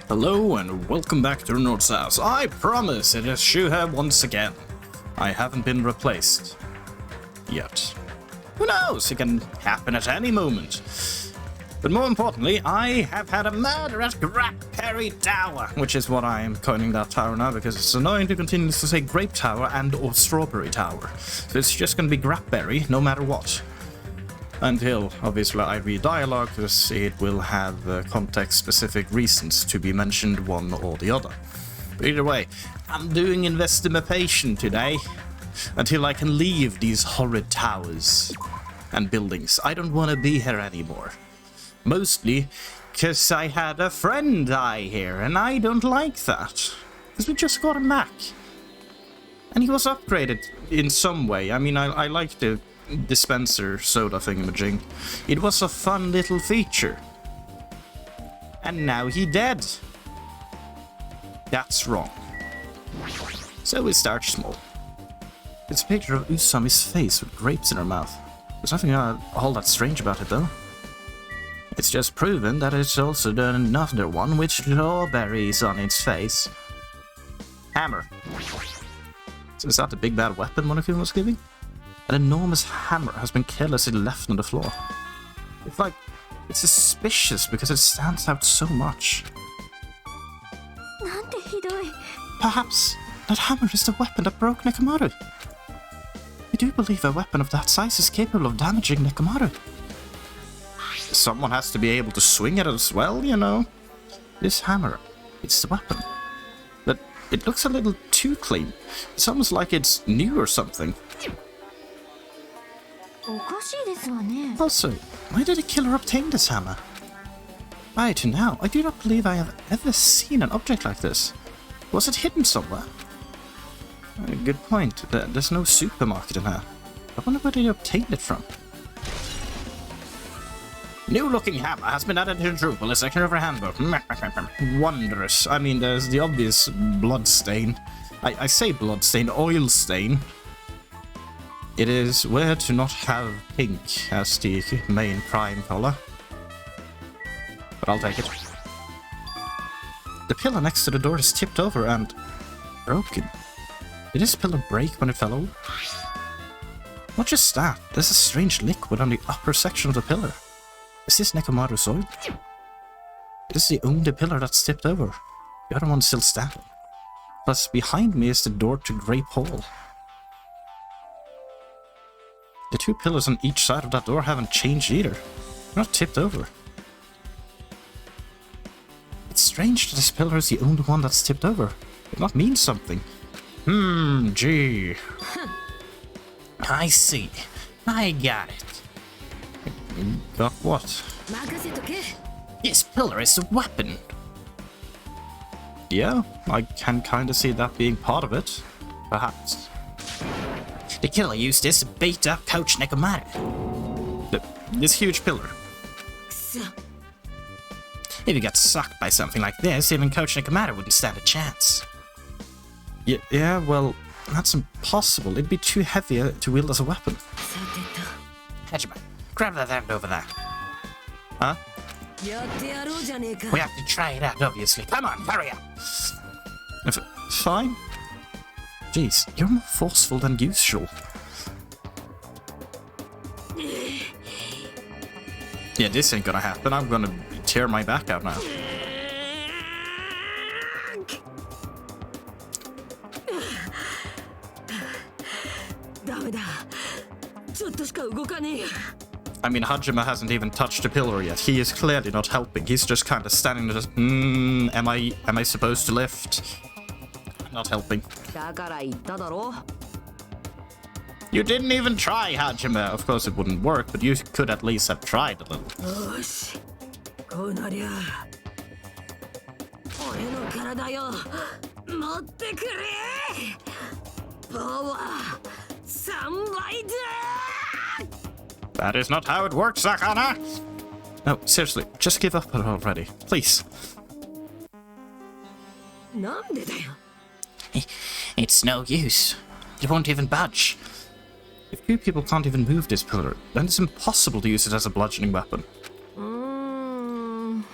Hello and welcome back to the North's House. I promise it is Shuhei once again. I haven't been replaced. Yet. Who knows? It can happen at any moment. But more importantly, I have had a murder at Grapberry Tower, which is what I am coining that tower now, because it's annoying to continue to say Grape Tower and or Strawberry Tower. So it's just going to be Grapberry, no matter what. Until, obviously, I read dialogue, because it will have context-specific reasons to be mentioned one or the other. But either way, I'm doing investigation today, until I can leave these horrid towers and buildings. I don't want to be here anymore. Mostly because I had a friend die here, and I don't like that. Because we just got him back. And he was upgraded in some way. I mean, I like the dispenser soda thingamajig. It was a fun little feature. And now he dead. That's wrong. So we start small. It's a picture of Usami's face with grapes in her mouth. There's nothing all that strange about it, though. It's just proven that it's also done another one with strawberries on its face. Hammer. So is that the big bad weapon Monokuma was giving? An enormous hammer has been carelessly left on the floor. It's suspicious because it stands out so much. Perhaps that hammer is the weapon that broke Nekomaru. I do believe a weapon of that size is capable of damaging Nekomaru. Someone has to be able to swing it as well, you know. This hammer, it's the weapon. But it looks a little too clean. It's almost like it's new or something. Also, why did the killer obtain this hammer? To now, I do not believe I have ever seen an object like this. Was it hidden somewhere? Good point. There's no supermarket in here. I wonder where they obtained it from. New-looking hammer has been added to the Drupal section of her handbook. Wondrous. I mean, there's the obvious blood stain. I say blood stain, oil stain. It is weird to not have pink as the main prime color. But I'll take it. The pillar next to the door is tipped over and broken. Did this pillar break when it fell over? Not just that, there's a strange liquid on the upper section of the pillar. Is this Nekomaru's oil? This is the only pillar that's tipped over. The other one's still standing. Plus, behind me is the door to Grape Hall. The two pillars on each side of that door haven't changed either. They're not tipped over. It's strange that this pillar is the only one that's tipped over. It must mean something. Gee. I see. I got it. Got what? This pillar is a weapon. Yeah, I can kinda see that being part of it. Perhaps. The killer used this to beat up Coach Nekomaru. This huge pillar. If you got sucked by something like this, even Coach Nekomaru wouldn't stand a chance. Yeah, well, that's impossible. It'd be too heavy to wield as a weapon. Hajime, grab that hand over there. Huh? We have to try it out, obviously. Come on, hurry up. Fine. Jeez, you're more forceful than usual. Yeah, this ain't gonna happen. I'm gonna tear my back out now. I mean, Hajime hasn't even touched the pillar yet. He is clearly not helping. He's just kind of standing there. Am I supposed to lift? I'm not helping. You didn't even try, Hajime. Of course it wouldn't work, but you could at least have tried a little. That is not how it works, Sakana! No, seriously, just give up already, please. It's no use. It won't even budge. If two people can't even move this pillar, then it's impossible to use it as a bludgeoning weapon.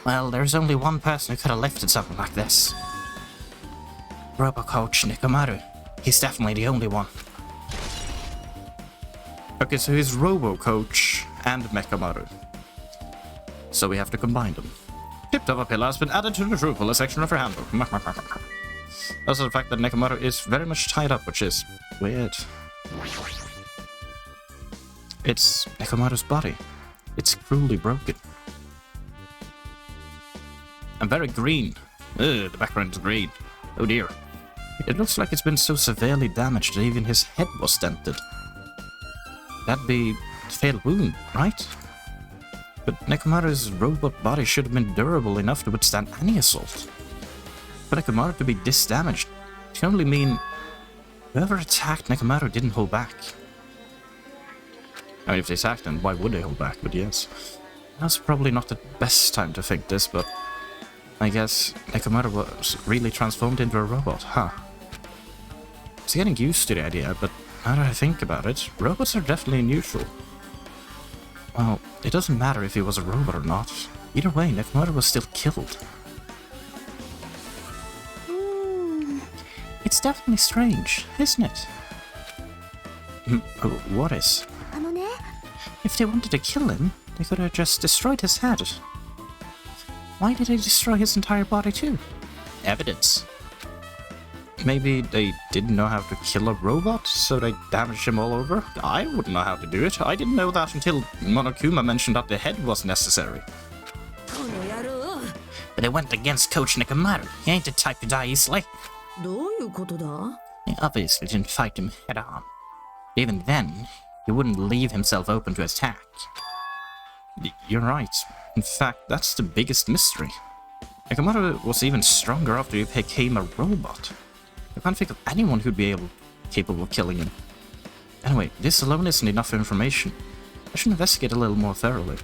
Well, there's only one person who could have lifted something like this. Robo-Coach Nekomaru. He's definitely the only one. Okay, so he's Robo-Coach and Nekomaru. So we have to combine them. Tipped over pillar has been added to the true pillar section of her handbook. Also the fact that Nekomaru is very much tied up, which is weird. It's Nekomaru's body. It's cruelly broken. And very green. Ugh, the background is green. Oh dear. It looks like it's been so severely damaged that even his head was dented. That'd be a fatal wound, right? But Nekomaru's robot body should have been durable enough to withstand any assault. For Nekomaru to be this damaged can only mean whoever attacked Nekomaru didn't hold back. I mean, if they attacked him, why would they hold back? But yes. That's probably not the best time to think this, but I guess Nekomaru was really transformed into a robot, huh? I was getting used to the idea, but now that I think about it, robots are definitely neutral. Well, it doesn't matter if he was a robot or not. Either way, Nekomaru was still killed. It's definitely strange, isn't it? What is? If they wanted to kill him, they could have just destroyed his head. Why did they destroy his entire body too? Evidence. Maybe they didn't know how to kill a robot, so they damaged him all over? I wouldn't know how to do it. I didn't know that until Monokuma mentioned that the head was necessary. But they went against Coach Nekomaru. He ain't the type to die easily. He obviously didn't fight him head on. Even then, he wouldn't leave himself open to attack. You're right. In fact, that's the biggest mystery. Nekomaru was even stronger after he became a robot. I can't think of anyone who'd be capable of killing him. Anyway, this alone isn't enough information. I should investigate a little more thoroughly.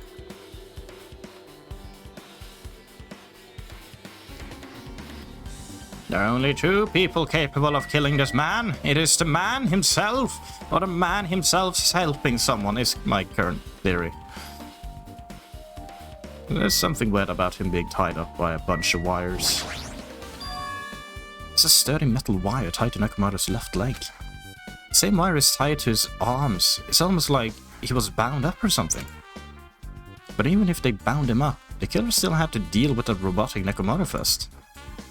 There are only two people capable of killing this man. It is the man himself, or the man himself is helping someone, is my current theory. There's something weird about him being tied up by a bunch of wires. It's a sturdy metal wire tied to Nekomaru's left leg. The same wire is tied to his arms. It's almost like he was bound up or something. But even if they bound him up, the killer still had to deal with the robotic Nekomaru first.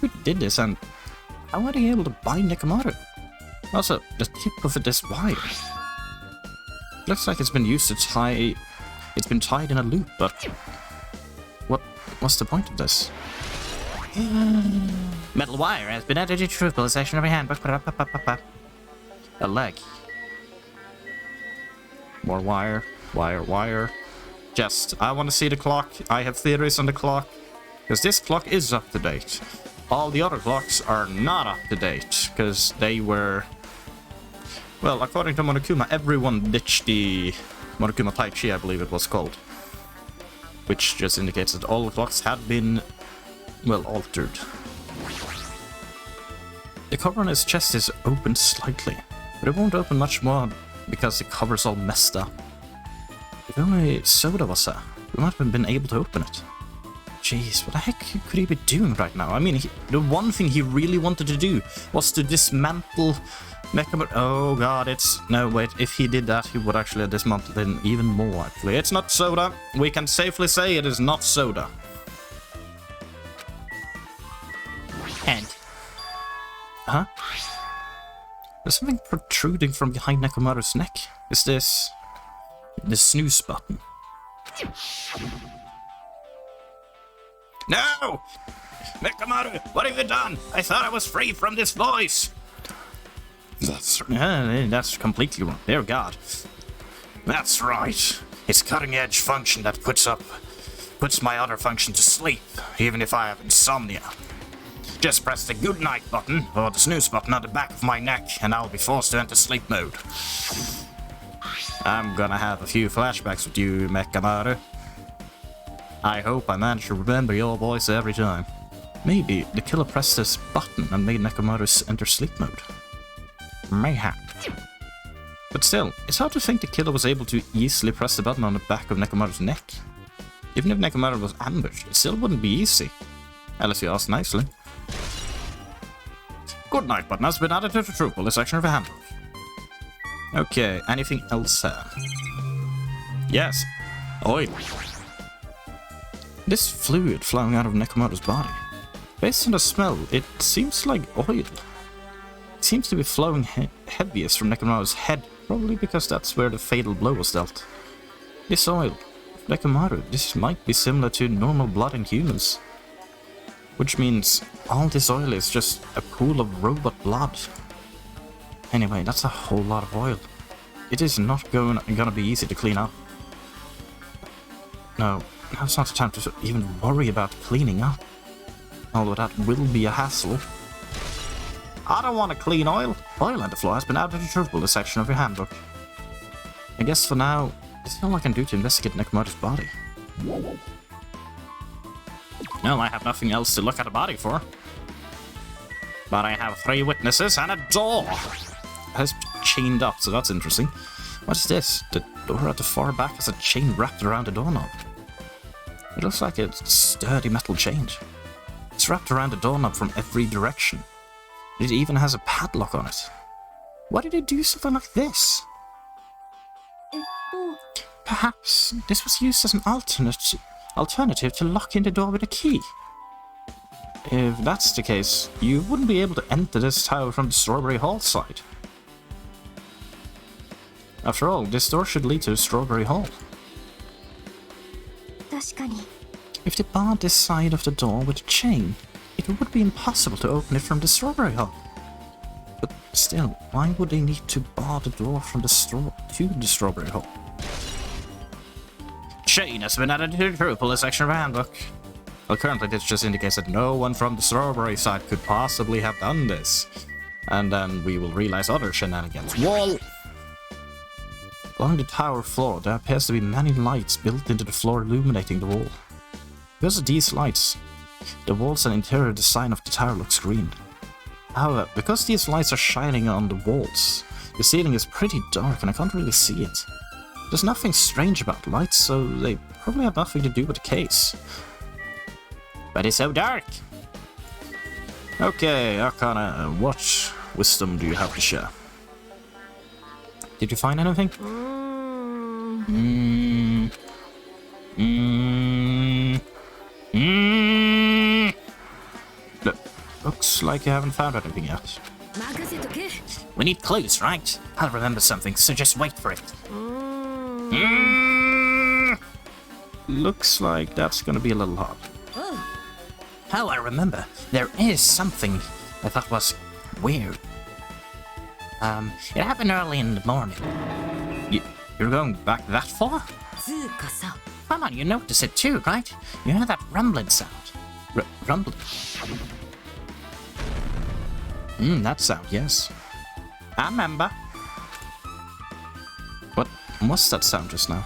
Who did this, and how were they able to bind Nekomaru? Also, the tip of this wire. Looks like it's been used to tie... It's been tied in a loop, but... What's the point of this? Metal wire has been added to the section of your handbook. A leg. More wire. Wire. Just, I want to see the clock. I have theories on the clock. Because this clock is up to date. All the other clocks are not up to date. Because they were... Well, according to Monokuma, everyone ditched the Monokuma Tai Chi, I believe it was called. Which just indicates that all the clocks had been, well, altered. The cover on his chest is opened slightly, but it won't open much more because the cover's all messed up. If only Soda was there, we might have been able to open it. Jeez, what the heck could he be doing right now? I mean, the one thing he really wanted to do was to dismantle Nekomaru. Oh god, it's... No, wait, if he did that, he would actually have dismantled him even more, actually. It's not Soda. We can safely say it is not Soda. Head. Huh? There's something protruding from behind Nekomaru's neck. Is this... the snooze button? No! Nekomaru, what have you done? I thought I was free from this voice! That's completely wrong. Dear God. That's right. It's cutting-edge function that puts my other function to sleep, even if I have insomnia. Just press the good night button, or the snooze button on the back of my neck, and I'll be forced to enter sleep mode. I'm gonna have a few flashbacks with you, Nekomaru. I hope I manage to remember your voice every time. Maybe the killer pressed this button and made Nekomaru enter sleep mode. Mayhap. But still, it's hard to think the killer was able to easily press the button on the back of Nekomaru's neck. Even if Nekomaru was ambushed, it still wouldn't be easy. Unless you ask nicely. Good night button has been added to the troop puller section of the handbook. Okay, anything else here? Yes, oil. This fluid flowing out of Nekomaru's body. Based on the smell, it seems like oil. It seems to be flowing heaviest from Nekomaru's head, probably because that's where the fatal blow was dealt. This oil, Nekomaru, this might be similar to normal blood in humans. Which means all this oil is just a pool of robot blood. Anyway, that's a whole lot of oil. It is not gonna be easy to clean up. No, now's not the time to even worry about cleaning up. Although that will be a hassle. I don't want to clean oil. Oil on the floor has been added to the truth bullet section of your handbook. I guess for now, there's all I can do to investigate Nekomaru's body. No, I have nothing else to look at the body for. But I have 3 witnesses and a door! It's chained up, so that's interesting. What is this? The door at the far back has a chain wrapped around the doorknob. It looks like a sturdy metal chain. It's wrapped around the doorknob from every direction. It even has a padlock on it. Why did it do something like this? Perhaps this was used as an alternative to locking the door with a key. If that's the case, you wouldn't be able to enter this tower from the Strawberry Hall side. After all, this door should lead to Strawberry Hall. If they barred this side of the door with a chain, it would be impossible to open it from the Strawberry Hall. But still, why would they need to bar the door from the Strawberry Hall? Chain has been added to the troop puller section of the handbook. Well, currently this just indicates that no one from the Strawberry side could possibly have done this. And then we will realize other shenanigans. Wall! Along the tower floor, there appears to be many lights built into the floor illuminating the wall. Because of these lights, the walls and interior design of the tower looks green. However, because these lights are shining on the walls, the ceiling is pretty dark and I can't really see it. There's nothing strange about lights, so they probably have nothing to do with the case. But it's so dark! Okay, Akana, what wisdom do you have to share? Did you find anything? Looks like you haven't found anything yet. We need clues, right? I'll remember something, so just wait for it. Looks like that's gonna be a little hard. Oh, I remember. There is something I thought was weird. It happened early in the morning. You're going back that far? Come on, you noticed it too, right? You heard that rumbling sound. Rumbling? That sound, yes. I remember. What was that sound just now?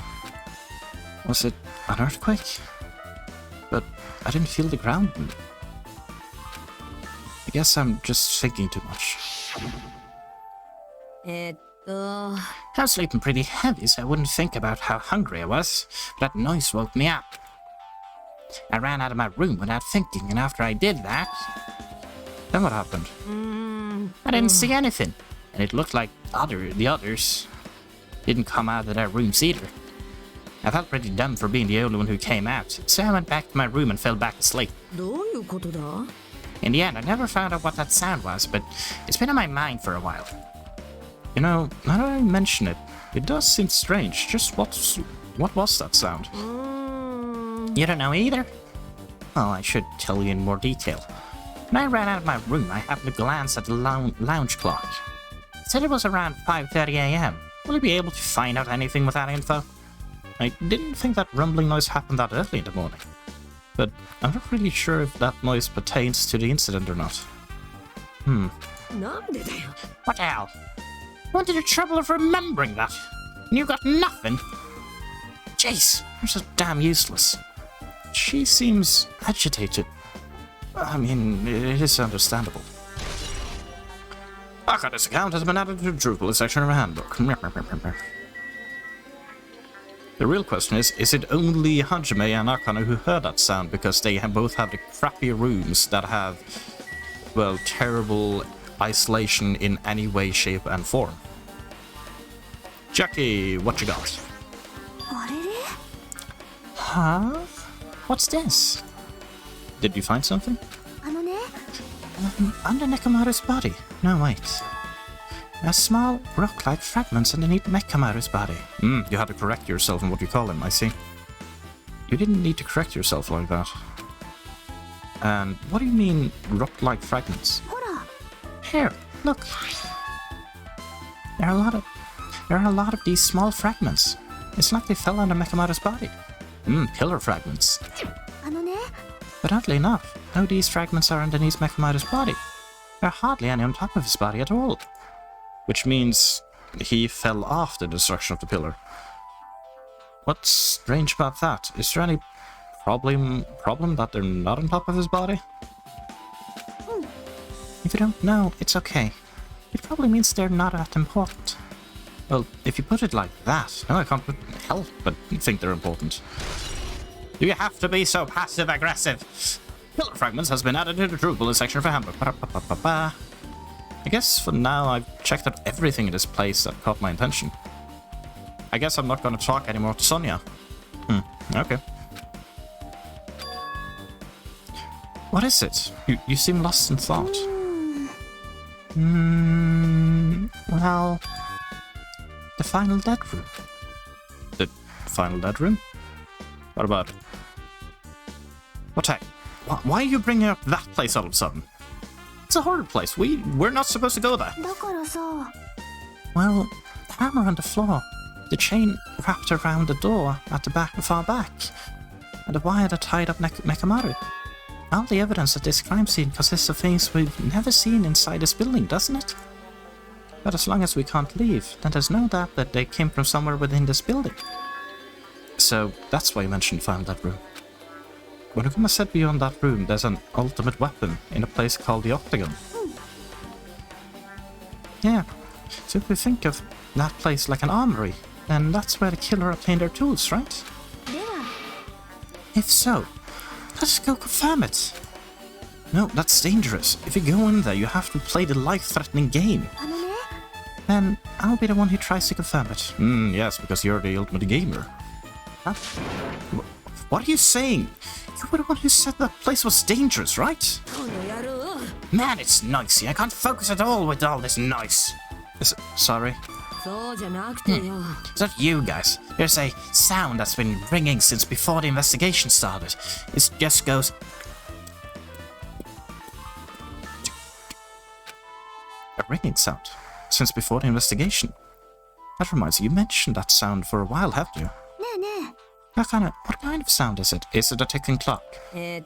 Was it an earthquake? But I didn't feel the ground move. I guess I'm just thinking too much. I was sleeping pretty heavy, so I wouldn't think about how hungry I was, but that noise woke me up. I ran out of my room without thinking, and after I did that... Then what happened? I didn't see anything, and it looked like the others didn't come out of their rooms either. I felt pretty dumb for being the only one who came out, so I went back to my room and fell back asleep. In the end, I never found out what that sound was, but it's been on my mind for a while. You know, now that I mention it, it does seem strange. Just what was that sound? You don't know either? Well, I should tell you in more detail. When I ran out of my room, I happened to glance at the lounge clock. It said it was around 5:30 AM. Will you be able to find out anything with that info? I didn't think that rumbling noise happened that early in the morning. But I'm not really sure if that noise pertains to the incident or not. What the hell? What did the trouble of remembering that? And you got nothing? Jeez, you're so damn useless. She seems agitated. I mean, it is understandable. This account has been added to the Drupal section of our handbook. The real question is it only Hajime and Akane who heard that sound because they both have the crappy rooms that have, well, terrible isolation in any way, shape, and form? Jackie, what you got? Huh? What's this? Did you find something? Under Nekomaru's body. No, wait. A small rock-like fragments underneath Nekomaru's body. You had to correct yourself in what you call him, I see. You didn't need to correct yourself like that. And what do you mean, rock-like fragments? Here, look. There are a lot of these small fragments. It's like they fell under Nekomaru's body. Pillar fragments. But oddly enough, no these fragments are underneath Nekomaru's body. There are hardly any on top of his body at all. Which means he fell off the destruction of the pillar. What's strange about that? Is there any problem that they're not on top of his body? If you don't know, it's okay. It probably means they're not that important. Well, if you put it like that, no, I can't help but think they're important. Do you have to be so passive-aggressive? Pillar fragments has been added to the Drupal section for handbook. I guess for now I've checked out everything in this place that caught my attention. I guess I'm not going to talk anymore to Sonia. Okay. What is it? You seem lost in thought. Well... The final dead room. The final dead room? What about it? What heck? Why are you bringing up that place all of a sudden? It's a horrid place. We're not supposed to go there. Well, the hammer on the floor, the chain wrapped around the door at the far back, and the wire that tied up Nekomaru. All the evidence at this crime scene consists of things we've never seen inside this building, doesn't it? But as long as we can't leave, then there's no doubt that they came from somewhere within this building. So that's why you mentioned final dead room. When Akuma said beyond that room, there's an ultimate weapon in a place called the Octagon. Yeah, so if we think of that place like an armory, then that's where the killer obtained their tools, right? If so, let's go confirm it. No, that's dangerous. If you go in there, you have to play the life-threatening game. Then I'll be the one who tries to confirm it. Yes, because you're the ultimate gamer. Huh? What are you saying? You were the one who said that place was dangerous, right? Man, it's noisy. I can't focus at all with all this noise. Sorry. It's not you guys. There's a sound that's been ringing since before the investigation started. It just goes... A ringing sound. Since before the investigation. That reminds you mentioned that sound for a while, haven't you? What kind of sound is it? Is it a ticking clock? It's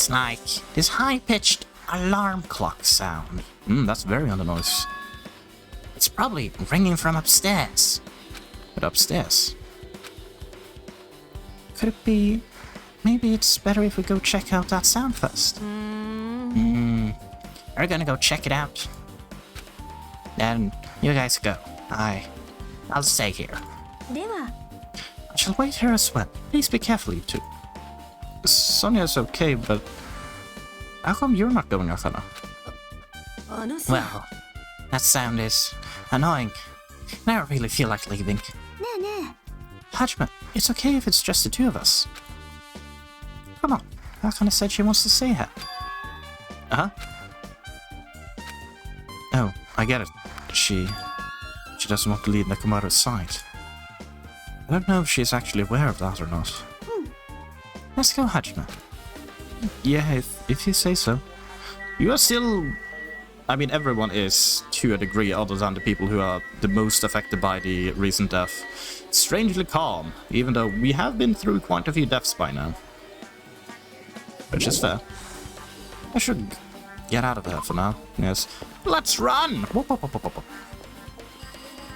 like this high-pitched alarm clock sound. That's very on the noise. It's probably ringing from upstairs. But upstairs? Could it be... Maybe it's better if we go check out that sound first. We're gonna go check it out. Then you guys go. I'll stay here. I shall wait here as well. Please be careful, you two. Sonia's okay, but how come you're not going, Akana? Well, that sound is annoying. I don't really feel like leaving. Hajime, it's okay if it's just the two of us. Come on, Akana said she wants to stay here. Oh, I get it. She doesn't want to leave Nekomaru's side. I don't know if she's actually aware of that or not. Let's go, Hajime. Yeah, if you say so. You are still... I mean, everyone is, to a degree, other than the people who are the most affected by the recent death. Strangely calm, even though we have been through quite a few deaths by now. Which is fair. I should get out of there for now, yes. Let's run!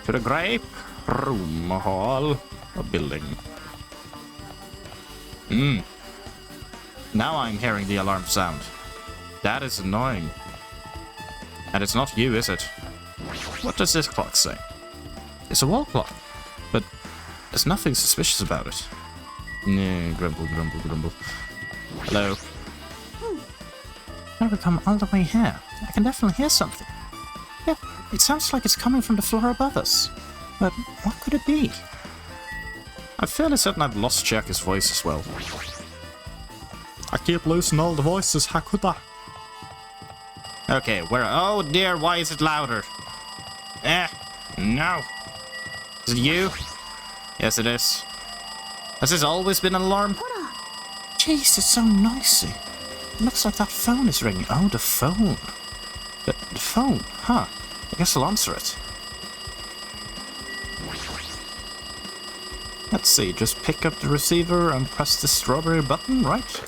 To the grape room hall or building. Now I'm hearing the alarm sound. That is annoying. And it's not you, is it? What does this clock say? It's a wall clock, but there's nothing suspicious about it. Nah, grumble, grumble, grumble. Hello. Now we come all the way here. I can definitely hear something. Yeah, it sounds like it's coming from the floor above us. But what could it be? I'm fairly certain I've lost Jack's voice as well. I keep losing all the voices, how could I? Okay, where? Oh dear, why is it louder? No. Is it you? Yes, it is. Has this always been an alarm? Jeez, it's so noisy. It looks like that phone is ringing. Oh, the phone. The phone, huh? I guess I'll answer it. Let's see, just pick up the receiver and press the strawberry button, right?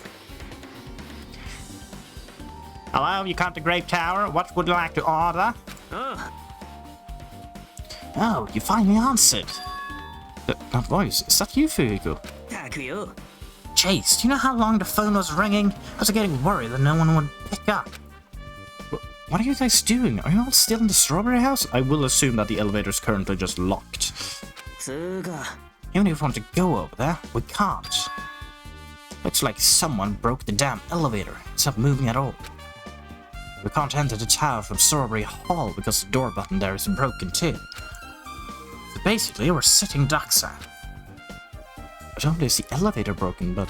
Hello, you come to Grape Tower. What would you like to order? Oh, you finally answered. That voice, is that you, Fuigo? Chase, do you know how long the phone was ringing? I was getting worried that no one would pick up. What are you guys doing? Are you all still in the strawberry house? I will assume that the elevator is currently just locked. Even if we want to go over there, we can't. Looks like someone broke the damn elevator. It's not moving at all. We can't enter the tower from Strawberry Hall because the door button there is broken too. So basically, we're sitting ducks out. Not only is the elevator broken, but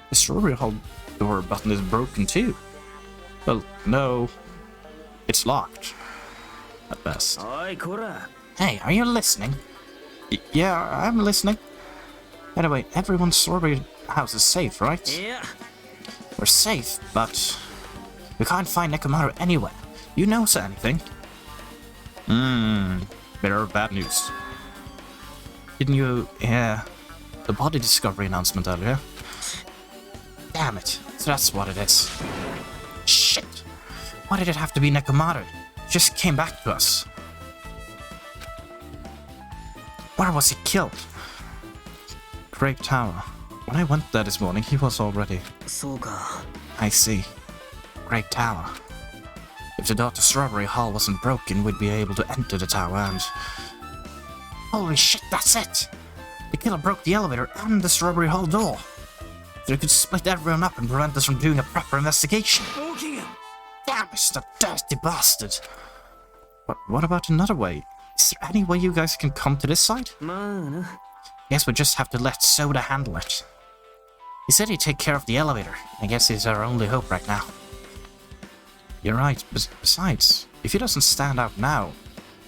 the Strawberry Hall door button is broken too. Well, no. It's locked. At best. Hey, are you listening? Yeah, I'm listening. Anyway, everyone's Strawberry house is safe, right? Yeah. We're safe, but we can't find Nekomaru anywhere. You know anything? Better or bad news. Didn't you hear the body discovery announcement earlier? Damn it, so that's what it is. Shit! Why did it have to be Nekomaru? It just came back to us. Where was he killed? Grape Tower. When I went there this morning, he was already... I see. Grape Tower. If the door to Strawberry Hall wasn't broken, we'd be able to enter the tower and... Holy shit, that's it! The killer broke the elevator and the Strawberry Hall door. So he could split everyone up and prevent us from doing a proper investigation. Damn, Mr. Dirty Bastard! But what about another way? Is there any way you guys can come to this side? Guess we just have to let Soda handle it. He said he'd take care of the elevator. I guess he's our only hope right now. You're right, besides, if he doesn't stand out now,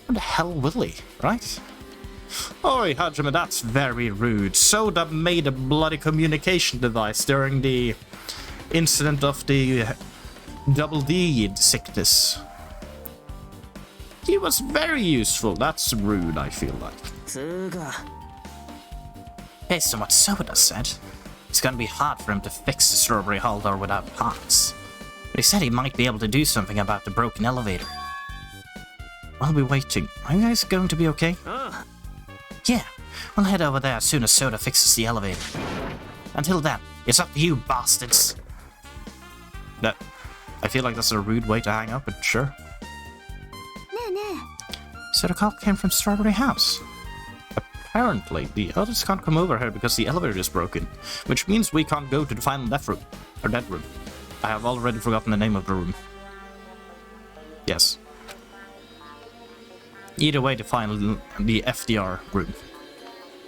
when the hell will he, right? Oi, Hajime, that's very rude. Soda made a bloody communication device during the incident of the Double D sickness. He was very useful. That's rude, I feel like. Based on what Soda said, it's gonna be hard for him to fix the Strawberry Hall door without parts. But he said he might be able to do something about the broken elevator. While we're waiting, are you guys going to be okay? Yeah, we'll head over there as soon as Soda fixes the elevator. Until then, it's up to you, bastards! I feel like that's a rude way to hang up, but sure. So the call came from Strawberry House. Apparently, the others can't come over here because the elevator is broken, which means we can't go to the final death room, or dead room. I have already forgotten the name of the room. Yes. Either way, the FDR room.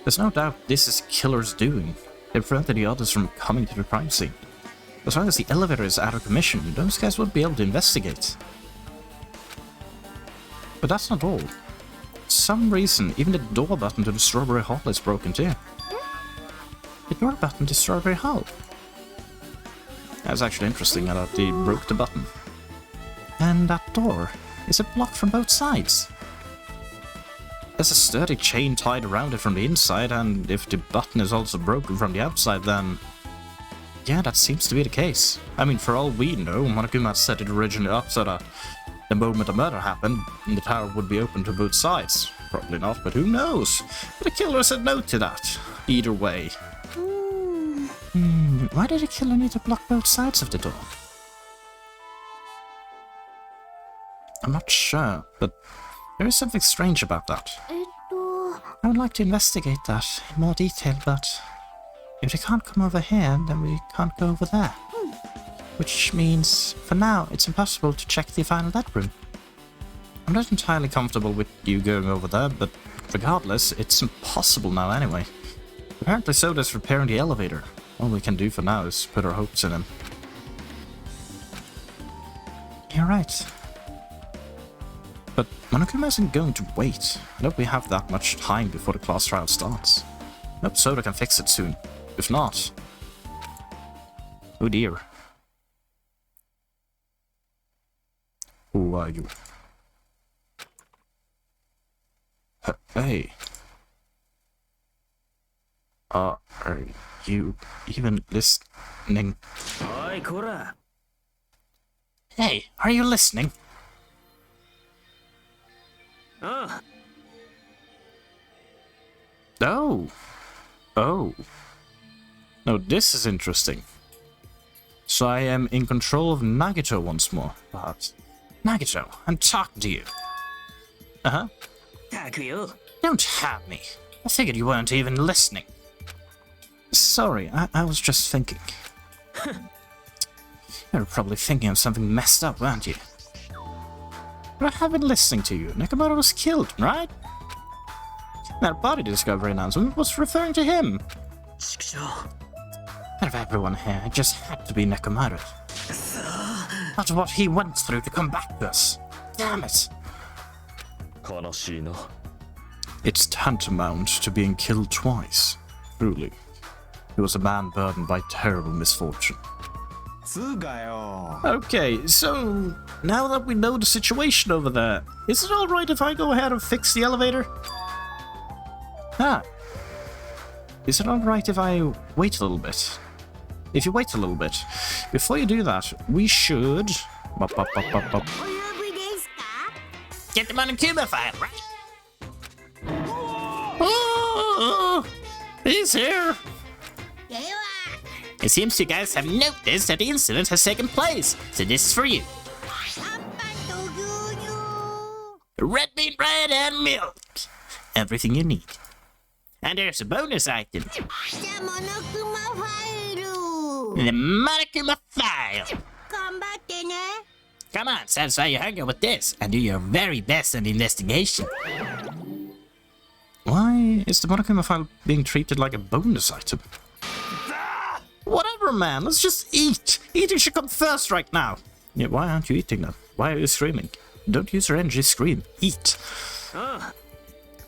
There's no doubt this is Killer's doing. They prevented the others from coming to the crime scene. As long as the elevator is out of commission, those guys won't be able to investigate. But that's not all. For some reason, even the door button to the Strawberry Hall is broken too. The door button to Strawberry Hall? That's actually interesting that they broke the button. And that door, is it blocked from both sides? There's a sturdy chain tied around it from the inside, and if the button is also broken from the outside, then... yeah, that seems to be the case. I mean, for all we know, Monokuma set it originally up so that the moment the murder happened, the tower would be open to both sides. Probably not, but who knows? But the killer said no to that. Either way. Why did the killer need to block both sides of the door? I'm not sure, but there is something strange about that. I would like to investigate that in more detail, but if we can't come over here, then we can't go over there. Which means, for now, it's impossible to check the final dead room. I'm not entirely comfortable with you going over there, but regardless, it's impossible now anyway. Apparently so does repairing the elevator. All we can do for now is put our hopes in him. You're right. But Monokuma isn't going to wait. I don't we have that much time before the class trial starts. I hope Soda can fix it soon. If not... oh dear. Who are you? Hey. Are you even listening? Hey, are you listening? Oh. Oh. No, this is interesting. So I am in control of Nagito once more, perhaps. Nagito, I'm talking to you. Uh-huh. Don't have me. I figured you weren't even listening. Sorry, I was just thinking. You're probably thinking of something messed up, weren't you? But I have been listening to you. Nekomaru was killed, right? That body discovery announcement was referring to him. Out of everyone here, it just had to be Nekomaru. After what he went through to come back to us. Damn it. It's tantamount to being killed twice. Truly. He was a man burdened by terrible misfortune. Okay, so now that we know the situation over there, is it alright if I go ahead and fix the elevator? Ah. Is it alright if I wait a little bit? If you wait a little bit, before you do that, we should... Get the Monokuma file, right? Oh, he's here! It seems you guys have noticed that the incident has taken place, so this is for you. Red bean bread and milk. Everything you need. And there's a bonus item. The Monokuma file. Come on, satisfy your hunger with this, and do your very best on the investigation. Why is the Monokuma file being treated like a bonus item? Whatever, man, let's just eat! Eating should come first right now! Yeah, why aren't you eating then? Why are you screaming? Don't use your energy, scream. Eat!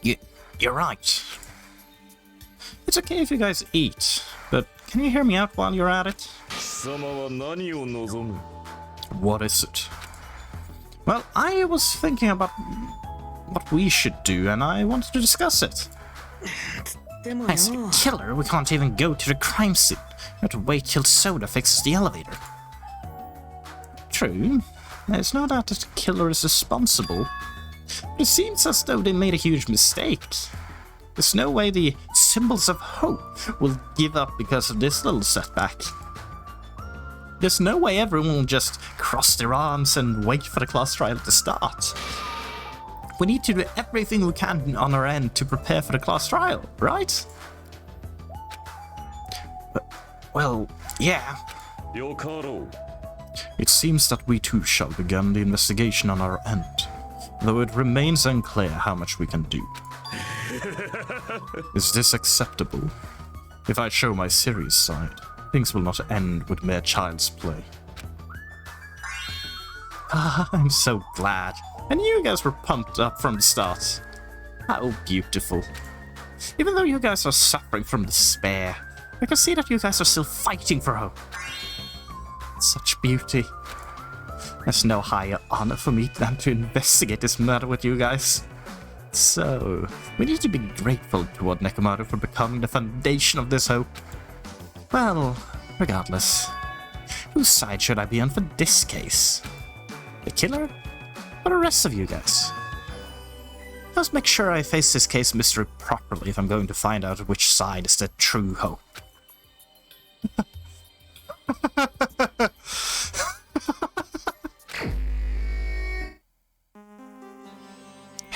You're right. It's okay if you guys eat, but can you hear me out while you're at it? What is it? Well, I was thinking about what we should do, and I wanted to discuss it. As a killer, we can't even go to the crime scene. We have to wait till Soda fixes the elevator. True. It's not that the killer is responsible. But it seems as though they made a huge mistake. There's no way the symbols of hope will give up because of this little setback. There's no way everyone will just cross their arms and wait for the class trial to start. We need to do everything we can on our end to prepare for the class trial, right? Well, yeah. It seems that we too shall begin the investigation on our end, though it remains unclear how much we can do. Is this acceptable? If I show my serious side, things will not end with mere child's play. Ah, I'm so glad. And you guys were pumped up from the start. How beautiful. Even though you guys are suffering from despair, I can see that you guys are still fighting for hope. Such beauty. There's no higher honor for me than to investigate this murder with you guys. So, we need to be grateful toward Nekomaru for becoming the foundation of this hope. Well, regardless, whose side should I be on for this case? The killer? Or the rest of you guys? Let's make sure I face this case mystery properly if I'm going to find out which side is the true hope.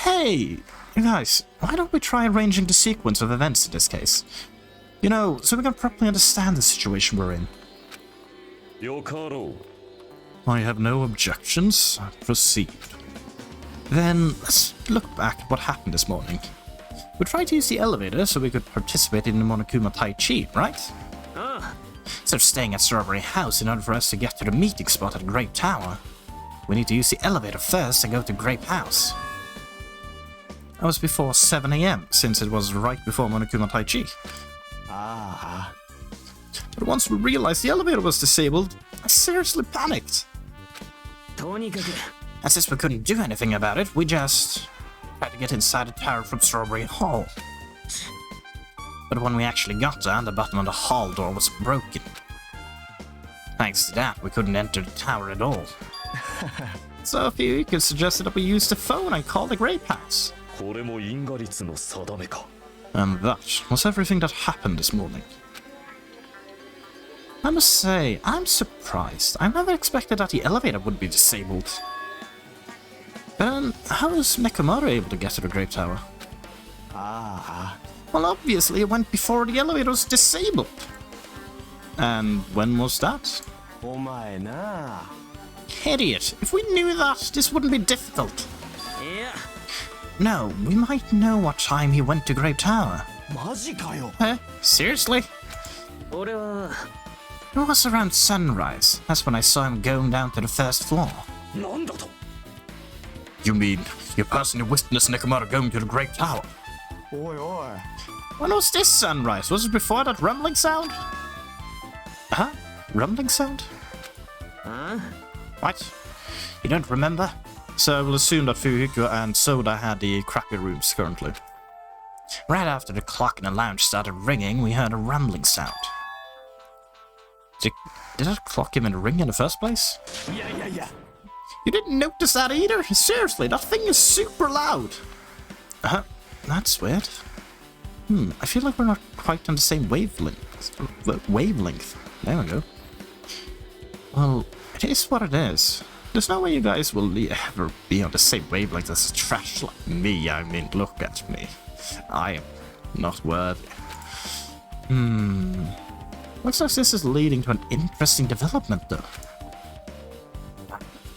Hey, guys, why don't we try arranging the sequence of events in this case? You know, so we can properly understand the situation we're in. I have no objections. Proceed. Then, let's look back at what happened this morning. We tried to use the elevator so we could participate in the Monokuma Tai Chi, right? Instead of staying at Strawberry House in order for us to get to the meeting spot at Grape Tower, we need to use the elevator first and go to Grape House. That was before 7 AM, since it was right before Monokuma Tai Chi. But once we realized the elevator was disabled, I seriously panicked. And since we couldn't do anything about it, we just tried to get inside the tower from Strawberry Hall. But when we actually got there, the button on the hall door was broken. Thanks to that, we couldn't enter the tower at all. So a few weeks suggested that we use the phone and call the Grape House. And that was everything that happened this morning. I must say, I'm surprised. I never expected that the elevator would be disabled. But how was Nekomaru able to get to the Grape Tower? Well, obviously it went before the elevator was disabled. And when was that? Idiot! If we knew that, this wouldn't be difficult. No, we might know what time he went to Grape Tower. Seriously? It was around sunrise. That's when I saw him going down to the first floor. You mean, you personally witnessed Nekomaru going to the Grape Tower? When was this sunrise? Was it before that rumbling sound? Huh? Rumbling sound? What? You don't remember? So I will assume that Fuuhiko and Soda had the crappy rooms currently. Right after the clock in the lounge started ringing, we heard a rumbling sound. Did that clock even ring in the first place? Yeah. You didn't notice that either? Seriously, that thing is super loud. That's weird. I feel like we're not quite on the same wavelength. There we go. Well, it is what it is. There's no way you guys will ever be on the same wavelength as a trash like me. I mean, look at me. I am not worthy. Looks like this is leading to an interesting development, though.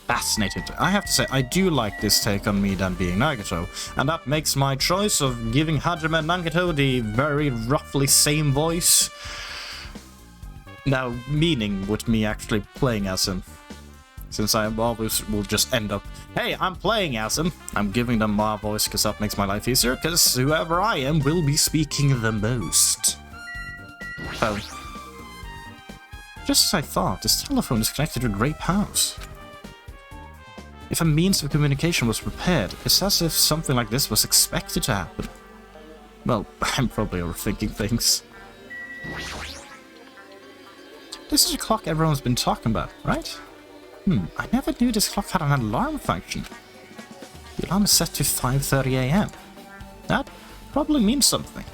Fascinating. I have to say, I do like this take on me than being Nagato, and that makes my choice of giving Hajime and Nagato the very roughly same voice now meaning with me actually playing as him. Since I always will just end up, hey, I'm playing as him. I'm giving them my voice because that makes my life easier, because whoever I am will be speaking the most. So, just as I thought, this telephone is connected to Grape House. If a means of communication was prepared, it's as if something like this was expected to happen. Well, I'm probably overthinking things. This is the clock everyone's been talking about, right? I never knew this clock had an alarm function. The alarm is set to 5:30 AM. That probably means something.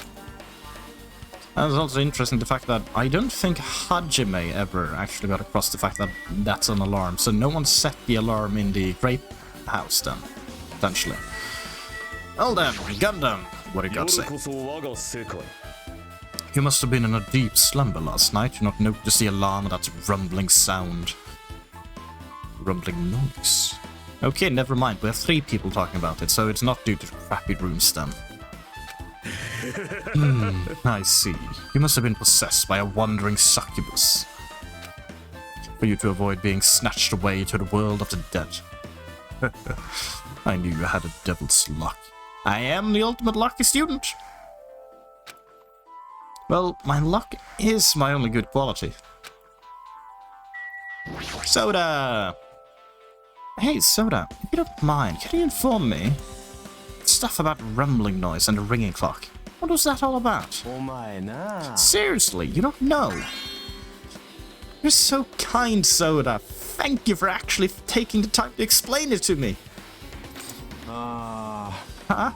And it's also interesting the fact that I don't think Hajime ever actually got across the fact that that's an alarm, so no one set the alarm in the Grape House then, potentially. Well then, Gundam, what do you got to say? You must have been in a deep slumber last night to not notice the alarm and that rumbling sound. Rumbling noise. Okay, never mind, we have 3 people talking about it, so it's not due to the crappy rooms then. I see. You must have been possessed by a wandering succubus. For you to avoid being snatched away to the world of the dead. I knew you had a devil's luck. I am the ultimate lucky student. Well, my luck is my only good quality. Soda! Hey, Soda, if you don't mind, can you inform me? Stuff about rumbling noise and the ringing clock. What was that all about? Seriously, you don't know? You're so kind, Soda. Thank you for actually taking the time to explain it to me. Huh?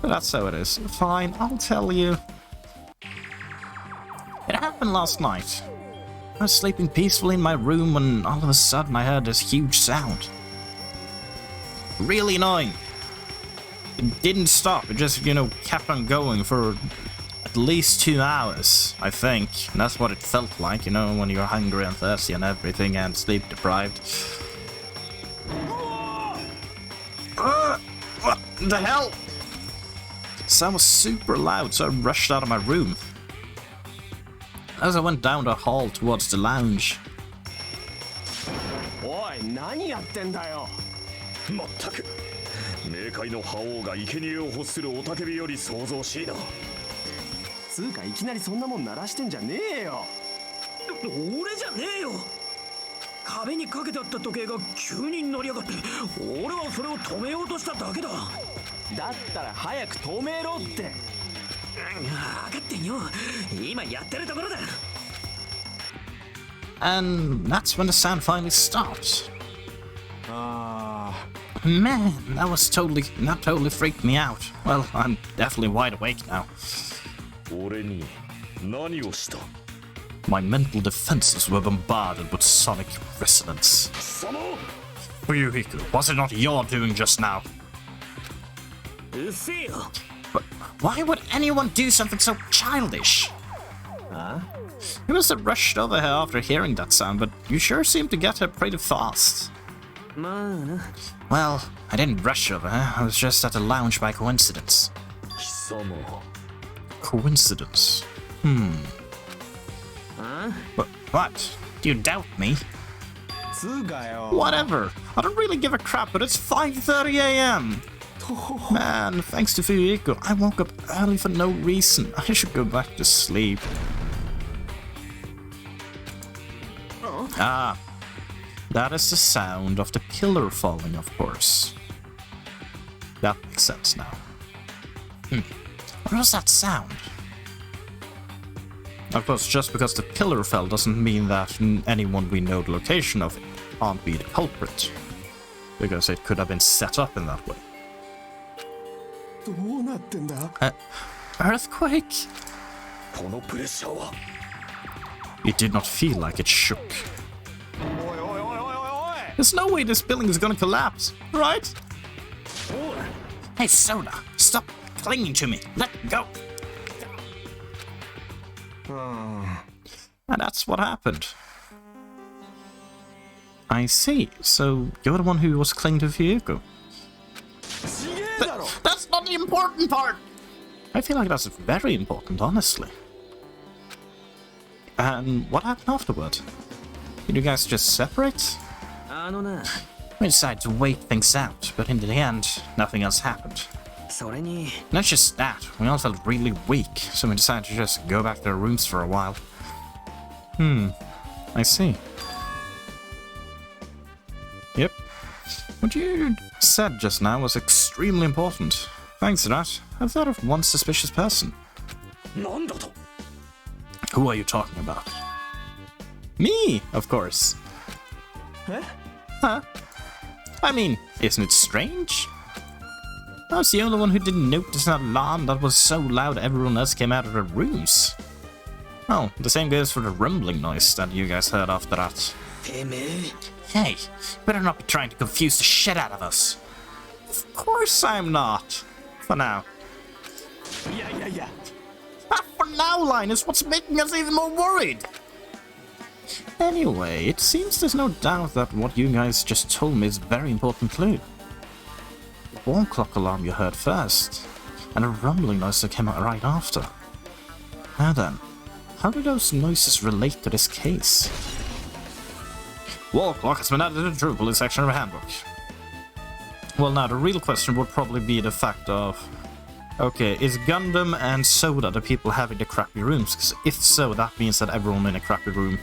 But that's how it is. Fine, I'll tell you. It happened last night. I was sleeping peacefully in my room when all of a sudden I heard this huge sound. really annoying. It didn't stop, it just, you know, kept on going for at least 2 hours, I think. And that's what it felt like, you know, when you're hungry and thirsty and everything and sleep deprived. What the hell? The sound was super loud, so I rushed out of my room. As I went down the hall towards the lounge. Oi, 何やってんだよ。まったく冥界の覇王が生贄を欲する雄たけびより想像しいな。つうかいきなりそんなもん鳴らしてんじゃねえよ。俺じゃねえよ。壁にかけてあった時計が急に鳴りやがって、俺はそれを止めようとしただけだ。だったら早く止めろって。分かってんよ。今やってるところだ。And that's when the sound finally stopped. Man, that totally freaked me out. Well, I'm definitely wide awake now. 俺に何をした？ My mental defenses were bombarded with sonic resonance. 貴様！ Fuyuhiko, was it not your doing just now? うっせえよ。 But why would anyone do something so childish? Huh? You must have rushed over here after hearing that sound, but you sure seemed to get here pretty fast. まあな。 Well, I didn't rush over here. I was just at the lounge by coincidence. 貴様。 Coincidence? But what? Do you doubt me? つうかよ。 Whatever. I don't really give a crap, but it's 5:30 a.m. Man, thanks to Fuyuhiko, I woke up early for no reason. I should go back to sleep. Ah, that is the sound of the pillar falling, of course. That makes sense now. What was that sound? Of course, just because the pillar fell doesn't mean that anyone we know the location of it can't be the culprit. Because it could have been set up in that way. どうなってんだ？ Earthquake? このプレッシャーは。 It did not feel like it shook. おいおいおいおいおい。 There's no way this building is gonna collapse, right? Hey, Soda, stop clinging to me. Let go. And that's what happened. I see. So you're the one who was clinging to Fuyuhiko. That's not the important part. I feel like that's very important, honestly. And what happened afterward? Did you guys just separate? あのな。 We decided to wait things out, but in the end, nothing else happened. それに。 Not just that, we all felt really weak, so we decided to just go back to our rooms for a while. I see. Yep. What you said just now was extremely important. Thanks to that, I've thought of one suspicious person. なんだと？ Who are you talking about? Me, of course. Huh? I mean, isn't it strange? I was the only one who didn't notice an alarm that was so loud everyone else came out of their rooms. Oh, the same goes for the rumbling noise that you guys heard after that. てめえ。 Hey, better not be trying to confuse the shit out of us. Of course I'm not. For now. いやいやいや。 That for now line is what's making us even more worried. Anyway, it seems there's no doubt that what you guys just told me is a very important clue. The wall clock alarm you heard first, and a rumbling noise that came out right after. Now then, how do those noises relate to this case? Wall clock has been added to the True Police section of the handbook. Well, now the real question would probably be the fact of, okay, is Gundam and Soda the people having the crappy rooms? Because if so, that means that everyone in a crappy room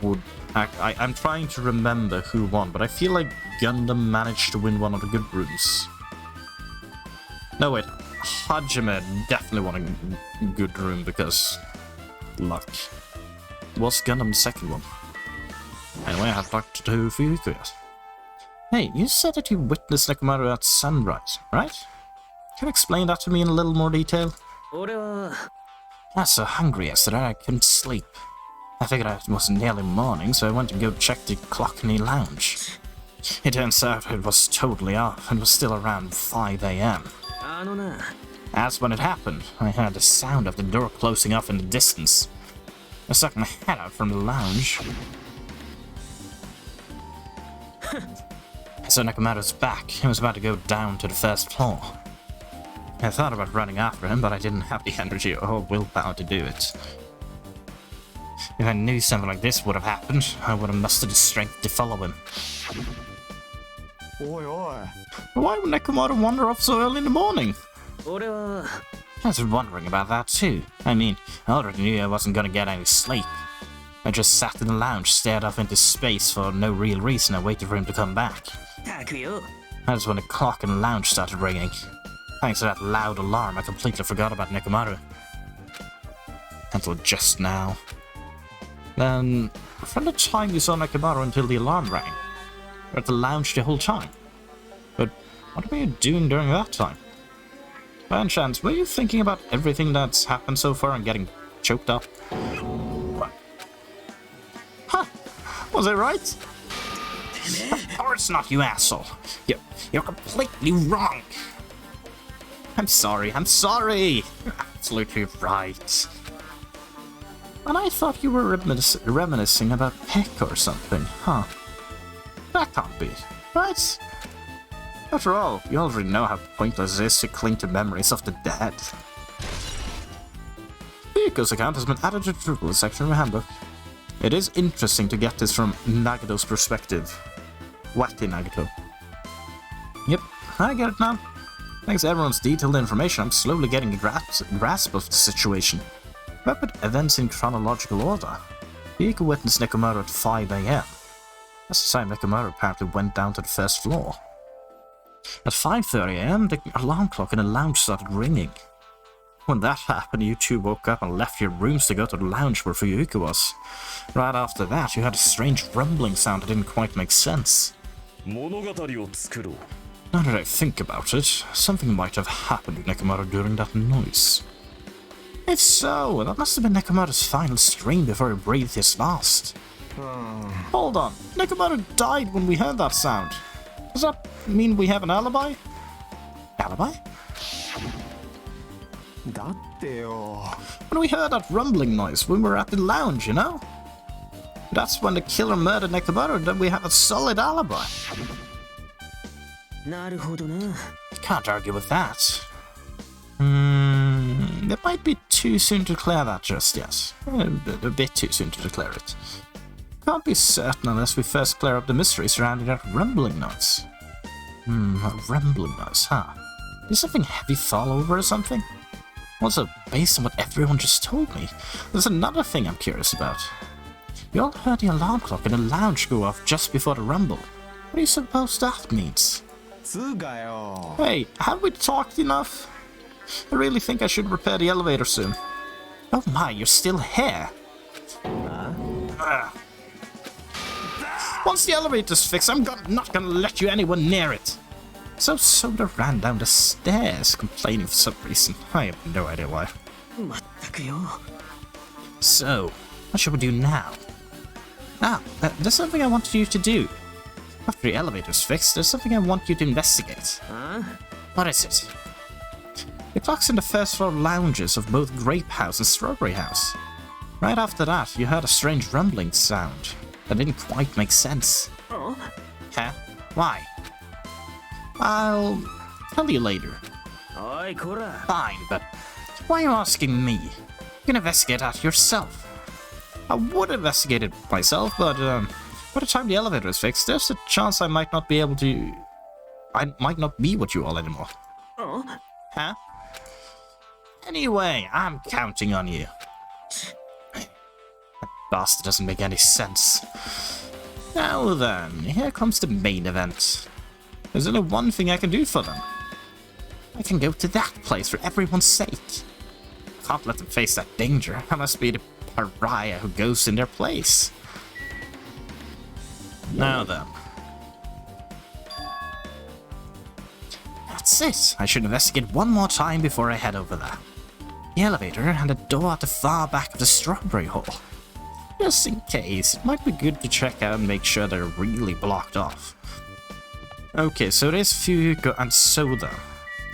would act. I'm trying to remember who won, but I feel like Gundam managed to win one of the good rooms. No, wait. Hajime definitely won a good room because luck. Was Gundam the second one? Anyway, I have talked to Fuyuhiko yet. Hey, you said that you witnessed Nekomaru at sunrise, right? Can you explain that to me in a little more detail? 俺は。 I was so hungry yesterday I couldn't sleep. I figured it was nearly morning, so I went to go check the clock in the lounge. It turns out it was totally off and was still around 5 a.m. あのな As when it happened, I heard the sound of the door closing off in the distance. I stuck my head out from the lounge. I saw Nekomaru's back. He was about to go down to the first floor. I thought about running after him, but I didn't have the energy or willpower to do it. If I knew something like this would have happened, I would have mustered the strength to follow him. Oi, oi. Why would Nekomaru wander off so early in the morning? 俺は I was wondering about that too. I mean, I already knew I wasn't gonna get any sleep. I just sat in the lounge, stared off into space for no real reason and waited for him to come back. たくよ That was when the clock in the lounge started ringing. Thanks to that loud alarm, I completely forgot about Nekomaru. Until just now. Then, from the time you saw Nekomaru until the alarm rang, you were at the lounge the whole time. But what were you doing during that time? By any chance, were you thinking about everything that's happened so far and getting choked up? What? Huh? Was I right? Of course not, you asshole. You're completely wrong. I'm sorry. You're absolutely right. And I thought you were reminiscing about Peck or something, huh? That can't be, right? After all, you already know how pointless it is to cling to memories of the dead. Yuko's account has been added to the rules section of the handbook. It is interesting to get this from Nagato's perspective. Wacky Nagato. Yep, I get it now. Thanks to everyone's detailed information, I'm slowly getting a grasp of the situation. Rapid events in chronological order. Yuko witnessed Nekomaru at 5 a.m. That's the time Nekomaru apparently went down to the first floor. At 5:30 a.m., the alarm clock in the lounge started ringing. When that happened, you two woke up and left your rooms to go to the lounge where Fuyuhiko was. Right after that, you had a strange rumbling sound that didn't quite make sense. 物語を作ろう Now that I think about it, something might have happened with Nekomaru during that noise. If so, that must have been Nekomaru's final scream before he breathed his last. Hold on, Nekomaru died when we heard that sound. Does that mean we have an alibi? Alibi? だってよ When we heard that rumbling noise, we were at the lounge, you know? That's when the killer murdered Nekomaru, then we have a solid alibi. なるほどな Can't argue with that. It might be too soon to declare that just yet. A bit too soon to declare it. Can't be certain unless we first clear up the mystery surrounding that rumbling noise. A rumbling noise, huh? Did something heavy fall over or something? Also, based on what everyone just told me, there's another thing I'm curious about. You all heard the alarm clock in the lounge go off just before the rumble. What do you suppose that means? つうかよ Hey, have we talked enough? I really think I should repair the elevator soon. Oh my, you're still here. Once the elevator's fixed, I'm not gonna let you anywhere near it. So Soda ran down the stairs, complaining for some reason. I have no idea why. まったくよ So, what should we do now? There's something I want you to do. After the elevator's fixed, there's something I want you to investigate. あ What is it? The clocks in the first floor lounges of both Grape House and Strawberry House. Right after that, you heard a strange rumbling sound that didn't quite make sense. あ Huh? Why? I'll tell you later. おいこら Fine, but why are you asking me? You can investigate that yourself. I would investigate it myself, but by the time the elevator is fixed, there's a chance I might not be able to... I might not be with you all anymore. あ Huh? Anyway, I'm counting on you. That bastard doesn't make any sense. Now then, here comes the main event. There's only one thing I can do for them. I can go to that place for everyone's sake. I can't let them face that danger. I must be the pariah who goes in their place. Now then. That's it. I should investigate one more time before I head over there. The elevator and a door at the far back of the Strawberry Hall. Just in case, it might be good to check out and make sure they're really blocked off. Okay, so it is Fuyuhiko and Soda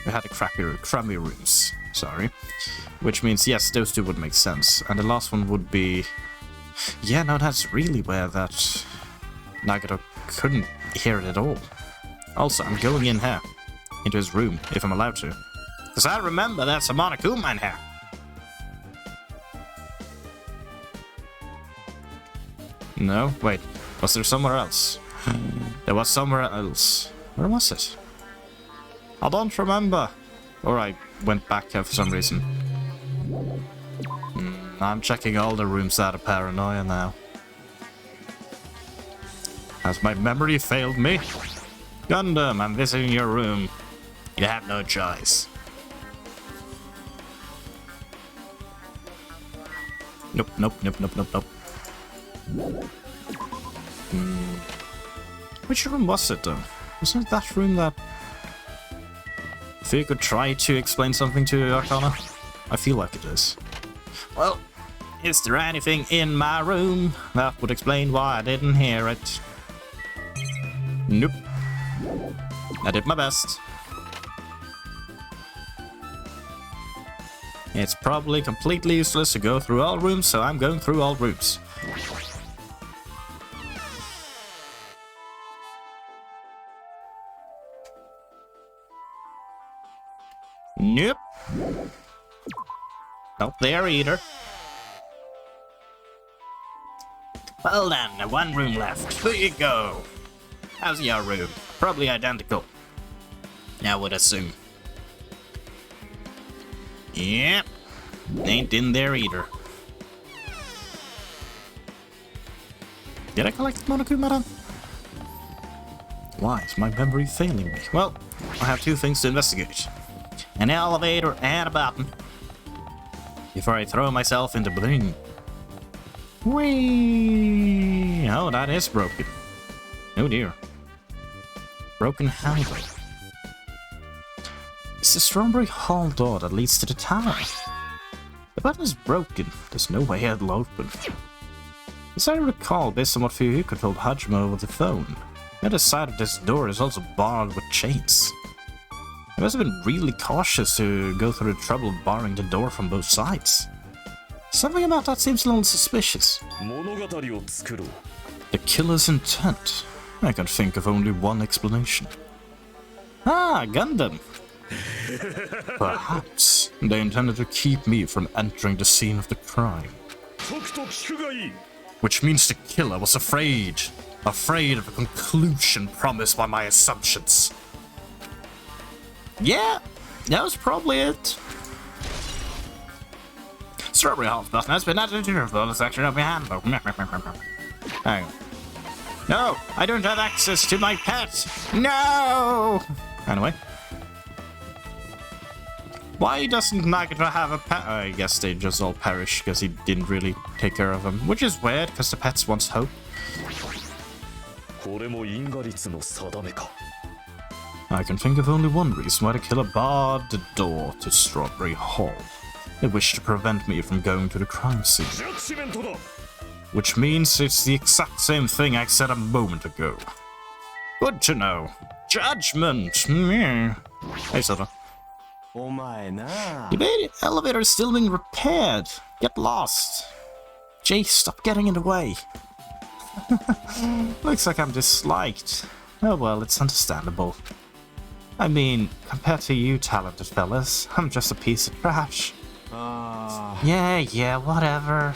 who had the crummy rooms. Sorry. Which means, yes, those two would make sense. And the last one would be... Yeah, no, that's really where that Nagato couldn't hear it at all. Also, I'm going in here. Into his room, if I'm allowed to. Because I remember there's a Monokuma in here. No? Wait. Was there somewhere else? There was somewhere else. Where was it? I don't remember. Or I went back here for some reason. I'm checking all the rooms out of paranoia now. Has my memory failed me? Gundam, I'm visiting your room. You have no choice. Nope. Which room was it though? Wasn't it that room that... If you could try to explain something to Arcana? I feel like it is. Well, is there anything in my room that would explain why I didn't hear it? Nope. I did my best. It's probably completely useless to go through all rooms, so I'm going through all rooms. Nope. Not there either. Well then, one room left. There you go. How's your room? Probably identical. I would assume. Yep. Ain't in there either. Did I collect Monokuma then? Why is my memory failing me? Well, I have two things to investigate. An elevator and a button. Before I throw myself into bling. Whee! Oh, that is broken. Oh dear. Broken how though? It's the Strawberry Hall door that leads to the tower. The button is broken. There's no way it'll open. As I recall, based on what Fuyuhiko told Hajime over the phone, the other side of this door is also barred with chains. I must have been really cautious to go through the trouble of barring the door from both sides. Something about that seems a little suspicious. The killer's intent. I can think of only one explanation. Ah, Gundam! Perhaps they intended to keep me from entering the scene of the crime. Which means the killer was afraid of a conclusion promised by my assumptions. Yeah, that was probably it. Strawberry Hall's button has been added to the section of your handbook. Hang on. No, I don't have access to my pet. No! Anyway. Why doesn't Nagato have a pet? I guess they just all perish because he didn't really take care of them. Which is weird, because the pets once hope. I can think of only one reason why the killer barred the door to Strawberry Hall. They wished to prevent me from going to the crime scene. Which means it's the exact same thing I said a moment ago. Good to know. Judgment! Hey, Soda. The elevator is still being repaired. Get lost. Jay, stop getting in the way. Looks like I'm disliked. Oh well, it's understandable. I mean, compared to you talented fellas, I'm just a piece of trash. Yeah, whatever.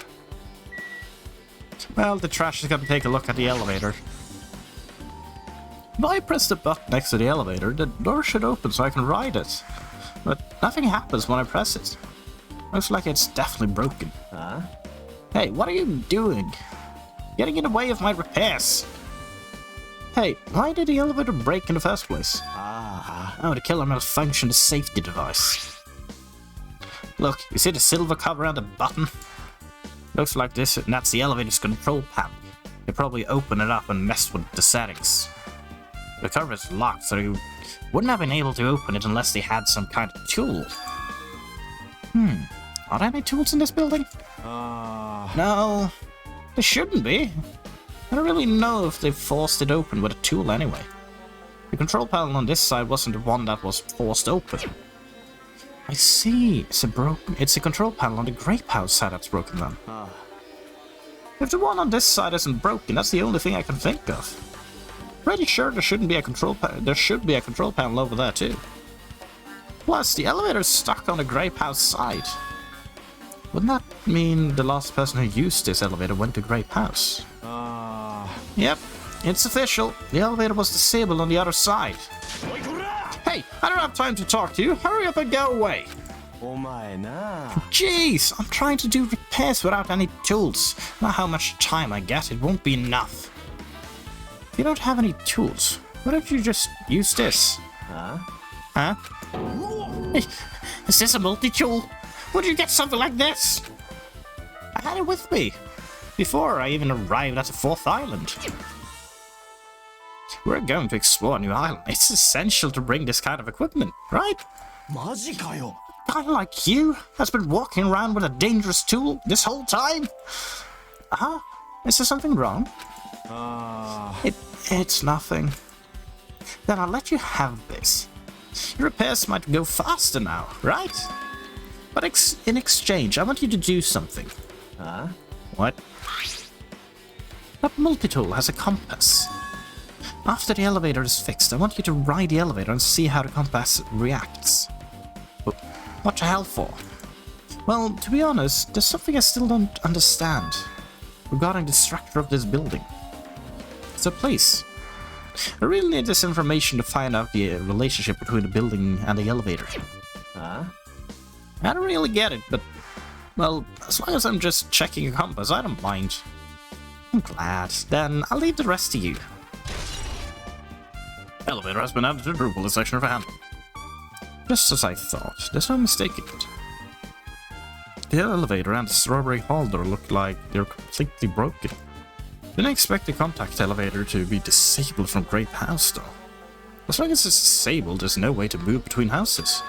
Well, the trash is gonna take a look at the elevator. If I press the button next to the elevator, the door should open so I can ride it. But nothing happens when I press it. Looks like it's definitely broken. Hey, what are you doing? Getting in the way of my repairs. Hey, why did the elevator break in the first place? Oh, the killer malfunctioned the safety device. Look, you see the silver cover on the button? Looks like this, and that's the elevator's control panel. They probably opened it up and messed with the settings. The cover is locked, so you wouldn't have been able to open it unless they had some kind of tool. Are there any tools in this building? No, there shouldn't be. I don't really know if they forced it open with a tool anyway. The control panel on this side wasn't the one that was forced open. I see. It's a control panel on the grape house side that's broken then. If the one on this side isn't broken, that's the only thing I can think of. Pretty sure there should be a control panel over there too. Plus, the elevator's stuck on the grape house side. Wouldn't that mean the last person who used this elevator went to grape house? Yep, it's official. The elevator was disabled on the other side. Hey, I don't have time to talk to you. Hurry up and go away. Jeez, I'm trying to do repairs without any tools. Not how much time I get, it won't be enough. If you don't have any tools, why don't you just use this? Huh? Is this a multi-tool? Would you get something like this? I had it with me before I even arrived at the 4th island. We're going to explore a new island. It's essential to bring this kind of equipment, right? A guy like you has been walking around with a dangerous tool this whole time? Is there something wrong? It's nothing. Then I'll let you have this. Your repairs might go faster now, right? But in exchange, I want you to do something. What? That multi-tool has a compass. After the elevator is fixed, I want you to ride the elevator and see how the compass reacts. What the hell for? Well, to be honest, there's something I still don't understand regarding the structure of this building. So please, I really need this information to find out the relationship between the building and the elevator. I don't really get it, but, well, as long as I'm just checking a compass, I don't mind. I'm glad. Then I'll leave the rest to you. Elevator has been added to the dribble section of a handle. Just as I thought, there's no mistaking it. The elevator and the strawberry holder look like they're completely broken. Didn't expect the contact elevator to be disabled from Grape House though. As long as it's disabled, there's no way to move between houses.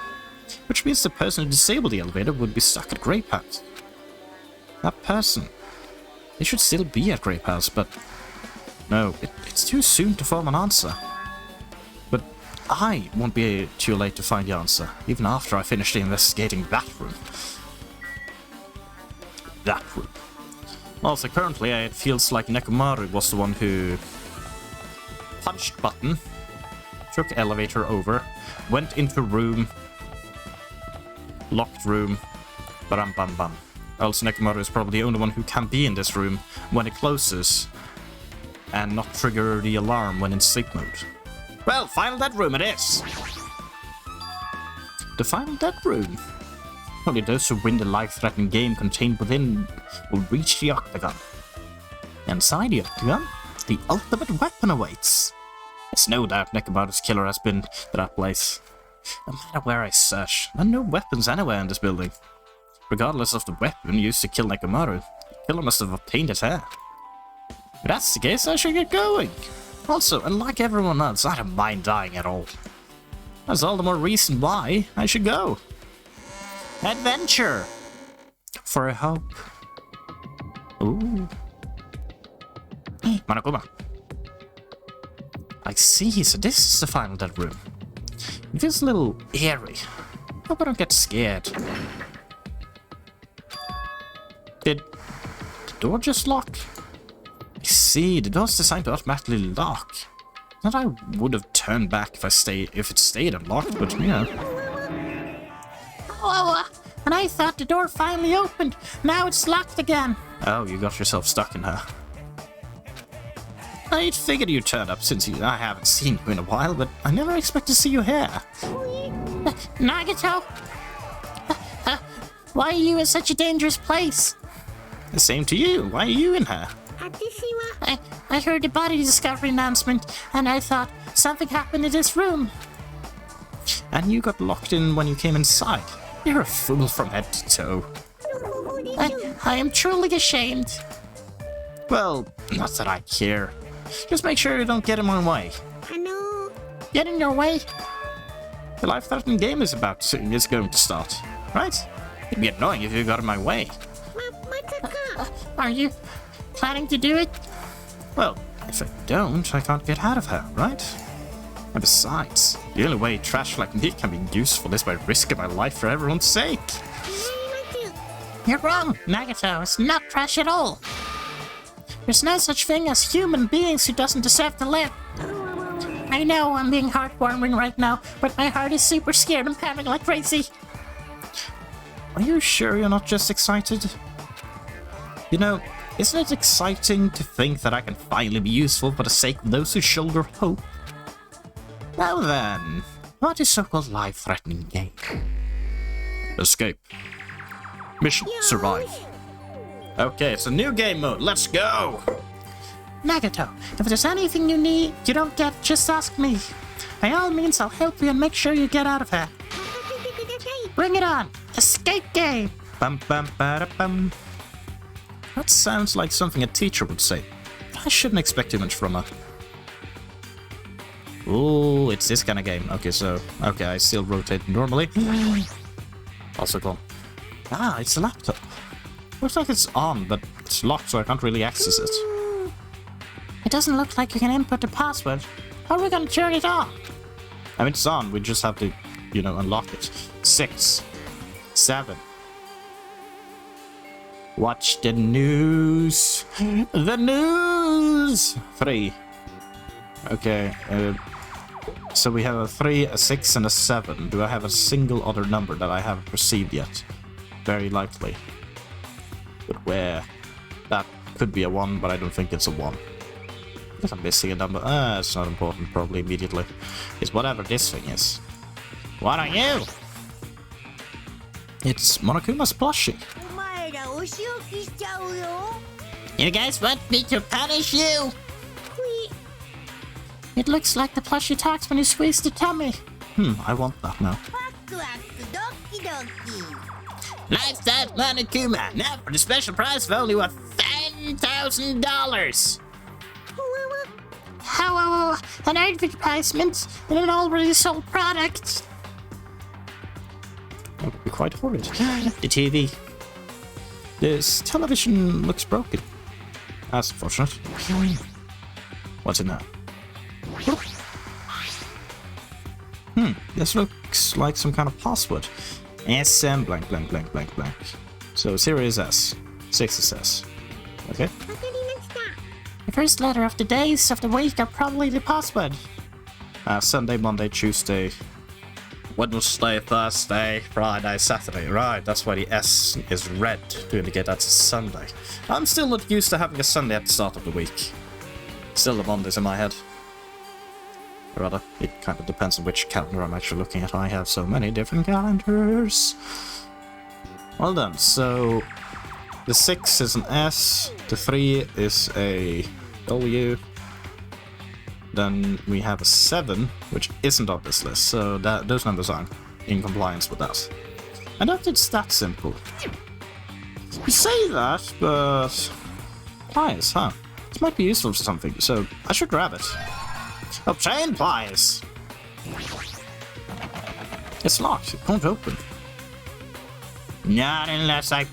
Which means the person who disabled the elevator would be stuck at Grape House. That person. They should still be at Grape House, but no, it's too soon to form an answer. But I won't be too late to find the answer, even after I finish investigating that room. That room. Also, currently it feels like Nekomaru was the one who punched button, took elevator over, went into room, locked room, bam bam bam. Also, Nekomaru is probably the only one who can be in this room when it closes and not trigger the alarm when in sleep mode. Well, final dead room it is! The final dead room. Only those who win the life-threatening game contained within will reach the octagon. Inside the octagon, the ultimate weapon awaits. There's no doubt Nekomaru's killer has been to that place. No matter where I search, there are no weapons anywhere in this building. Regardless of the weapon used to kill Nekomaru, the killer must have obtained his hair. If that's the case, I should get going. Also, unlike everyone else, I don't mind dying at all. That's all the more reason why I should go. Adventure! For a hope. Ooh. Monokuma. I see, so this is the final dead room. It feels a little eerie. Hope I don't get scared. Did the door just lock? I see, the door's designed to automatically lock. Not I would have turned back if it stayed unlocked, but you know. Oh, and I thought the door finally opened. Now it's locked again. Oh, you got yourself stuck in her. I'd figured you'd turn up since I haven't seen you in a while, but I never expect to see you here. Nagato? Why are you in such a dangerous place? The same to you. Why are you in here? I heard the body discovery announcement, and I thought something happened in this room. And you got locked in when you came inside. You're a fool from head to toe. I am truly ashamed. Well, not that I care. Just make sure you don't get in my way. Get in your way? The life-threatening game is going to start, right? It'd be annoying if you got in my way. Are you planning to do it? Well, if I don't, I can't get out of her, right? And besides, the only way trash like me can be useful is by risking my life for everyone's sake. You're wrong, Nagato. It's not trash at all. There's no such thing as human beings who doesn't deserve to live. I know I'm being heartwarming right now, but my heart is super scared and pounding like crazy. Are you sure you're not just excited? You know, isn't it exciting to think that I can finally be useful for the sake of those who shoulder hope? Now then, what is so-called life-threatening game? Escape. Mission, survive. Okay, it's a new game mode, let's go! Nagato, if there's anything you need, you don't get, just ask me. By all means, I'll help you and make sure you get out of here. Bring it on! Escape game! Bum bum ba bum. That sounds like something a teacher would say. I shouldn't expect too much from her. Ooh, it's this kind of game. Okay, so... Okay, I still rotate normally. Also cool. Ah, it's a laptop. Looks like it's on, but it's locked, so I can't really access it. It doesn't look like you can input the password. How are we gonna turn it on? I mean, it's on. We just have to, you know, unlock it. 6, 7. Watch the news. The news. 3. Okay. So we have a 3, a 6, and a 7. Do I have a single other number that I haven't received yet? Very likely. But where? That could be a 1, but I don't think it's a 1. I guess I'm missing a number. It's not important, probably immediately. It's whatever this thing is. What are you? It's Monokuma's plushie. You guys want me to punish you? It looks like the plushie talks when you squeeze the tummy. I want that now. Lifestyle Monokuma, now for the special prize of only worth $10,000. How an advertisement in an already sold product. That would be quite horrid. The TV. This television looks broken. That's unfortunate. What's in there? This looks like some kind of password. SM blank blank blank blank blank. So 0 is S, 6 is S. Okay. The first letter of the days of the week are probably the password. Sunday, Monday, Tuesday, Wednesday, Thursday, Friday, Saturday. Right, that's why the S is red to indicate that's a Sunday. I'm still not used to having a Sunday at the start of the week. Still the Mondays in my head. Or rather, it kind of depends on which calendar I'm actually looking at. I have so many different calendars. Well done, so the 6 is an S, the 3 is a W, then we have a 7, which isn't on this list, so those numbers aren't in compliance with that. I doubt it's that simple. You say that, but... Pliers, huh? This might be useful for something, so I should grab it. Obtain pliers! It's locked, it won't open. Not unless I...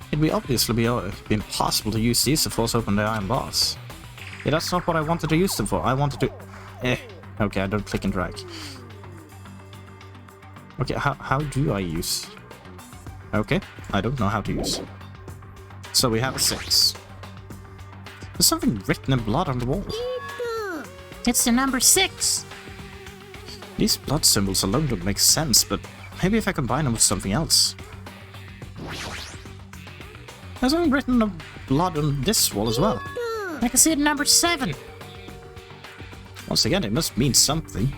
It'd be obviously be impossible to use these to force open the iron bars. Yeah, that's not what I wanted to use them for. I wanted to... Okay, I don't click and drag. Okay, how do I use... Okay, I don't know how to use. So we have a 6. There's something written in blood on the wall. It's the number 6. These blood symbols alone don't make sense, but maybe if I combine them with something else. There's something written in blood on this wall as well. I can see the number 7. Once again, it must mean something.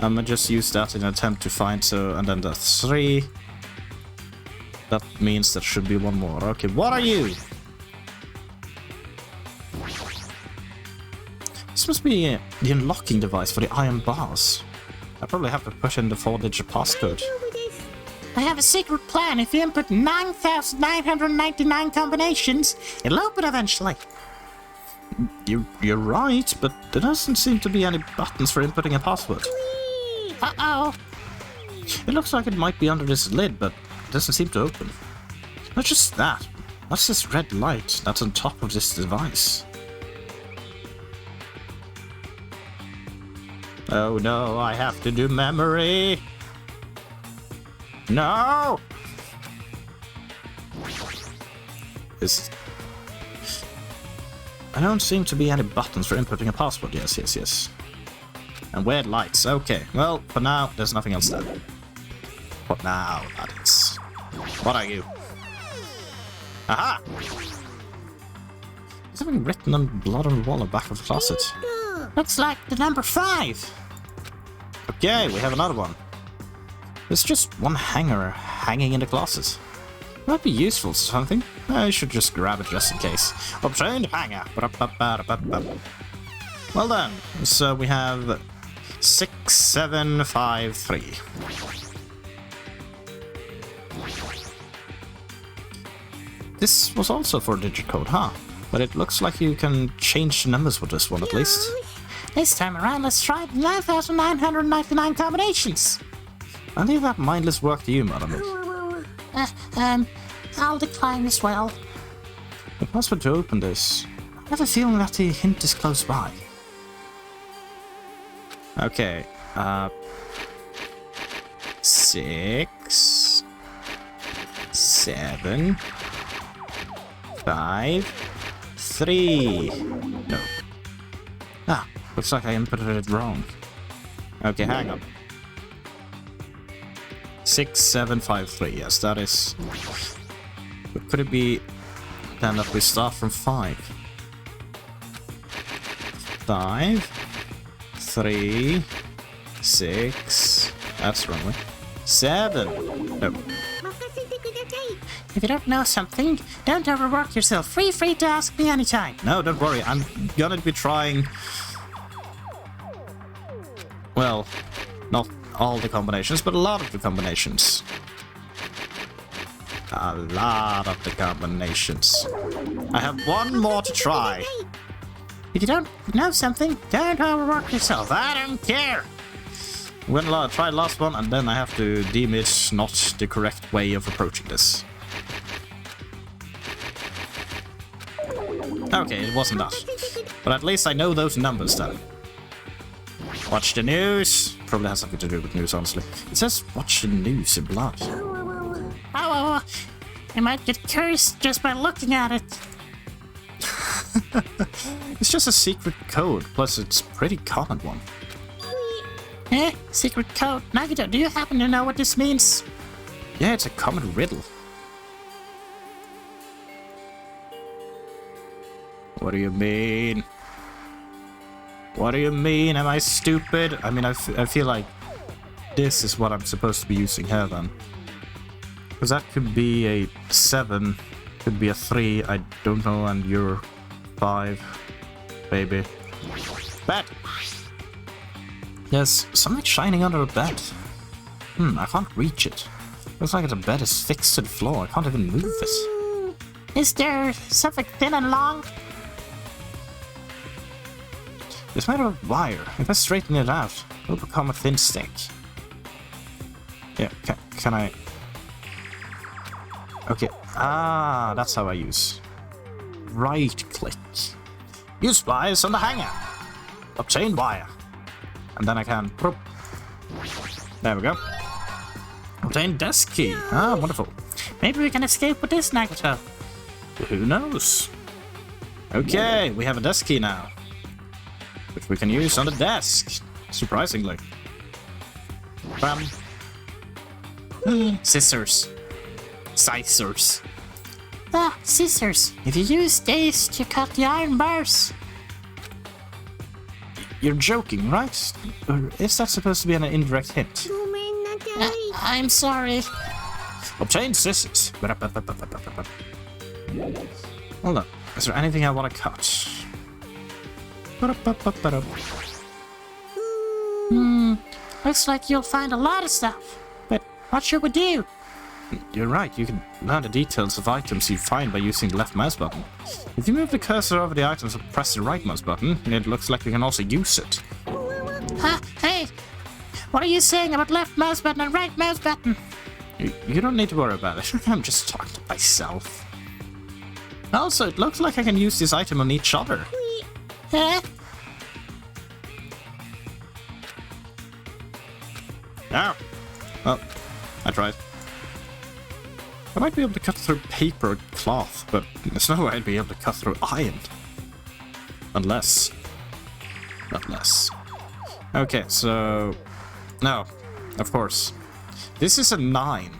I'm gonna just use that in an attempt to find, and then the 3. That means there should be one more. Okay, what are you? This must be the unlocking device for the iron bars. I probably have to put in the 4-digit passcode. I have a secret plan. If you input 9,999 combinations, it'll open eventually. You're right, but there doesn't seem to be any buttons for inputting a password. Uh-oh. It looks like it might be under this lid, but it doesn't seem to open. Not just that. What's this red light that's on top of this device? Oh no, I have to do memory. No! I don't seem to be any buttons for inputting a password. Yes. And weird lights. Okay, well, for now, there's nothing else there. For now, that is. What are you? Aha! There's something written in blood on the wall at the back of the closet. Looks like the number 5. Okay, we have another one. There's just one hanger hanging in the closet. Might be useful to something. I should just grab it just in case. Obtained hanger. Well then, so we have 6753. This was also for digit code, huh? But it looks like you can change the numbers with this one at least. This time around, let's try 9,999 combinations. I leave that mindless work to you, madam. I'll decline as well. The password to open this. I have a feeling that the hint is close by. Okay, 6, 7, 5, 3. No. Ah, looks like I inputted it wrong. Okay, hang on. 6753. Yes, that is. But could it be then that we start from 5? 5, 3, 6. That's wrong way. 7. No. If you don't know something, don't overwork yourself. Free to ask me anytime. No, don't worry. I'm gonna be trying. Well, not all the combinations, but a lot of the combinations. A lot of the combinations. I have one more to try. If you don't know something, don't overwork yourself. I don't care. I'm gonna try the last one, and then I have to deem it not the correct way of approaching this. Okay, it wasn't that. But at least I know those numbers then. Watch the news. Probably has something to do with news, honestly. It says watch the news in blood. Oh, I might get cursed just by looking at it. It's just a secret code, plus it's a pretty common one. Secret code. Nagito, do you happen to know what this means? Yeah, it's a common riddle. What do you mean? What do you mean? Am I stupid? I mean, I feel like this is what I'm supposed to be using here then. Because that could be a 7, could be a 3, I don't know, and you're 5, baby. Bed! There's something shining under the bed. I can't reach it. Looks like the bed is fixed to the floor. I can't even move it. Is there something thin and long? It's made of wire. If I straighten it out, it'll become a thin stick. Yeah, can I... Okay, that's how I use. Right-click. Use pliers on the hanger. Obtain wire. And then I can... There we go. Obtain desk key. Ah, wonderful. Maybe we can escape with this, Nagito. Who knows? Okay, we have a desk key now. Which we can use on the desk. Surprisingly. Bam. Scissors. Scissors. Ah, scissors. If you use these to cut the iron bars. You're joking, right? Or is that supposed to be an indirect hint? I'm sorry. Obtain scissors. Hold on. Is there anything I want to cut? Looks like you'll find a lot of stuff. But what should we do? You're right, you can learn the details of items you find by using the left mouse button. If you move the cursor over the items and press the right mouse button, it looks like you can also use it. Hey! What are you saying about left mouse button and right mouse button? You don't need to worry about it. I'm just talking to myself. Also, it looks like I can use this item on each other. No! Well, I tried. I might be able to cut through paper or cloth, but there's no way I'd be able to cut through iron. Unless. Okay, so... No, of course. This is a 9.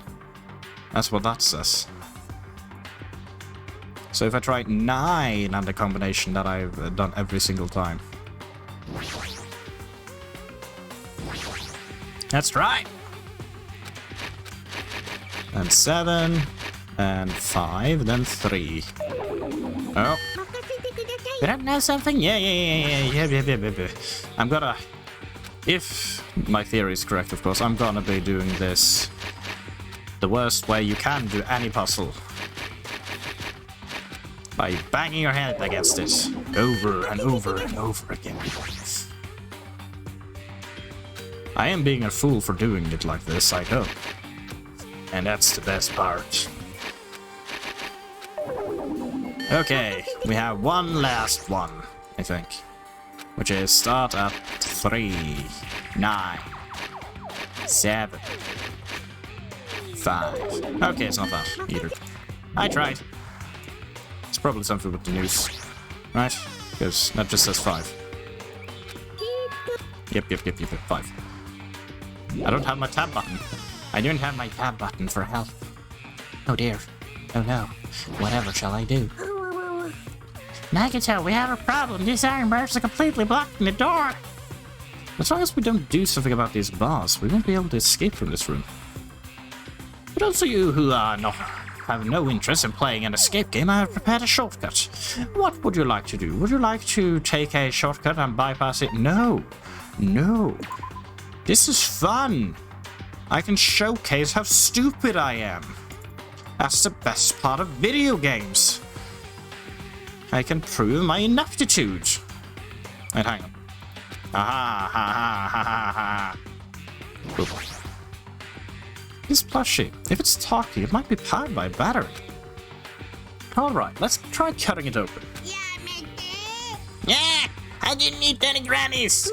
That's what that says. So if I try 9 and the combination that I've done every single time. That's right! And 7, and 5, then 3. Oh. You don't know something? Yeah. I'm gonna... If my theory is correct, of course, I'm gonna be doing this the worst way you can do any puzzle. By banging your head against it over and over and over again. I am being a fool for doing it like this, I know. And that's the best part. Okay, we have one last one, I think. Which is start at 3, 9, 7, 5. Okay, it's not that either. I tried. It's probably something with the news, right? Because that just says 5. Yep, 5. I don't have my tab button. I don't have my tab button for help. Oh dear. Oh no. Whatever shall I do? Nagato, we have a problem. These iron bars are completely blocking the door. As long as we don't do something about these bars, we won't be able to escape from this room. But also you who have no interest in playing an escape game, I have prepared a shortcut. What would you like to do? Would you like to take a shortcut and bypass it? No. This is fun. I can showcase how stupid I am. That's the best part of video games. I can prove my ineptitude. Wait, hang on. Ha. Oop. This plushie, if it's talking, it might be powered by a battery. Alright, let's try cutting it open. Yeah, I didn't eat any grannies.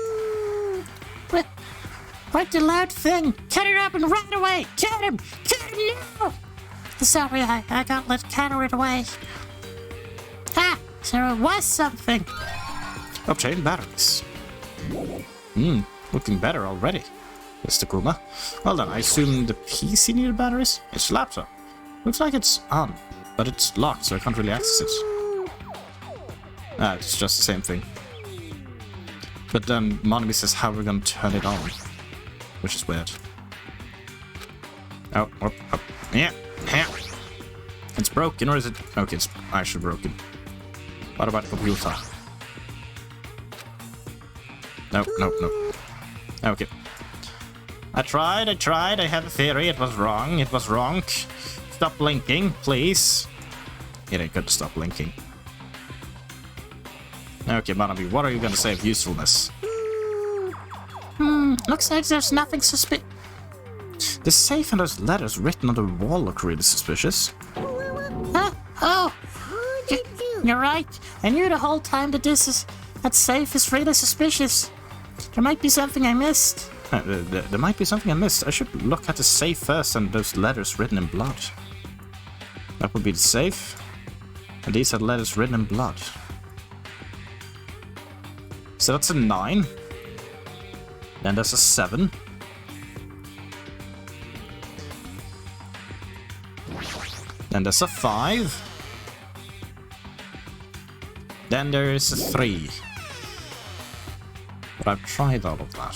What the loud thing? Cut it up and right away! Cut him now! Sorry, I got let carried away. Ah, there was something. Obtain batteries. Looking better already, Mr. Kuma. Well then, I assume the PC needed batteries? It's a laptop. Looks like it's on, but it's locked, so I can't really access it. Ah, it's just the same thing. But then Monami says how we're gonna turn it on, which is weird. Oh. Yeah. It's broken, or is it? Okay, it's actually broken. What about the computer? No. Okay. I tried. I had a theory. It was wrong. Stop blinking, please. It ain't good to stop blinking. Okay, Monami, what are you gonna say of usefulness? Looks like there's nothing suspicious. The safe and those letters written on the wall look really suspicious. Oh! You're right. I knew the whole time that that safe is really suspicious. There might be something I missed. There might be something I missed. I should look at the safe first and those letters written in blood. That would be the safe. And these are letters written in blood. So that's a 9. Then there's a 7. Then there's a 5. Then there is a 3. But I've tried all of that.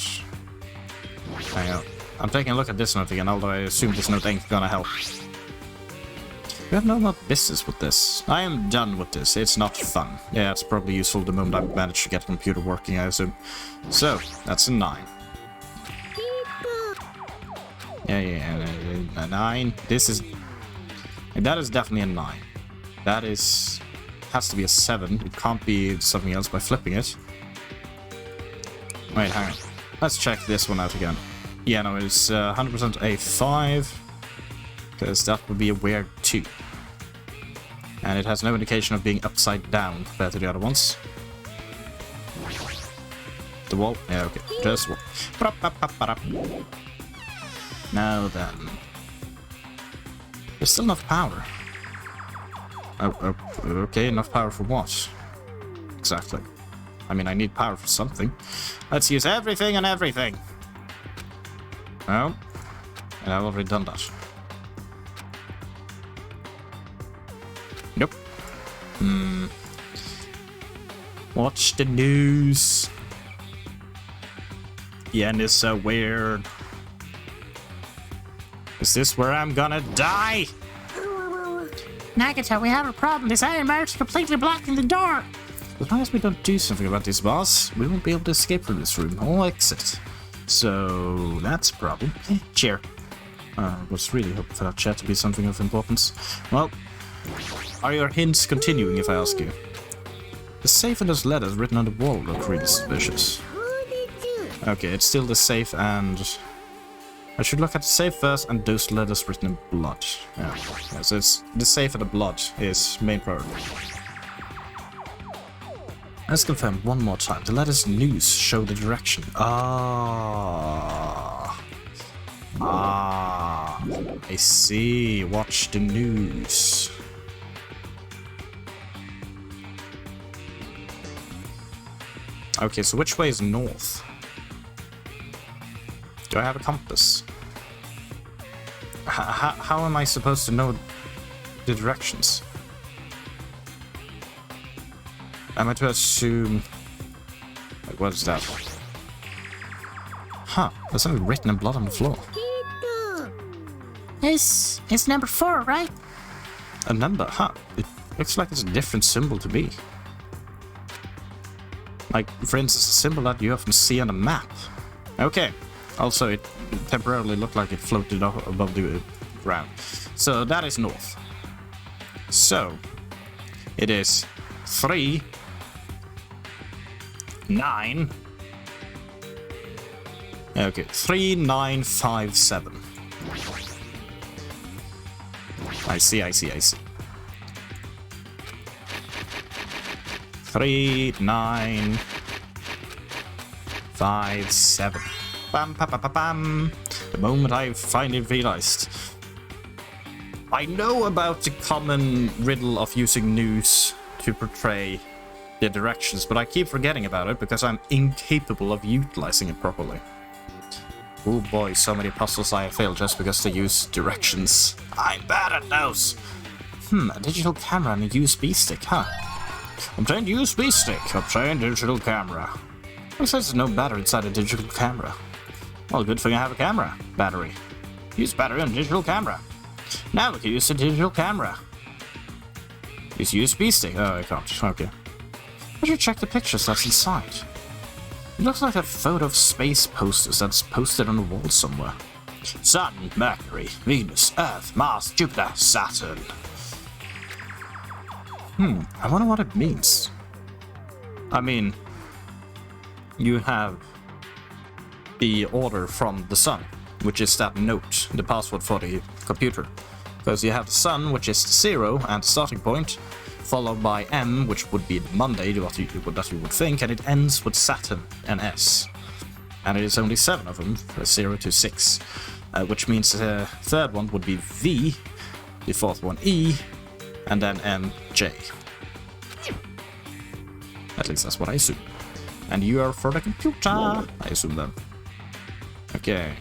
Hang on. I'm taking a look at this note again, although I assume this note ain't gonna help. We have no more business with this. I am done with this. It's not fun. Yeah, it's probably useful the moment I manage to get the computer working, I assume. So, that's a 9. Yeah, a 9. This is... That is definitely a 9. That is... has to be a 7. It can't be something else by flipping it. Wait, hang on. Let's check this one out again. Yeah, no, it's 100% a 5. Because that would be a weird 2. And it has no indication of being upside down compared to the other ones. The wall? Yeah, okay. Just wall. Now then. There's still enough power. Okay, enough power for what? Exactly. I mean, I need power for something. Let's use everything and everything. Oh. And I've already done that. Nope. Watch the news. The end is so weird. Is this where I'm gonna die? Nagito, we have a problem. This iron bar is completely blocking the door. As long as we don't do something about this, boss, we won't be able to escape from this room or exit. So that's a problem. Cheer. Was really hoping for that chat to be something of importance. Well, are your hints continuing, if I ask you? The safe and those letters written on the wall look really suspicious. Okay, it's still the safe, and I should look at the safe first and those letters written in blood. Yeah, so it's the safe and the blood is main priority. Let's confirm one more time. The letters news show the direction. I see. Watch the news. Okay, so which way is north? Do I have a compass? How am I supposed to know the directions? Am I to assume... Like, what is that? Huh, there's something written in blood on the floor. It's number 4, right? A number? Huh, it looks like it's a different symbol to me. Like, for instance, a symbol that you often see on a map. Okay. Also, it temporarily looked like it floated above the ground. So, that is north. So, it is 3, 9. Okay, 3, 9, 5, 7. I see. 3, 9, 5, 7. Bam, pa, pa, pa, bam. The moment I finally realized. I know about the common riddle of using news to portray the directions, but I keep forgetting about it because I'm incapable of utilizing it properly. Oh boy, so many puzzles I have failed just because they use directions. I'm bad at those. A digital camera and a USB stick, huh? Obtained USB stick. Obtained digital camera. Who says there's no battery inside a digital camera? Well, good thing I have a camera. Battery. Use battery on digital camera. Now we can use the digital camera. Use USB stick. Oh, I can't. Okay. I should check the pictures that's inside. It looks like a photo of space posters that's posted on a wall somewhere. Sun, Mercury, Venus, Earth, Mars, Jupiter, Saturn. I wonder what it means. I mean, you have the order from the sun, which is that note, the password for the computer. Because you have the sun, which is 0 and the starting point, followed by M, which would be Monday, that you would think, and it ends with Saturn and S. And it is only 7 of them, 0 to 6, which means the third one would be V, the fourth one E, and then M, J. At least that's what I assume. And you are for the computer, I assume then. Okay.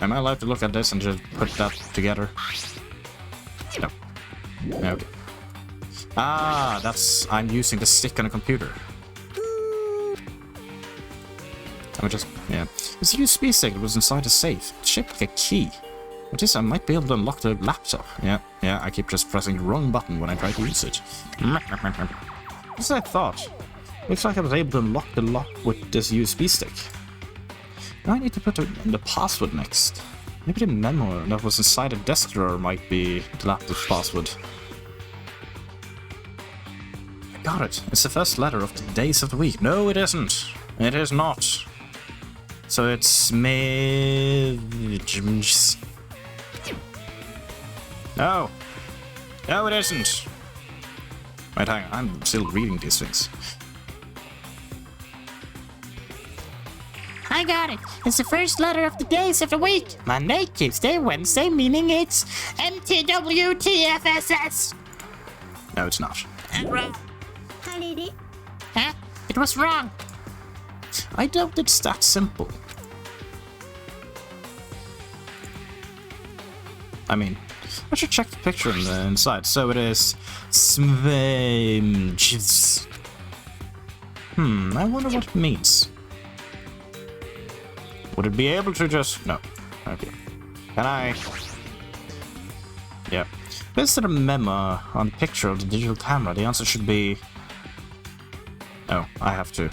Am I allowed to look at this and just put that together? No. Okay. Ah, I'm using the stick on a computer. I'm just, yeah. It's a USB stick that was inside a safe. It's shaped like a key. What is, I might be able to unlock the laptop. Yeah, I keep just pressing the wrong button when I try to use it. What's that thought? Looks like I was able to unlock the lock with this USB stick. Now I need to put the password next. Maybe the memo that was inside the desk drawer might be the laptop's password. I got it. It's the first letter of the days of the week. No, it isn't. It is not. So it's No. No, it isn't. Wait, hang on. I'm still reading these things. I got it. It's the first letter of the days of the week. Monday, Tuesday, Wednesday, meaning it's MTWTFSS. No, it's not. Huh? It was wrong. I doubt it's that simple. I mean, I should check the picture on the inside. So it is Svemjs. I wonder what it means. Would it be able to just... No. Okay. Can I... Yeah. Is there a memo on the picture of the digital camera? The answer should be... Oh, I have to.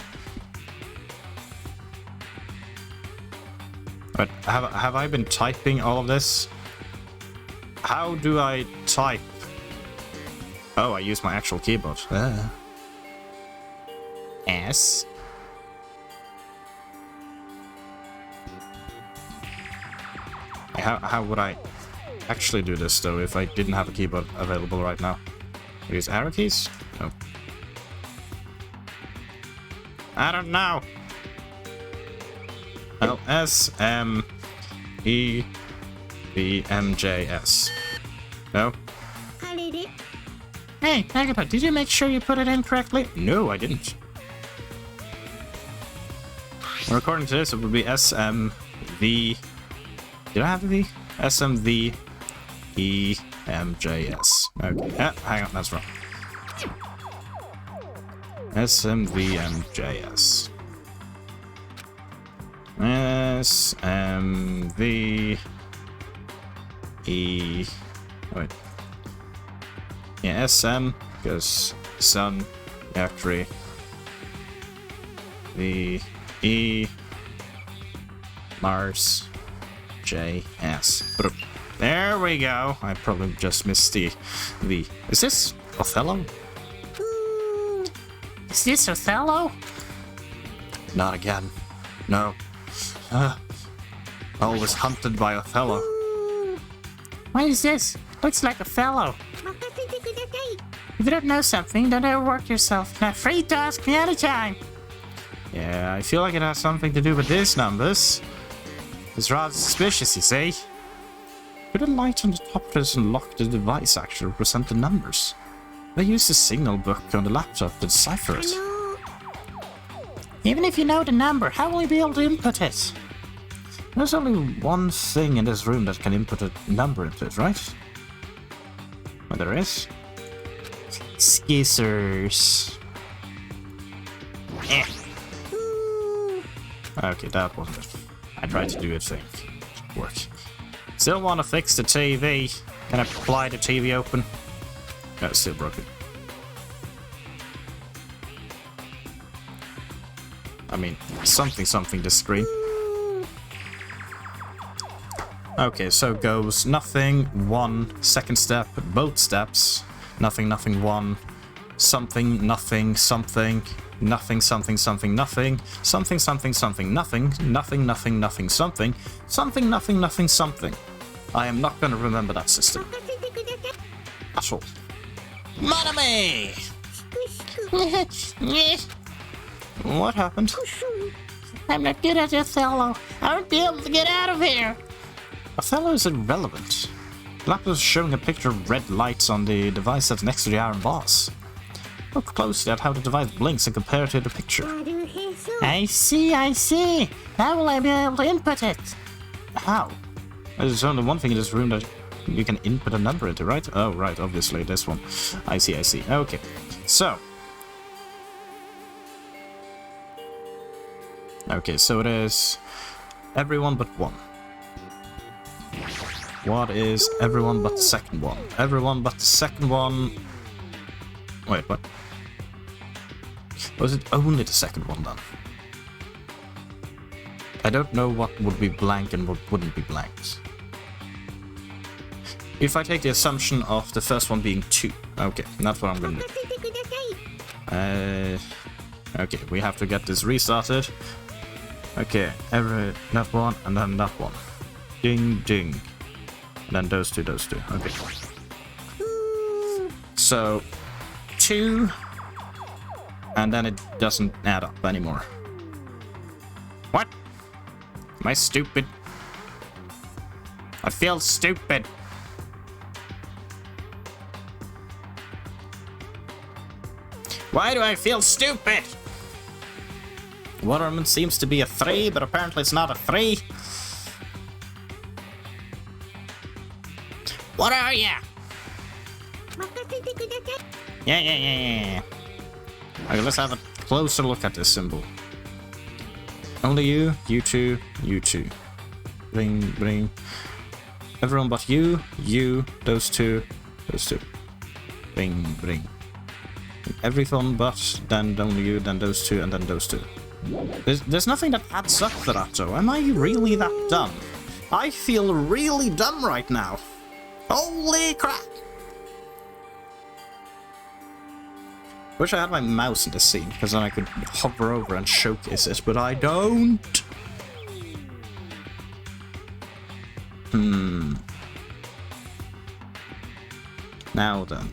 But have I been typing all of this? How do I type? Oh, I use my actual keyboard. S. How would I actually do this though if I didn't have a keyboard available right now? Use arrow keys? No. I don't know. L S M E B M J S. No. Hey, Agatha, did you make sure you put it in correctly? No, I didn't. Well, according to this, it would be S M V. Did I have a V? S M V E M J S. Okay. Hang on, that's wrong. S M V M J S. S M V E. Wait. Yeah, SM because Sun, Mercury. The E. Mars. J S. There we go. I probably just missed the V. Is this Othello? Is this Othello? Not again. No. Always hunted by Othello. What is this? Looks like Othello. If you don't know something, don't overwork yourself. Not free to ask me anytime. Yeah, I feel like it has something to do with these numbers. It's rather suspicious, you see. Could a light on the top of this unlock the device actually represent the numbers? They use the signal book on the laptop to decipher it. Even if you know the number, how will you be able to input it? There's only one thing in this room that can input a number into it, right? Well, there is. Skissers. Okay, that wasn't it. I tried to do a thing. Work. Still want to fix the TV. Can I pry the TV open? No, it's still broken. I mean, something this screen. Okay, so it goes nothing, one, second step, both steps, nothing, one, something, nothing, something, nothing, something, nothing, something, nothing, something, something. I am not going to remember that system. At all. Money! What happened? I'm not good at Othello. I won't be able to get out of here. Othello is irrelevant. The laptop is showing a picture of red lights on the device that's next to the iron boss. Look closely at how the device blinks and compare it to the picture. I see. How will I be able to input it? How? There's only one thing in this room that you can input a number into, right? Oh, right, obviously, this one. I see. Okay, so... Okay, so it is... everyone but one. What is everyone but the second one? Everyone but the second one... Wait, what? Was it only the second one then? I don't know what would be blank and what wouldn't be blanks. If I take the assumption of the first one being 2. Okay, that's what I'm gonna do. Okay, we have to get this restarted. Okay, that one and then that one. Ding, ding. And then those two. Okay. So, 2, and then it doesn't add up anymore. What? Am I stupid? I feel stupid. Why do I feel stupid? Waterman seems to be a 3, but apparently it's not a 3. What are ya? Yeah. Okay, let's have a closer look at this symbol. Only you, you two, you two. Bring. Everyone but you, those two. Bring. Everyone but, then only you, then those two, and then those two. There's nothing that adds up to that, though. Am I really that dumb? I feel really dumb right now. Holy crap! Wish I had my mouse in this scene, because then I could hover over and showcase it, but I don't! Now then.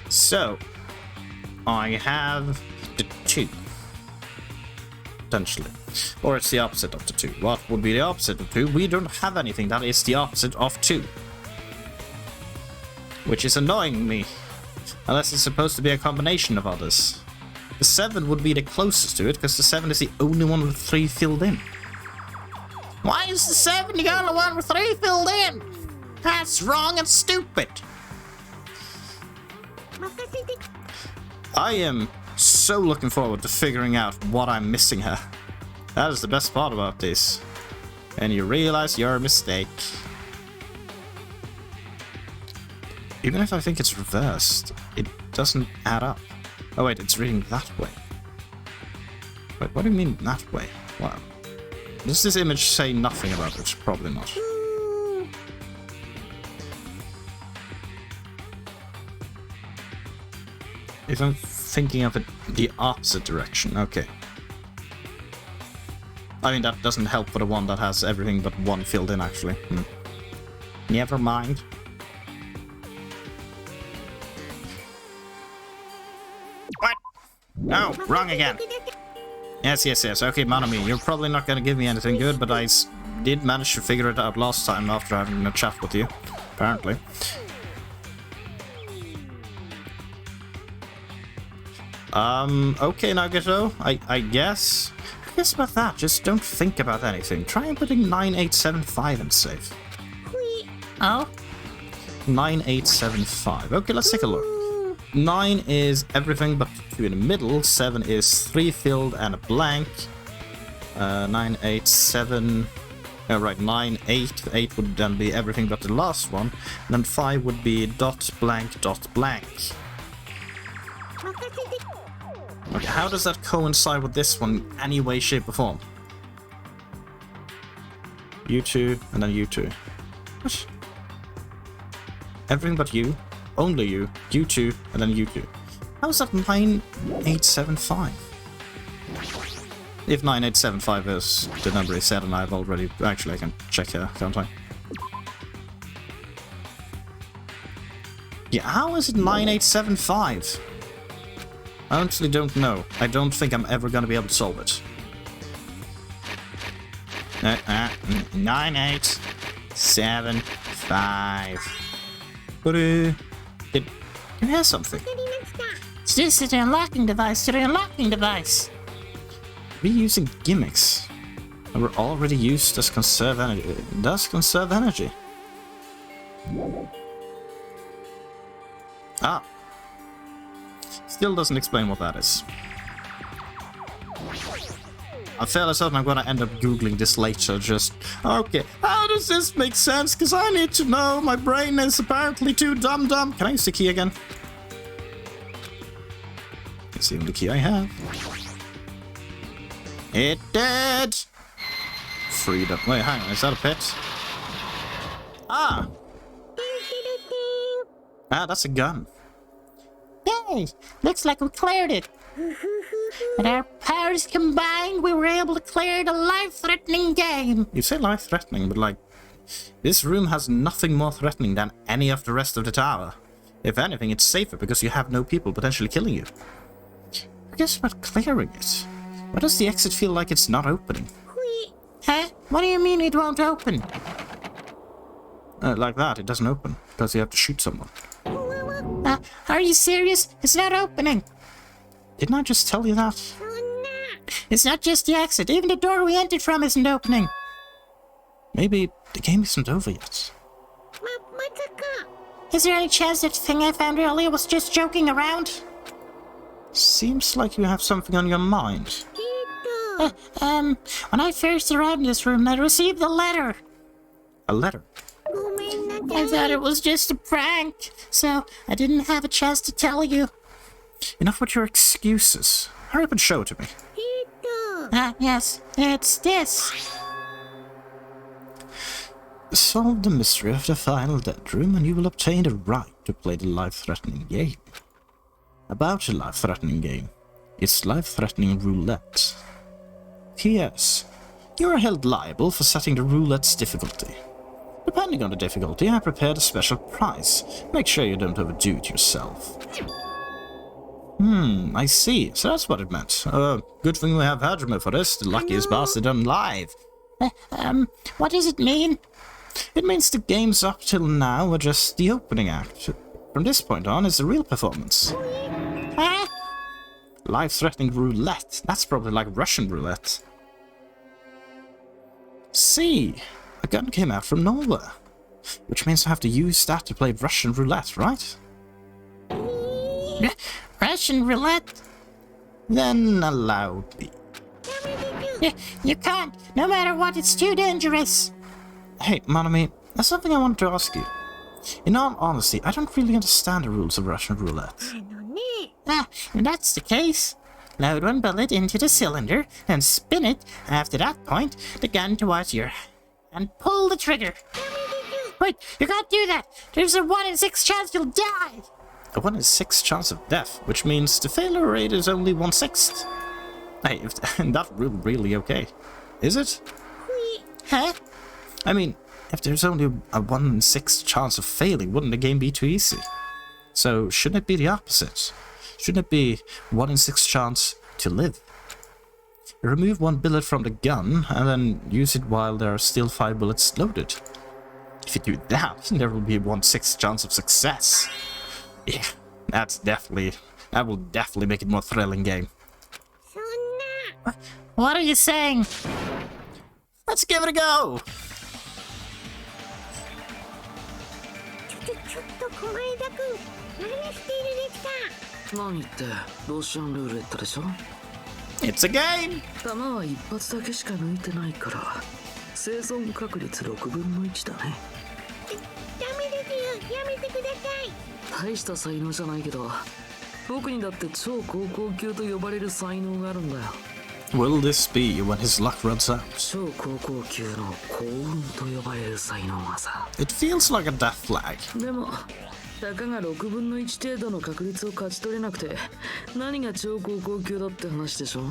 So, I have the 2. Potentially. Or it's the opposite of the 2. What would be the opposite of 2? We don't have anything that is the opposite of 2. Which is annoying me. Unless it's supposed to be a combination of others. The 7 would be the closest to it, because the 7 is the only one with 3 filled in. Why is the 7 the only one with 3 filled in? That's wrong and stupid. I am so looking forward to figuring out what I'm missing here. That is the best part about this. And you realize your mistake. Even if I think it's reversed, it doesn't add up. Oh wait, it's reading that way. Wait, what do you mean that way? Wow. Does this image say nothing about it? Probably not. If I'm thinking of it the opposite direction, okay. I mean, that doesn't help for the one that has everything but 1 filled in, actually. Never mind. What? No, wrong again. Yes. Okay, Manami, you're probably not gonna give me anything good, but I did manage to figure it out last time after having a chat with you, apparently. Okay, Nagato, I guess. I guess about that, just don't think about anything. Try and putting 9875 in safe. Oh? 9875. Okay, let's take a look. 9 is everything but 2 in the middle. 7 is 3 filled and a blank. 987. Right, 98. 8 would then be everything but the last one. And then 5 would be dot blank. Okay, how does that coincide with this one in any way, shape, or form? You two, and then you two. What? Everything but you, only you two, and then you two. How is that 9875? If 9875 is the number he said, and I've already... Actually, I can check here, can't I? Yeah, how is it 9875? I honestly don't know. I don't think I'm ever gonna be able to solve it. 9875. But did you hear something? It's this to the unlocking device, We're using gimmicks. And we're already used as conserve energy. It does conserve energy. Ah. Still doesn't explain what that is. I'm fairly certain I'm gonna end up googling this later, just... Okay, how does this make sense? Because I need to know, my brain is apparently too dumb. Can I use the key again? It's even the key I have. It did! Freedom. Wait, hang on, is that a pit? Ah! Ah, that's a gun. Yay! Looks like we cleared it. With our powers combined, we were able to clear the life-threatening game. You say life-threatening, but like... This room has nothing more threatening than any of the rest of the tower. If anything, it's safer because you have no people potentially killing you. I guess about clearing it. Why does the exit feel like it's not opening? Huh? What do you mean it won't open? Like that, it doesn't open, because you have to shoot someone. Are you serious? It's not opening. Didn't I just tell you that? It's not just the exit. Even the door we entered from isn't opening. Maybe the game isn't over yet. Is there any chance that thing I found earlier was just joking around? Seems like you have something on your mind. When I first arrived in this room, I received a letter. A letter? I thought it was just a prank, so I didn't have a chance to tell you. Enough with your excuses. Hurry up and show it to me. Yes, it's this. Solve the mystery of the final dead room and you will obtain the right to play the life-threatening game. About the life-threatening game. It's life-threatening roulette. P.S. You are held liable for setting the roulette's difficulty. Depending on the difficulty, I prepared a special prize. Make sure you don't overdo it yourself. I see. So that's what it meant. Good thing we have Hajime for this, the luckiest bastard alive. What does it mean? It means the games up till now were just the opening act. From this point on is the real performance. Huh? Life-threatening roulette. That's probably like Russian roulette. See, a gun came out from nowhere. Which means I have to use that to play Russian roulette, right? Russian roulette? Then allow me. You can't. No matter what, it's too dangerous. Hey, Manami, there's something I wanted to ask you. In all honesty, I don't really understand the rules of Russian roulette. If that's the case, load one bullet into the cylinder and spin it. After that point, the gun towards your and pull the trigger. Wait, you can't do that. There's a 1 in 6 chance you'll die. A 1 in 6 chance of death, which means the failure rate is only 1/6. Hey, that's really okay. Is it? Huh? I mean, if there's only a 1 in 6 chance of failing, wouldn't the game be too easy? So, shouldn't it be the opposite? Shouldn't it be 1 in 6 chance to live? Remove 1 bullet from the gun, and then use it while there are still 5 bullets loaded. If you do that, there will be 1/6 chance of success. Yeah, that will definitely make it more thrilling game. What are you saying? Let's give it a go! It's a game! 弾は一発だけしか抜いてないから生存確率6分の1だね。ダメですよ、やめてください。大した才能じゃないけど僕にだって超高校級と呼ばれる才能があるんだよ。 Will this be when his luck runs out? 超高校級の幸運と呼ばれる才能がさ。 It feels like a death flag. でもたかが6分の1程度の確率を勝ち取れなくて何が超高校級だって話でしょ。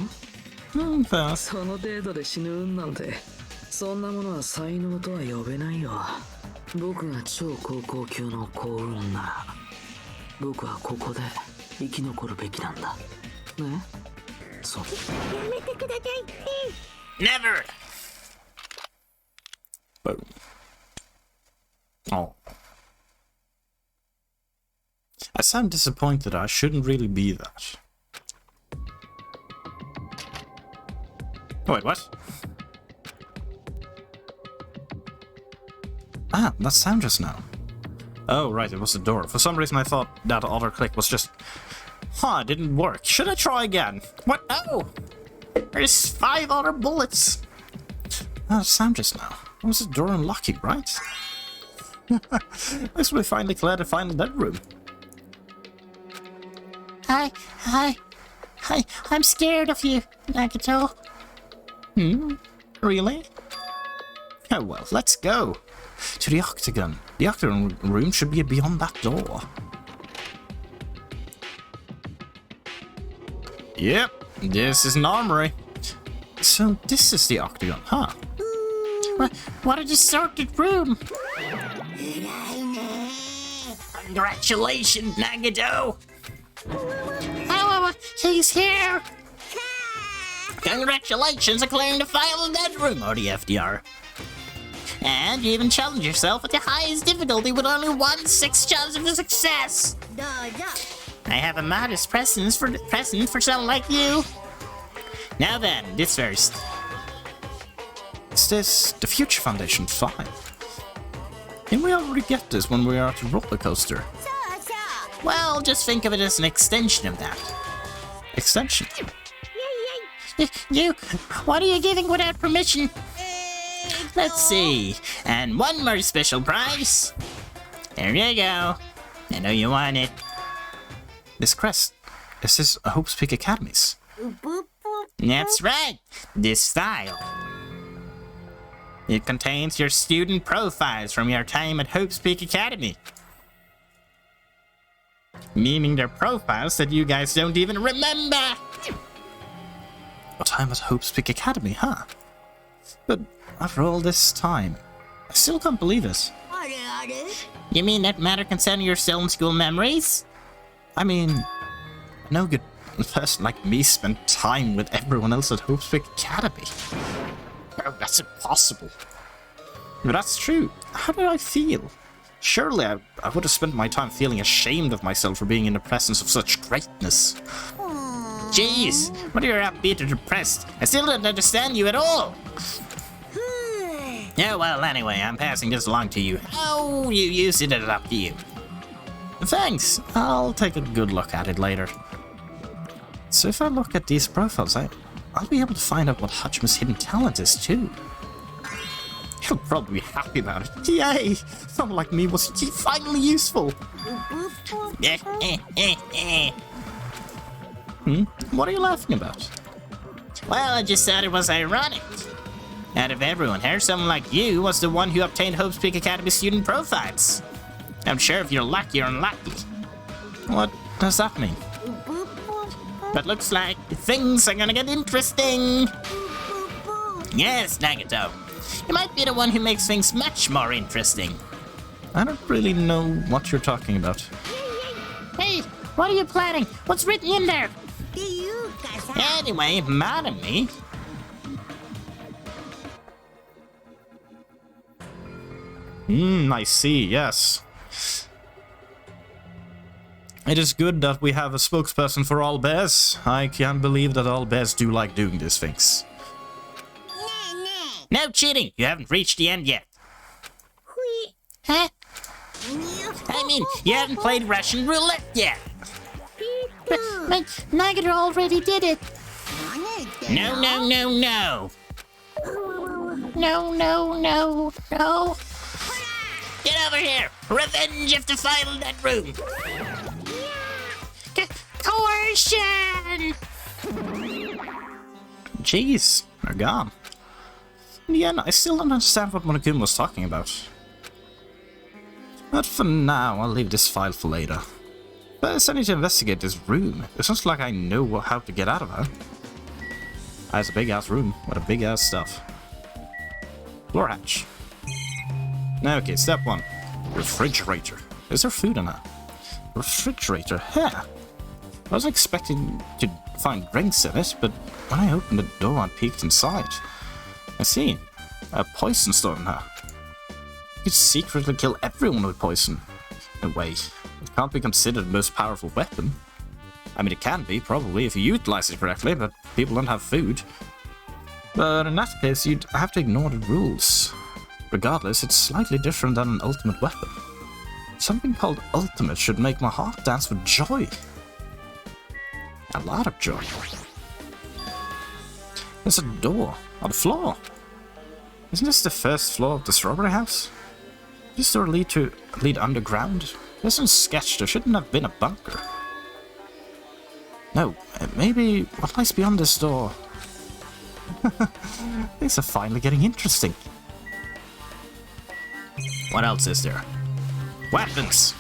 Fair. その程度で死ぬ運なんてそんなものは才能とは呼べないよ。僕が超高校級の幸運なら僕はここで生き残るべきなんだね。そう。やめてください。 Never! Boom. Oh. I sound disappointed. I shouldn't really be that. Oh, wait, what? Ah, that sound just now. Oh, right, it was the door. For some reason I thought that other click was just... Huh, it didn't work. Should I try again? What? Oh! There's 5 other bullets! Ah, the sound just now. It was the door unlocking, right? At least we finally cleared the final dead room. I'm scared of you, Nagato. Really? Oh well, let's go. To the octagon. The octagon room should be beyond that door. Yep, this is an armory. So this is the octagon, huh? What a distorted room! Congratulations, Nagato! Oh, he's here! Congratulations on clearing the file in that room, ODFDR. And you even challenge yourself at the highest difficulty with only 1/6 chance of success. I have a modest present for someone like you. Now then, this first. Is this the Future Foundation 5? Can we already get this when we are at the roller coaster? Well, just think of it as an extension of that. Extension? You, what are you giving without permission? Let's see. And one more special prize. There you go. I know you want it. This crest, is this Hope's Peak Academies? That's right. This file. It contains your student profiles from your time at Hope's Peak Academy. Meaning they're profiles that you guys don't even remember. What time at Hope's Peak Academy, huh? But after all this time, I still can't believe it. You mean that matter concerning your still in school memories? I mean, no good person like me spent time with everyone else at Hope's Peak Academy. Oh, that's impossible. But that's true. How did I feel? Surely I would have spent my time feeling ashamed of myself for being in the presence of such greatness. Jeez, what are you upbeat or depressed? I still don't understand you at all. Yeah, well, anyway, I'm passing this along to you. How you use it is up to you. Thanks. I'll take a good look at it later. So if I look at these profiles, I'll be able to find out what Hachime's hidden talent is too. He'll probably be happy about it. Yay! Someone like me was finally useful. What are you laughing about? Well, I just thought it was ironic. Out of everyone here, someone like you was the one who obtained Hope's Peak Academy student profiles. I'm sure if you're lucky, you're unlucky. What does that mean? But looks like things are gonna get interesting. Yes, Nagato. You might be the one who makes things much more interesting. I don't really know what you're talking about. Hey, what are you planning? What's written in there? Anyway, mad at me. I see, yes. It is good that we have a spokesperson for all bears. I can't believe that all bears do like doing these things. No cheating! You haven't reached the end yet. Huh? I mean, you haven't played Russian roulette yet. But Nagato already did it. No, no, no, no. No. Get over here! Revenge of the file in that room! Coercion! Jeez, they're gone. In the end, I still don't understand what Monokuma was talking about. But for now, I'll leave this file for later. First, I need to investigate this room. It sounds like I know how to get out of her. It's a big-ass room with a big-ass stuff. Floor hatch. Okay, step 1. Refrigerator. Is there food in it? Refrigerator, yeah. I was expecting to find drinks in it, but when I opened the door and peeked inside, I see a poison store in her. You could secretly kill everyone with poison. In a way, it can't be considered the most powerful weapon. I mean, it can be, probably, if you utilize it correctly, but people don't have food. But in that case, you'd have to ignore the rules. Regardless, it's slightly different than an ultimate weapon. Something called ultimate should make my heart dance with joy. A lot of joy. There's a door on the floor. Isn't this the first floor of the Strawberry House? Does this door lead underground? This one's sketched. There shouldn't have been a bunker. No, maybe what lies beyond this door? Things are finally getting interesting. What else is there? Weapons!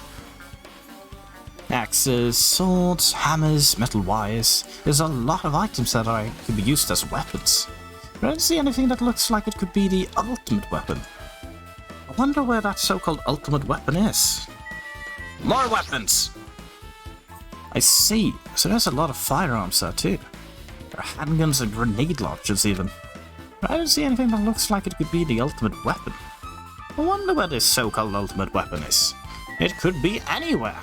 Axes, swords, hammers, metal wires. There's a lot of items that could be used as weapons. I don't see anything that looks like it could be the ultimate weapon. I wonder where that so-called ultimate weapon is. More weapons! I see. So there's a lot of firearms there too. There are handguns and grenade launchers even. But I don't see anything that looks like it could be the ultimate weapon. I wonder where this so-called ultimate weapon is. It could be anywhere.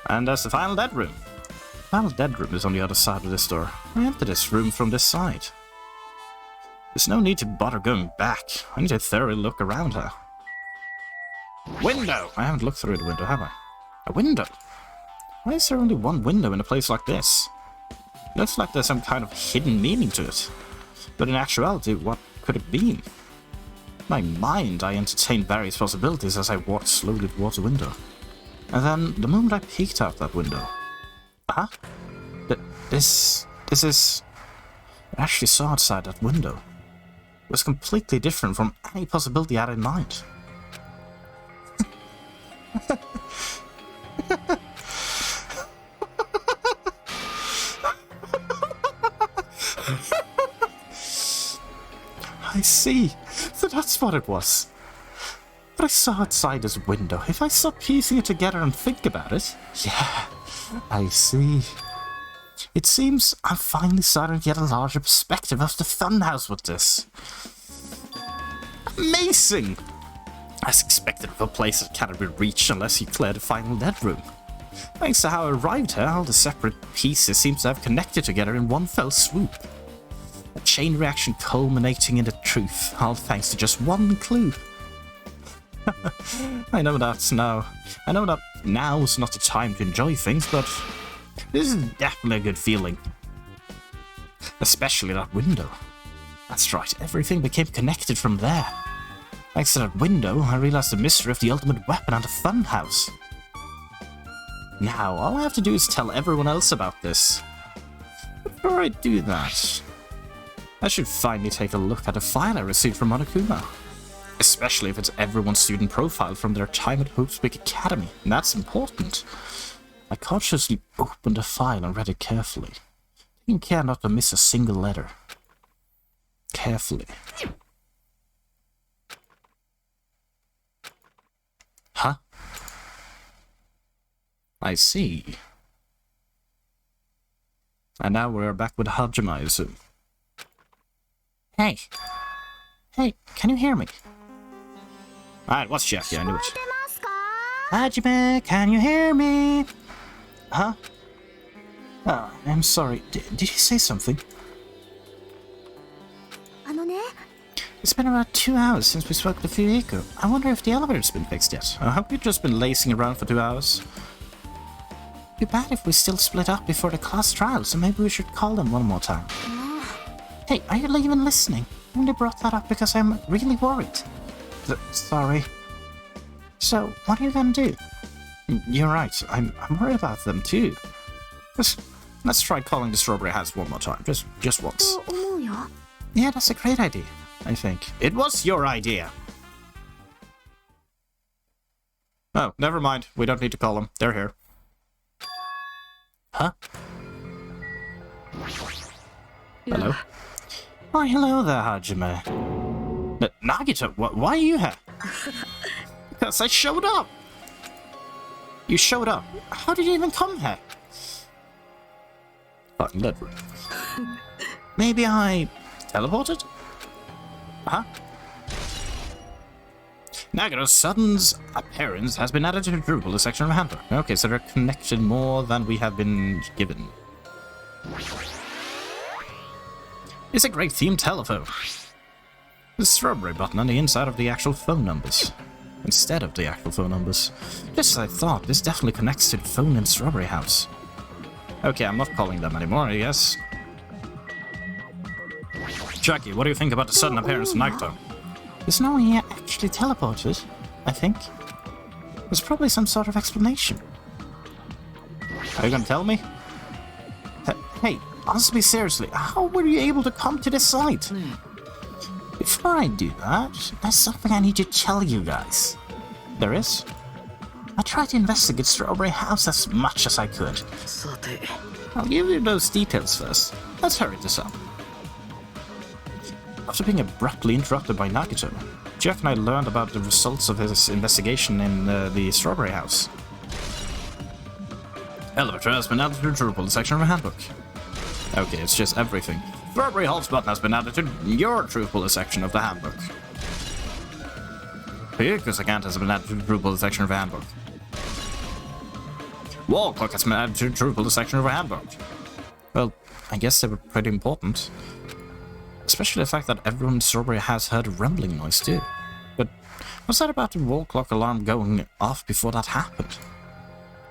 And there's the final dead room. The final dead room is on the other side of this door. I enter this room from this side. There's no need to bother going back. I need to thoroughly look around her. Window! I haven't looked through the window, have I? A window? Why is there only one window in a place like this? It looks like there's some kind of hidden meaning to it. But in actuality, what could it be? In my mind, I entertained various possibilities as I walked slowly towards the window. And then, the moment I peeked out that window... Huh? This is... I actually saw outside that window. It was completely different from any possibility I had in mind. I see. So that's what it was. But I saw outside his window. If I start piecing it together and think about it... Yeah, I see. It seems I'm finally starting to get a larger perspective of the funhouse with this. Amazing! As expected of a place that cannot be reached unless you clear the final dead room. Thanks to how I arrived here, all the separate pieces seem to have connected together in one fell swoop. A chain reaction culminating in the truth, all thanks to just one clue. I know that now's not the time to enjoy things, but this is definitely a good feeling. Especially that window. That's right, everything became connected from there. Thanks to that window, I realized the mystery of the ultimate weapon and the funhouse. Now, all I have to do is tell everyone else about this. Before I do that, I should finally take a look at the file I received from Monokuma. Especially if it's everyone's student profile from their time at Hope's Peak Academy, and that's important. I cautiously opened the file and read it carefully, taking care not to miss a single letter. Carefully. Huh? I see. And now we're back with Hajime, I assume. Hey. Hey, can you hear me? Alright, what's Jackie? I knew it. Hajime, can you hear me? Huh? Oh, I'm sorry. Did you say something? It's been about 2 hours since we spoke to Fuyiko. I wonder if the elevator's been fixed yet. I hope you've just been lacing around for 2 hours. Too bad if we still split up before the class trial, so maybe we should call them one more time. Hey, are you even listening? I only brought that up because I'm really worried. Sorry. So, what are you gonna do? You're right. I'm worried about them too. Let's try calling the Strawberry House one more time. Just once. Yeah, that's a great idea. I think. It was your idea! Oh, never mind. We don't need to call them. They're here. Huh? Hello? Why, hello there, Hajime. Nagito, why are you here? Because I showed up! You showed up? How did you even come here? Fucking dead room. Maybe I teleported? Huh? Nagito's sudden's appearance has been added to the Drupal section of Handbook. Okay, so they're connected more than we have been given. It's a great themed telephone. The strawberry button on the inside of the actual phone numbers. Instead of the actual phone numbers. Just as I thought, this definitely connects to the phone in Strawberry House. Okay, I'm not calling them anymore, I guess. Jackie, what do you think about the sudden appearance of Nagito? There's no way he actually teleported, I think. There's probably some sort of explanation. Are you gonna tell me? Hey, honestly, seriously, how were you able to come to this site? Before I do that, there's something I need to tell you guys. There is? I tried to investigate Strawberry House as much as I could. I'll give you those details first. Let's hurry this up. After being abruptly interrupted by Nagito, Jeff and I learned about the results of his investigation in the Strawberry House. Elevator has been added to the Drupal section of the handbook. Okay, it's just everything. Grapberry Halt's button has been added to your truth bullet section of the handbook. Because account has been added to the truth bullet section of the handbook. Wall clock has been added to the truth bullet section of the handbook. Well, I guess they were pretty important. Especially the fact that everyone in Strawberry has heard a rumbling noise too. But what's that about the wall clock alarm going off before that happened?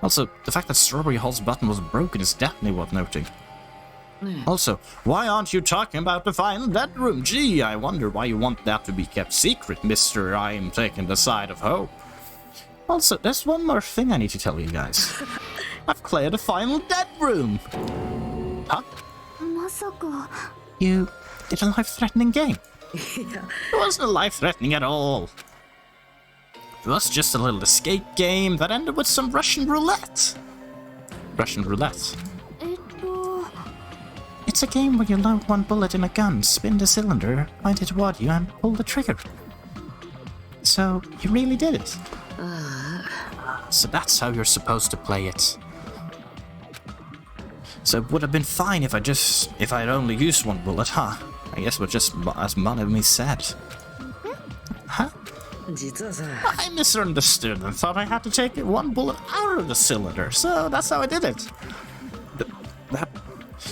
Also, the fact that Strawberry Hall's button was broken is definitely worth noting. Also, why aren't you talking about the final dead room? Gee, I wonder why you want that to be kept secret, Mr. I am taking the side of hope. Also, there's one more thing I need to tell you guys. I've cleared the final dead room! Huh? You did a life-threatening game? It wasn't life-threatening at all. It was just a little escape game that ended with some Russian roulette. Russian roulette. It's a game where you load one bullet in a gun, spin the cylinder, point it toward you, and pull the trigger. So, you really did it. So that's how you're supposed to play it. So it would have been fine if I'd only used one bullet, huh? I guess we're just as Monami said. Huh? I misunderstood and thought I had to take one bullet out of the cylinder, so that's how I did it.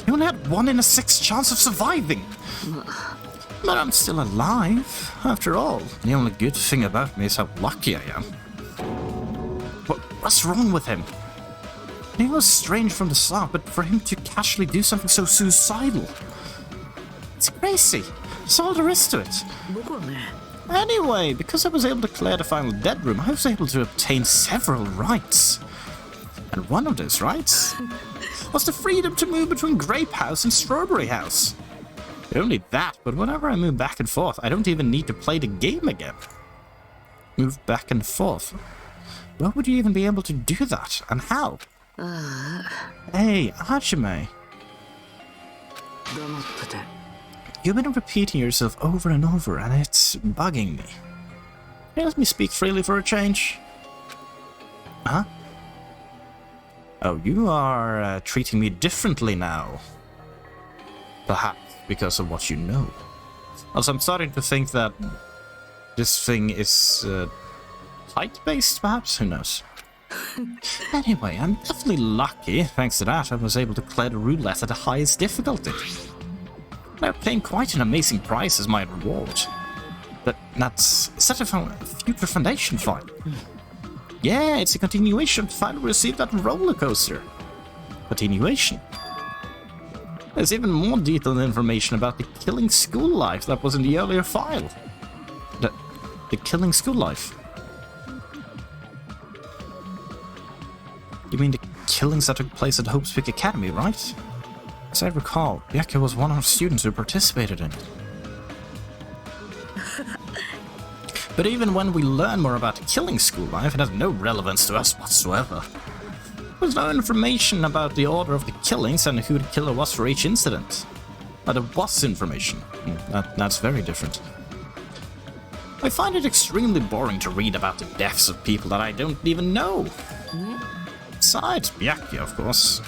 You only had 1 in a 6 chance of surviving. But I'm still alive. After all, the only good thing about me is how lucky I am. What's wrong with him? He was strange from the start, but for him to casually do something so suicidal... It's crazy. That's all there is to it. Anyway, because I was able to clear the final dead room, I was able to obtain several rights. And one of those rights was the freedom to move between Grape House and Strawberry House. Not only that, but whenever I move back and forth, I don't even need to play the game again. Move back and forth. Where would you even be able to do that, and how? Hey, Hajime. You've been repeating yourself over and over, and it's bugging me. Can you let me speak freely for a change? Huh? Oh, you are treating me differently now. Perhaps because of what you know. Also, I'm starting to think that this thing is height-based, perhaps? Who knows? Anyway, I'm definitely lucky. Thanks to that, I was able to clear the roulette at the highest difficulty. I obtained quite an amazing prize as my reward. But is that a future foundation fight? Yeah, it's a continuation of the file we received at roller coaster. Continuation. There's even more detailed information about the killing school life that was in the earlier file. The killing school life. You mean the killings that took place at Hope's Peak Academy, right? As I recall, Byakuya was one of the students who participated in it. But even when we learn more about the killing school life, it has no relevance to us whatsoever. There's no information about the order of the killings and who the killer was for each incident. But there was information. That's very different. I find it extremely boring to read about the deaths of people that I don't even know. Besides Byakuya, of course.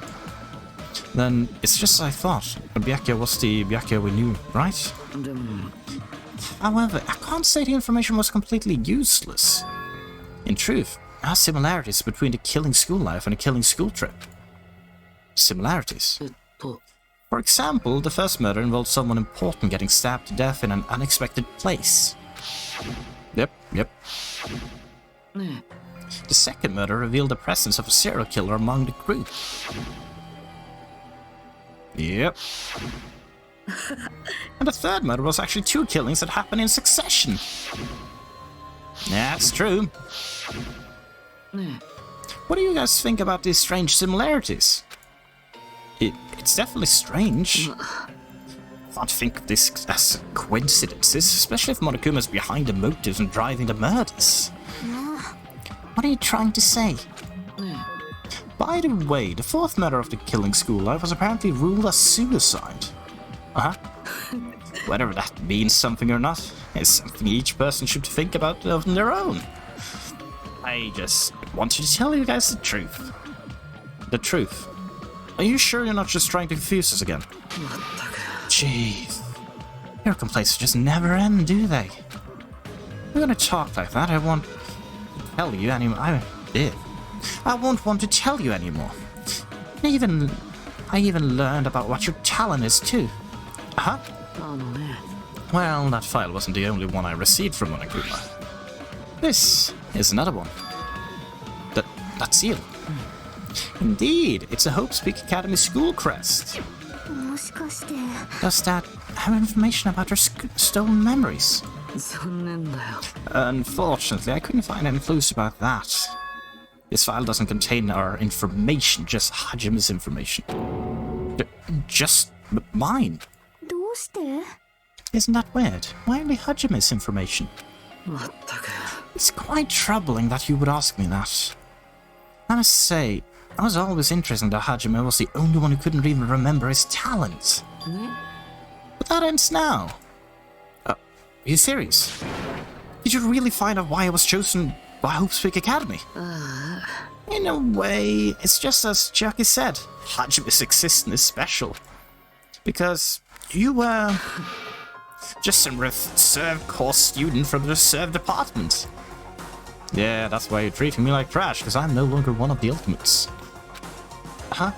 Then it's just as I thought. Byakuya was the Byakuya we knew, right? However, I can't say the information was completely useless. In truth, there are similarities between the killing school life and the killing school trip. Similarities. For example, the first murder involved someone important getting stabbed to death in an unexpected place. Yep. The second murder revealed the presence of a serial killer among the group. Yep. And the third murder was actually 2 killings that happened in succession. That's true. What do you guys think about these strange similarities? It's definitely strange. I can't think of this as coincidences, especially if Monokuma is behind the motives and driving the murders. What are you trying to say? By the way, the 4th murder of the killing school life was apparently ruled as suicide. Whether that means something or not is something each person should think about on their own. I just wanted to tell you guys the truth. The truth. Are you sure you're not just trying to confuse us again? Jeez. Your complaints just never end, do they? You're gonna talk like that, I won't tell you anymore. I won't want to tell you anymore. I even learned about what your talent is too. Huh? Well, that file wasn't the only one I received from Monokuma. This is another one. That seal. Indeed, it's a Hope Speak Academy school crest. Does that have information about your stolen memories? Unfortunately, I couldn't find any clues about that. This file doesn't contain our information, just Hajime's information. Just mine. Isn't that weird? Why only Hajime's information? It's quite troubling that you would ask me that. I must say, I was always interested that Hajime was the only one who couldn't even remember his talent. But that ends now. Are you serious? Did you really find out why I was chosen by Hope Speak Academy? In a way, it's just as Jackie said, Hajime's existence is special. Because you were just some reserve course student from the reserve department. Yeah, that's why you're treating me like trash, because I'm no longer one of the ultimates. Huh?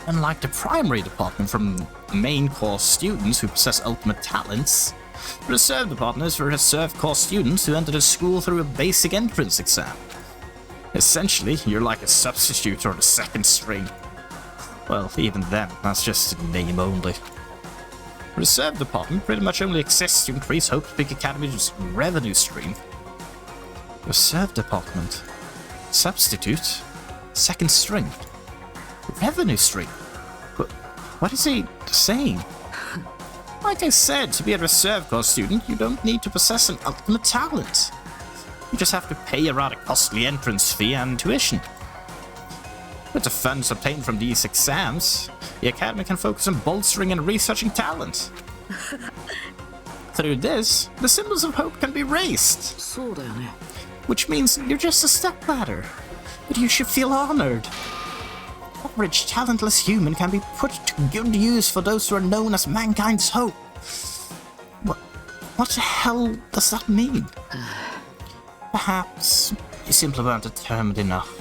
Unlike the primary department from main course students who possess ultimate talents, the reserve department is for reserve course students who enter the school through a basic entrance exam. Essentially, you're like a substitute or the second string. Well, even then, that's just a name only. The reserve department pretty much only exists to increase Hope Speak Academy's revenue stream. Reserve department. Substitute. Second string. Revenue stream. What is he saying? Like I said, to be a reserve course student, you don't need to possess an ultimate talent. You just have to pay a rather costly entrance fee and tuition. With the funds obtained from these exams, the Academy can focus on bolstering and researching talent. Through this, the symbols of hope can be raised. Which means you're just a stepladder. But you should feel honored. Average talentless human can be put to good use for those who are known as mankind's hope. What the hell does that mean? Perhaps you simply weren't determined enough.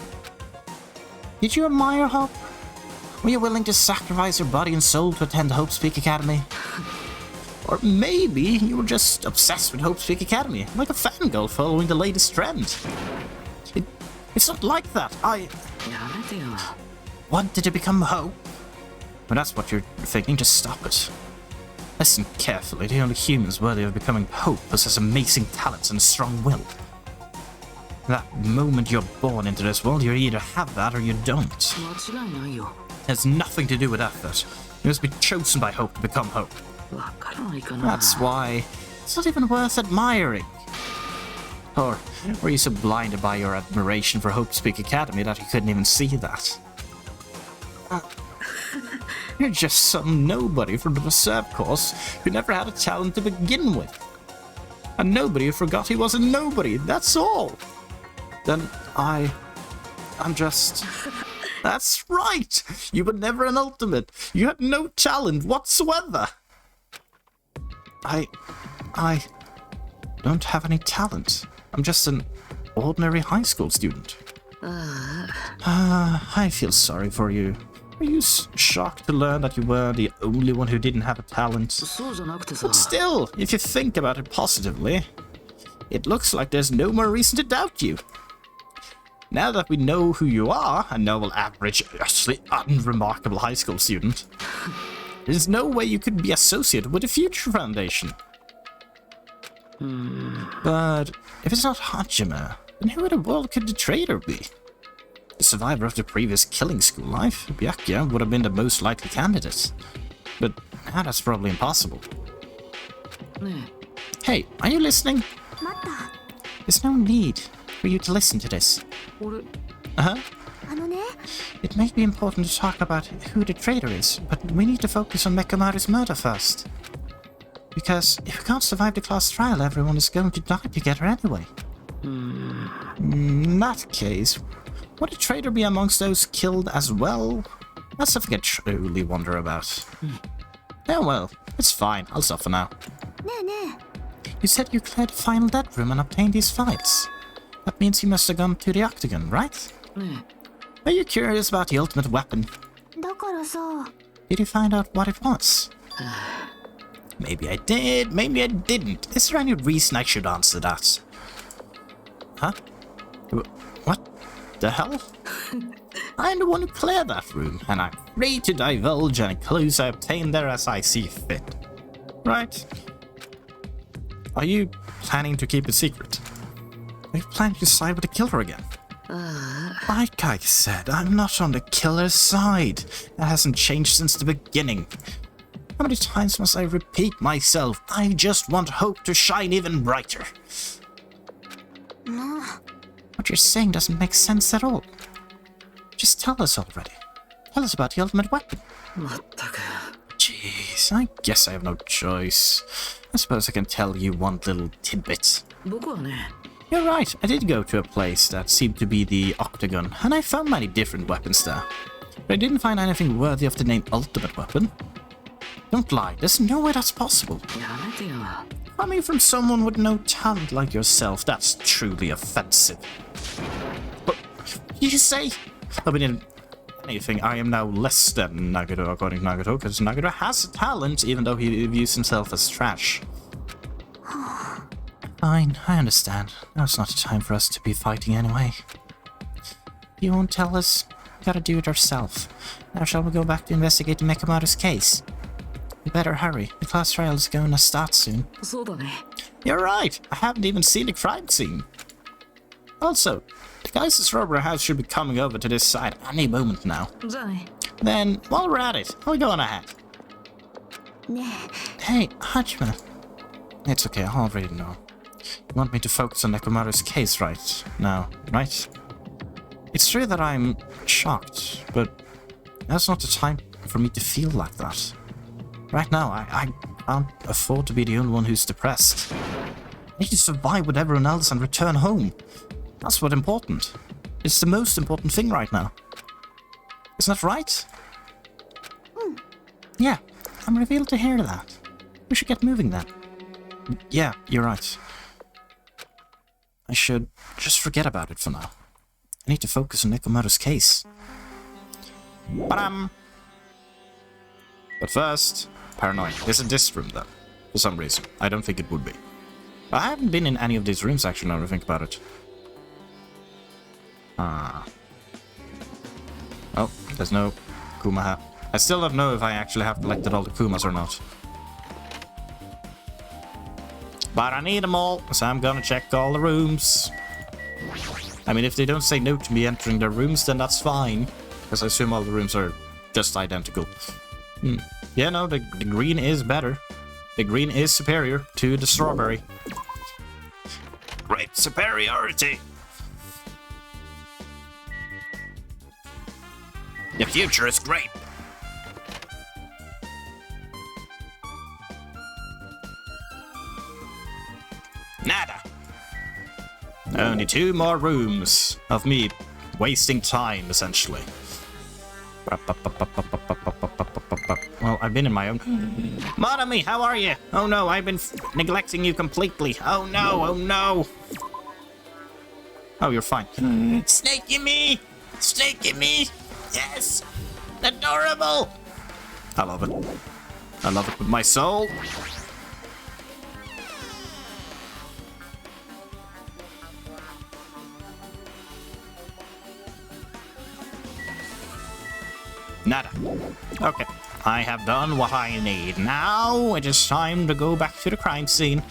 Did you admire Hope? Were you willing to sacrifice your body and soul to attend Hope Speak Academy? Or maybe you were just obsessed with Hope Speak Academy, like a fangirl following the latest trend. It's not like that. Wanted to become Hope? Well, that's what you're thinking, just stop it. Listen carefully, the only humans worthy of becoming Hope possess amazing talents and a strong will. That moment you're born into this world, you either have that or you don't. It has nothing to do with effort. You must be chosen by Hope to become Hope. That's why it's not even worth admiring. Or were you so blinded by your admiration for Hope Speak Academy that you couldn't even see that? You're just some nobody from the reserve course who never had a talent to begin with. A nobody who forgot he was a nobody, that's all. Then I'm just... That's right! You were never an ultimate. You had no talent whatsoever. I don't have any talent. I'm just an ordinary high school student. I feel sorry for you. Are you shocked to learn that you were the only one who didn't have a talent? But still, if you think about it positively, it looks like there's no more reason to doubt you. Now that we know who you are, a normal, average, actually unremarkable high school student, there's no way you could be associated with the Future Foundation. But if it's not Hajime, then who in the world could the traitor be? The survivor of the previous killing school life, Byakuya, would have been the most likely candidate. But that's probably impossible. Hey, are you listening? There's no need for you to listen to this. It may be important to talk about who the traitor is, but we need to focus on Mekamaru's murder first. Because if we can't survive the class trial, everyone is going to die together anyway. In that case, would the traitor be amongst those killed as well? That's something I truly wonder about. Yeah, well, it's fine. I'll suffer now. You said you cleared the final dead room and obtained these files. That means you must have gone to the Octagon, right? Are you curious about the ultimate weapon? だからさ Did you find out what it was? Maybe I did, maybe I didn't. Is there any reason I should answer that? Huh? What the hell? I'm the one who cleared that room, and I'm free to divulge any clues I obtained there as I see fit. Right? Are you planning to keep it secret? Are you planning to side with the killer again? Like I said, I'm not on the killer's side. That hasn't changed since the beginning. How many times must I repeat myself? I just want hope to shine even brighter. What you're saying doesn't make sense at all. Just tell us already. Tell us about the ultimate weapon. まったく Jeez, I guess I have no choice. I suppose I can tell you one little tidbit. 僕はね You're right, I did go to a place that seemed to be the Octagon, and I found many different weapons there. But I didn't find anything worthy of the name Ultimate Weapon. Don't lie, there's no way that's possible. やめてよ Coming from someone with no talent like yourself, that's truly offensive. What did you say? I mean, in anything, I am now less than Nagito according to Nagito, because Nagito has a talent, even though he views himself as trash. Fine, I understand. Now it's not the time for us to be fighting anyway. You won't tell us? We gotta do it ourselves. Now shall we go back to investigate the Mekamoto's case? We better hurry. The class trial is going to start soon. そうだね You're right. I haven't even seen the crime scene. Also, the guys at Strawberry House should be coming over to this side any moment now. じゃあね Then, while we're at it, we're going ahead. ね Hey, Hajime. It's okay, I already know. You want me to focus on Nekomaru's case right now, right? It's true that I'm shocked, but that's not the time for me to feel like that. Right now, I can't afford to be the only one who's depressed. I need to survive with everyone else and return home. That's what's important. It's the most important thing right now. Isn't that right? Yeah, I'm revealed to hear that. We should get moving then. Yeah, you're right. I should just forget about it for now. I need to focus on Nekomaru's case. Ba-dam! But first, paranoia. Isn't this room though? For some reason. I don't think it would be. I haven't been in any of these rooms actually now that I think about it. Ah. Oh, there's no Kuma hat. I still don't know if I actually have collected all the Kumas or not. But I need them all, so I'm gonna check all the rooms. I mean, if they don't say no to me entering their rooms, then that's fine. Because I assume all the rooms are just identical. Yeah, no, the green is better. The green is superior to the strawberry. Great superiority! The future is great! Nada! Only 2 more rooms of me wasting time, essentially. Well, I've been in my own... Monami, how are you? Oh no, I've been neglecting you completely. Oh no, oh no! Oh, you're fine. Snakey me! Snakey me! Yes! Adorable! I love it. I love it with my soul. Nada. Okay, I have done what I need. Now it is time to go back to the crime scene.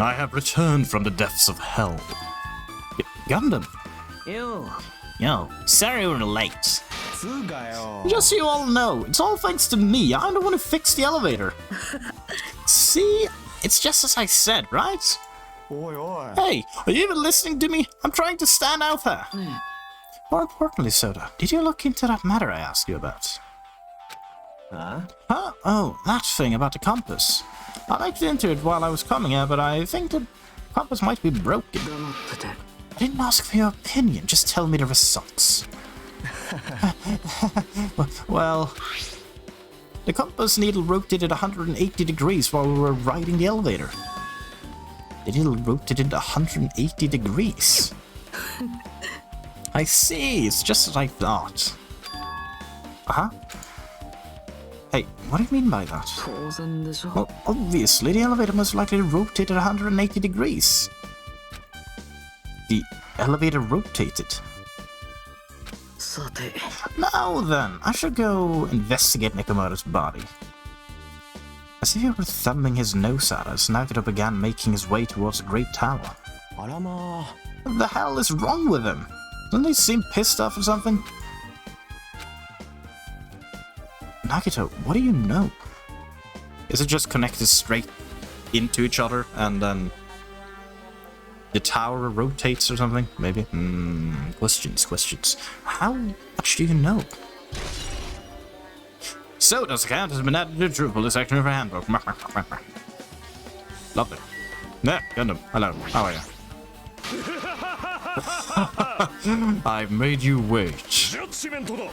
I have returned from the depths of hell. Gundam. よ Yo, sorry we're late. つうかよ Just so you all know, it's all thanks to me. I'm the one who fixed the elevator. See? It's just as I said, right? おいおい Hey, are you even listening to me? I'm trying to stand out there. More importantly, Soda, did you look into that matter I asked you about? Huh? Huh? Oh, that thing about the compass. I looked into it while I was coming here, but I think the compass might be broken. 黙ってて。 I didn't ask for your opinion, just tell me the results. Well, the compass needle rotated 180 degrees while we were riding the elevator. The needle rotated 180 degrees. I see, it's just as I thought. Uh-huh. Hey, what do you mean by that? 当然でしょ。 Well, obviously, the elevator most likely rotated 180 degrees. The elevator rotated. さて、 Now then, I should go investigate Nekomaru's body. As if he were thumbing his nose at us, Nagato began making his way towards the Great Tower. あらまあ。 What the hell is wrong with him? Doesn't he seem pissed off or something? Nagato, what do you know? Is it just connected straight into each other and then the tower rotates or something? Maybe? Questions. How much do you know? So, does the count has been added to the Drupal section of her handbook. Lovely. Yeah, Gundam. Hello. How are you? I've made you wait. ジャッジメントだ。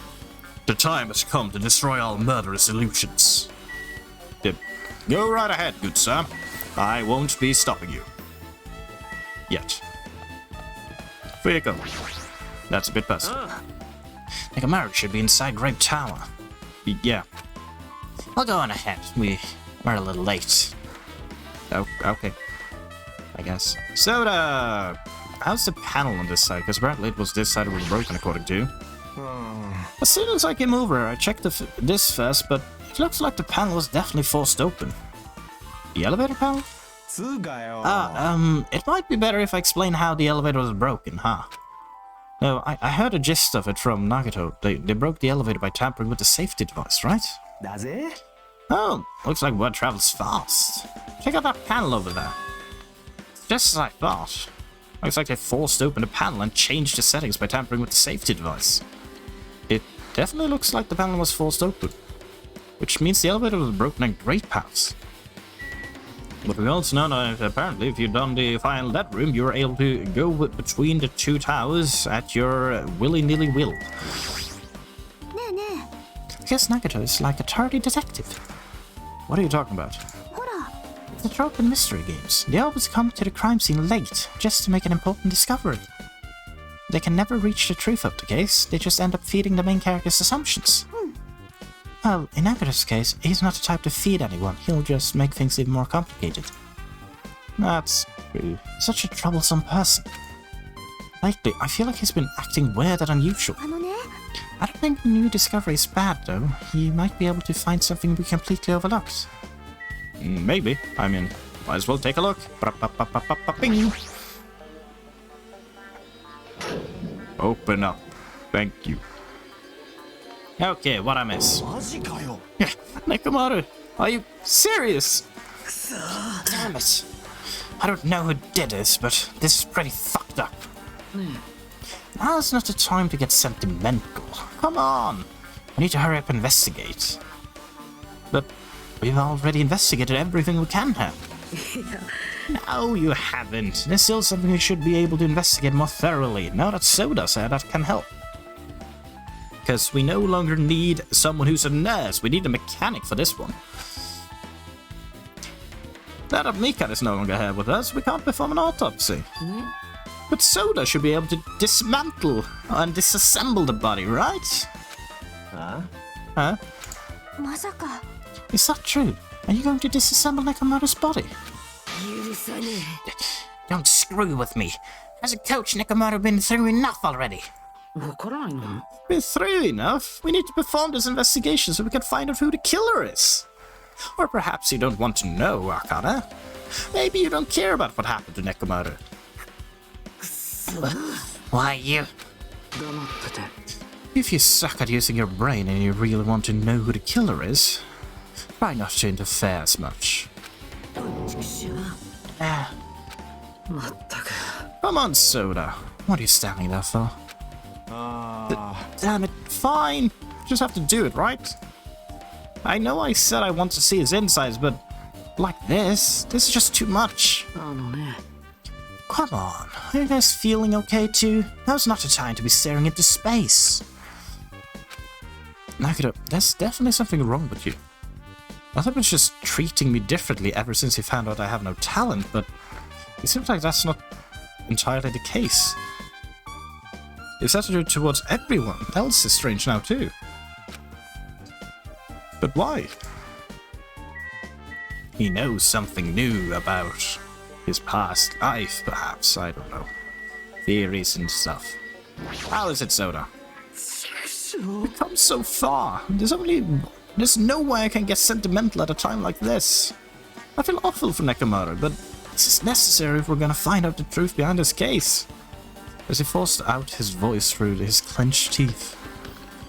The time has come to destroy all murderous illusions. Go right ahead, good sir. I won't be stopping you. Yet. Free you go. That's a bit personal. Nekomaru should be inside Grape Tower. Yeah. I'll go on ahead. We're a little late. Oh, okay. I guess. Soda! How's the panel on this side? Because apparently it was this side that was broken, according to you. As soon as I came over, I checked this first, but it looks like the panel was definitely forced open. The elevator panel? つうかよ。 It might be better if I explain how the elevator was broken, huh? No, I heard a gist of it from Nagato. They broke the elevator by tampering with the safety device, right? だぜ。 Oh, looks like word travels fast. Check out that panel over there. Just as I thought. Looks like they forced open the panel and changed the settings by tampering with the safety device. It definitely looks like the panel was forced open. Which means the elevator was broken in great parts. But we also know that apparently if you've done the final dead room, you're able to go between the two towers at your willy-nilly will. ねえね I guess Nagato is like a tardy detective. What are you talking about? え、ほら、 The trope in mystery games. They always come to the crime scene late, just to make an important discovery. They can never reach the truth of the case, they just end up feeding the main character's assumptions. Well, in Nagato's case, he's not the type to feed anyone, he'll just make things even more complicated. That's true. Such a troublesome person. Lately, I feel like he's been acting weird and unusual. あのね、 I don't think the new discovery is bad, though. He might be able to find something we completely overlooked. Maybe. I mean, might as well take a look. Bing. Open up. Thank you. Okay, what I miss? マジかよ。 Nekomaru, are you serious? Damn it. I don't know who did this, but this is pretty fucked up. Now's not the time to get sentimental. Come on. We need to hurry up and investigate. But we've already investigated everything we can have. No, you haven't. There's still something we should be able to investigate more thoroughly. Now that Soda said that can help. Because we no longer need someone who's a nurse. We need a mechanic for this one. Now that Mika is no longer here with us, we can't perform an autopsy. But Soda should be able to dismantle and disassemble the body, right? Huh? まさか。 Is that true? Are you going to disassemble Nekomaru's body? 許さね Don't screw with me. Hasn't Coach Nekomaru been through enough already? わからないの？ Been through enough? We need to perform this investigation so we can find out who the killer is. Or perhaps you don't want to know, Akane. Maybe you don't care about what happened to Nekomaru. Why you? 黙ってて。 If you suck at using your brain and you really want to know who the killer is, try not to interfere as much. まったく。 Come on, Soda. What are you standing there for? あ Damn it, fine. Just have to do it, right? I know I said I want to see his insides, but like this. This is just too much. あのね Come on, are you guys feeling okay too? Now's not the time to be staring into space. Nagito, there's definitely something wrong with you. I thought he was just treating me differently ever since he found out I have no talent, but it seems like that's not entirely the case. His attitude towards everyone else is strange now too. But why? He knows something new about his past life, perhaps. I don't know. Theories and stuff. How is it, Soda? We've come so far. There's no way I can get sentimental at a time like this. I feel awful for Nekomaru, but this is necessary if we're gonna find out the truth behind this case. As he forced out his voice through his clenched teeth,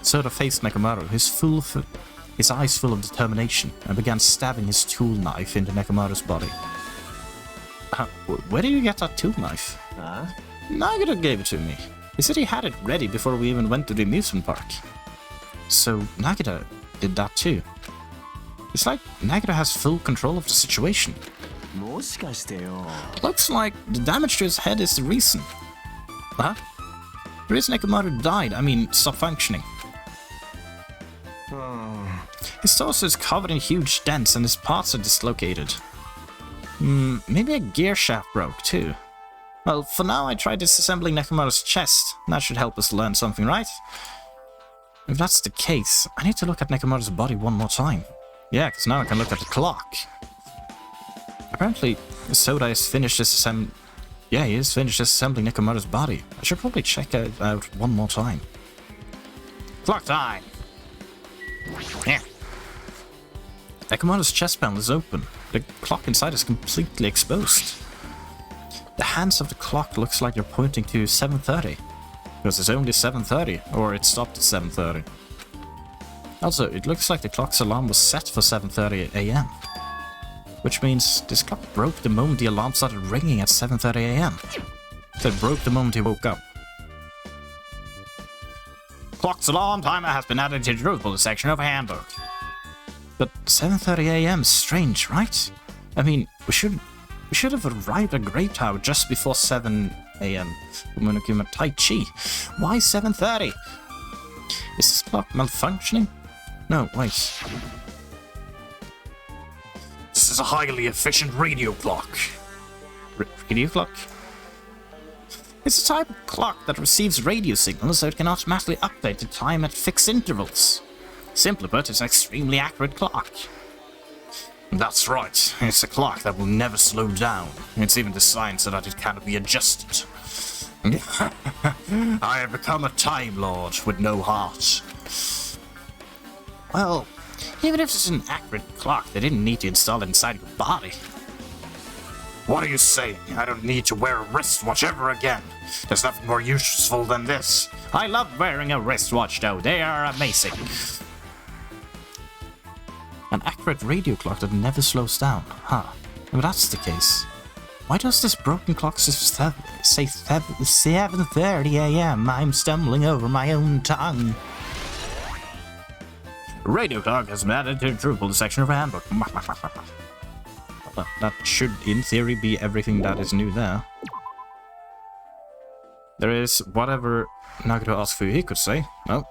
Soda faced Nekomaru, his eyes full of determination, and began stabbing his tool knife into Nekomaru's body. Where did you get that tool knife? Nagito gave it to me. He said he had it ready before we even went to the amusement park. So Nagito did that too. It's like Nagito has full control of the situation. もしかしてよ Looks like the damage to his head is the reason. Huh? The reason Nekomaru died, stopped functioning. His torso is covered in huge dents and his parts are dislocated. Maybe a gear shaft broke too. Well, for now I tried disassembling Nekomaru's chest. That should help us learn something, right? If that's the case, I need to look at Nekomaru's body one more time. Yeah, because now I can look at the clock. Apparently, Soda has finished disassembling... Yeah, he has finished disassembling Nekomaru's body. I should probably check it out one more time. Clock time! Yeah. Nekomaru's chest panel is open. The clock inside is completely exposed. The hands of the clock looks like they're pointing to 7:30. Because it's only 7:30, or it stopped at 7:30. Also, it looks like the clock's alarm was set for 7:30 AM. Which means this clock broke the moment the alarm started ringing at 7:30 AM. So it broke the moment he woke up. Clock's alarm timer has been added to the Drupal section of a handbook. But 7:30 AM is strange, right? We should have arrived at Great Tower just before 7 AM. Umunokuma Tai Chi. Why 7:30? Is this clock malfunctioning? No, wait. This is a highly efficient radio clock. Radio clock? It's a type of clock that receives radio signals so it can automatically update the time at fixed intervals. Simply put, it's an extremely accurate clock. That's right, it's a clock that will never slow down. It's even designed so that it cannot be adjusted. I have become a Time Lord with no heart. Well, even if it's an accurate clock, they didn't need to install it inside your body. What are you saying? I don't need to wear a wristwatch ever again. There's nothing more useful than this. I love wearing a wristwatch though, they are amazing. An accurate radio clock that never slows down, huh? If that's the case, why does this broken clock say 7:30 AM? I'm stumbling over my own tongue. Radio clock has been added to the Drupal section of a handbook. That should, in theory, be everything that is new there. There is whatever Nagito asked for he could say. Oh.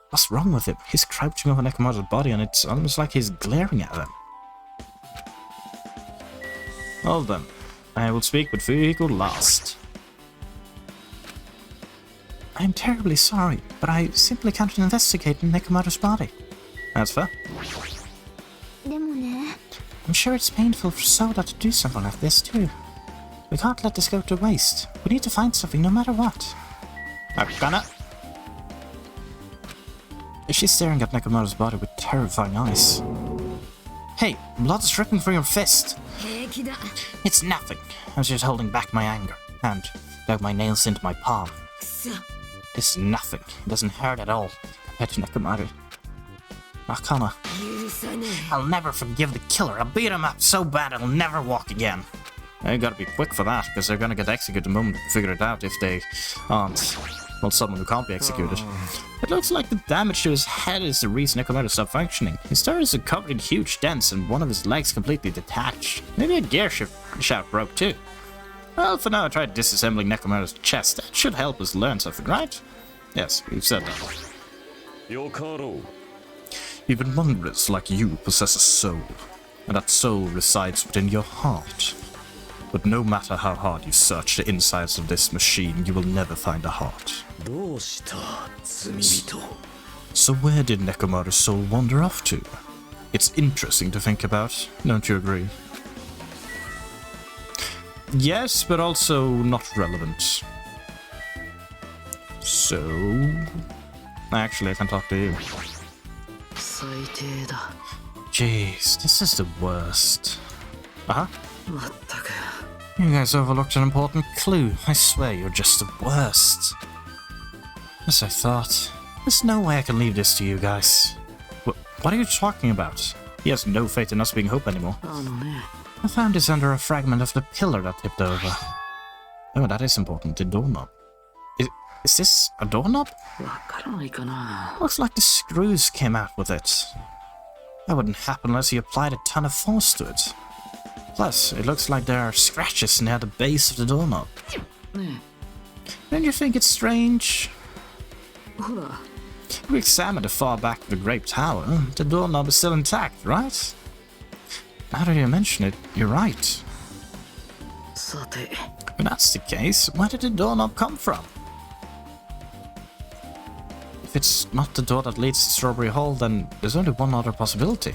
What's wrong with him? He's crouching over Nekomaru's body and it's almost like he's glaring at them. Hold on. I will speak with Fuyuhiko last. I'm terribly sorry, but I simply can't investigate Nekomaru's body. That's fair. でもね I'm sure it's painful for Soda to do something like this too. We can't let this go to waste. We need to find something no matter what. Akana. She's staring at Nekomaru's body with terrifying eyes. Hey, blood's dripping from your fist. 平気だ It's nothing. I was just holding back my anger and dug my nails into my palm. くそ It's nothing. It doesn't hurt at all compared to Nekomaru. Akana, 許さね I'll never forgive the killer. I'll beat him up so bad I'll never walk again. You gotta be quick for that, because they're gonna get executed the moment they figure it out if they aren't. Well, someone who can't be executed. It looks like the damage to his head is the reason Nekomaru stopped functioning. His turrets are covered in huge dents and one of his legs completely detached. Maybe a gear shaft broke too. Well, for now I tried disassembling Nekomaru's chest. That should help us learn something, right? Yes, we've said that. Yokaro. Even wanderers like you possess a soul, and that soul resides within your heart. But no matter how hard you search the insides of this machine, you will never find a heart. So where did Nekomaru's soul wander off to? It's interesting to think about, don't you agree? Yes, but also not relevant. So... Actually, I can talk to you. Jeez, this is the worst. Uh-huh. You guys overlooked an important clue. I swear you're just the worst. As I thought. There's no way I can leave this to you guys. What are you talking about? He has no faith in us being Hope anymore. I found this under a fragment of the pillar that tipped over. Oh, that is important. The doorknob. Is this a doorknob? Looks like the screws came out with it. That wouldn't happen unless you applied a ton of force to it. Plus, it looks like there are scratches near the base of the doorknob. Don't you think it's strange? If we examine the far back of the Grape Tower, the doorknob is still intact, right? Now that you mention it, you're right. If that's the case, where did the doorknob come from? If it's not the door that leads to Strawberry Hall, then there's only one other possibility.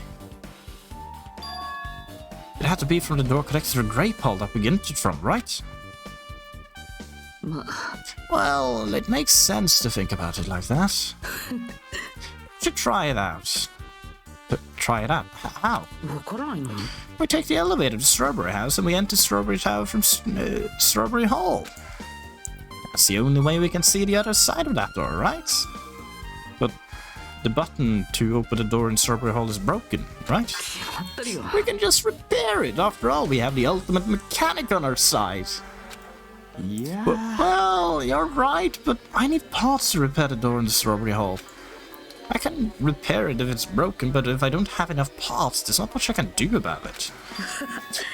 It had to be from the door connected to the Grape Hall that we entered from, right? Well, it makes sense to think about it like that. Should try it out. But try it out? How? We take the elevator to Strawberry House and we enter Strawberry Tower from Strawberry Hall. That's the only way we can see the other side of that door, right? But the button to open the door in Strawberry Hall is broken, right? We can just repair it. After all, we have the ultimate mechanic on our side. Yeah. Well, you're right, but I need parts to repair the door in the Strawberry Hall. I can repair it if it's broken, but if I don't have enough parts, there's not much I can do about it.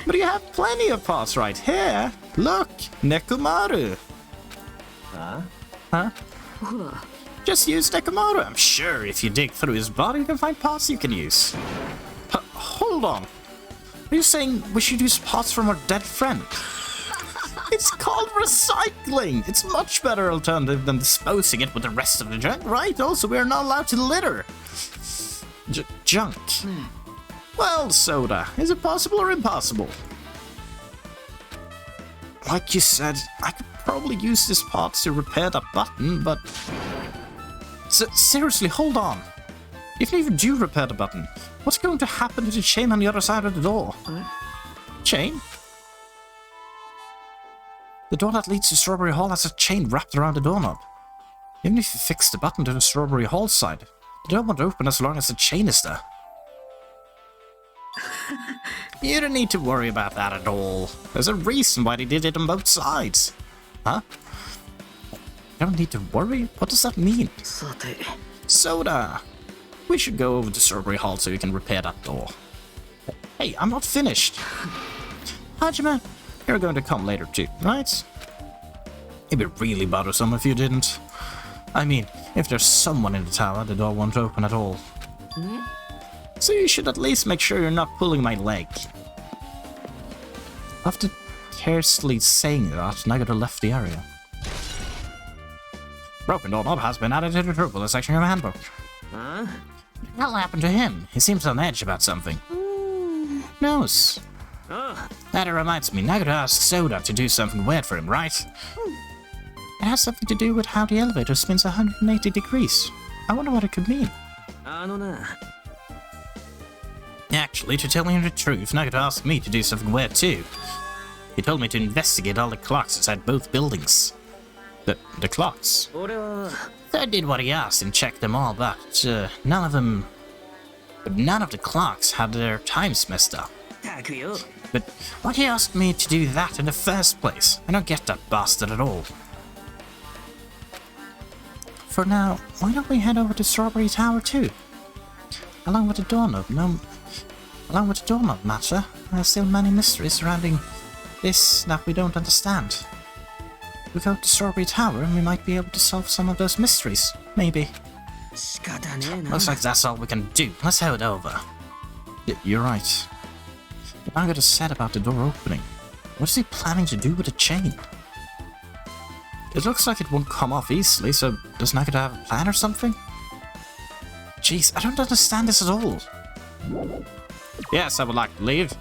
But you have plenty of parts right here. Look, Nekomaru. Huh? Just use Nekomaru. I'm sure if you dig through his body, you can find parts you can use. Hold on. Are you saying we should use parts from our dead friend? It's called recycling! It's a much better alternative than disposing it with the rest of the junk, right? Also, we are not allowed to litter. Junk. Well, Soda, is it possible or impossible? Like you said, I could probably use this part to repair that button, but... seriously, hold on. Even if you do repair the button, what's going to happen to the chain on the other side of the door? Chain? The door that leads to Strawberry Hall has a chain wrapped around the doorknob. Even if you fix the button to the Strawberry Hall side, the door won't open as long as the chain is there. You don't need to worry about that at all. There's a reason why they did it on both sides. Huh? You don't need to worry? What does that mean? Soda! We should go over to Strawberry Hall so you can repair that door. Hey, I'm not finished. Hajime, you're going to come later too, right? It'd be really bothersome if you didn't. I mean, if there's someone in the tower, the door won't open at all. So you should at least make sure you're not pulling my leg. After carelessly saying that, Nagata left the area. Broken doorknob has been added to the trouble section of the handbook. What the hell happened to him? He seems on edge about something. Knows. That reminds me, Nagata asked Soda to do something weird for him, right? It has something to do with how the elevator spins 180 degrees. I wonder what it could mean. Actually, to tell you the truth, Nagata asked me to do something weird too. He told me to investigate all the clocks inside both buildings. The clocks? So I did what he asked and checked them all, but none of the clocks had their times messed up. But why he asked me to do that in the first place? I don't get that bastard at all. For now, why don't we head over to Strawberry Tower too? Along with the doorknob, matter. There are still many mysteries surrounding this that we don't understand. We go to Strawberry Tower and we might be able to solve some of those mysteries. Maybe. Looks like that's all we can do. Let's head over. You're right. But Nagato said about the door opening. What is he planning to do with the chain? It looks like it won't come off easily, so does Nagato have a plan or something? Jeez, I don't understand this at all. Yes, I would like to leave.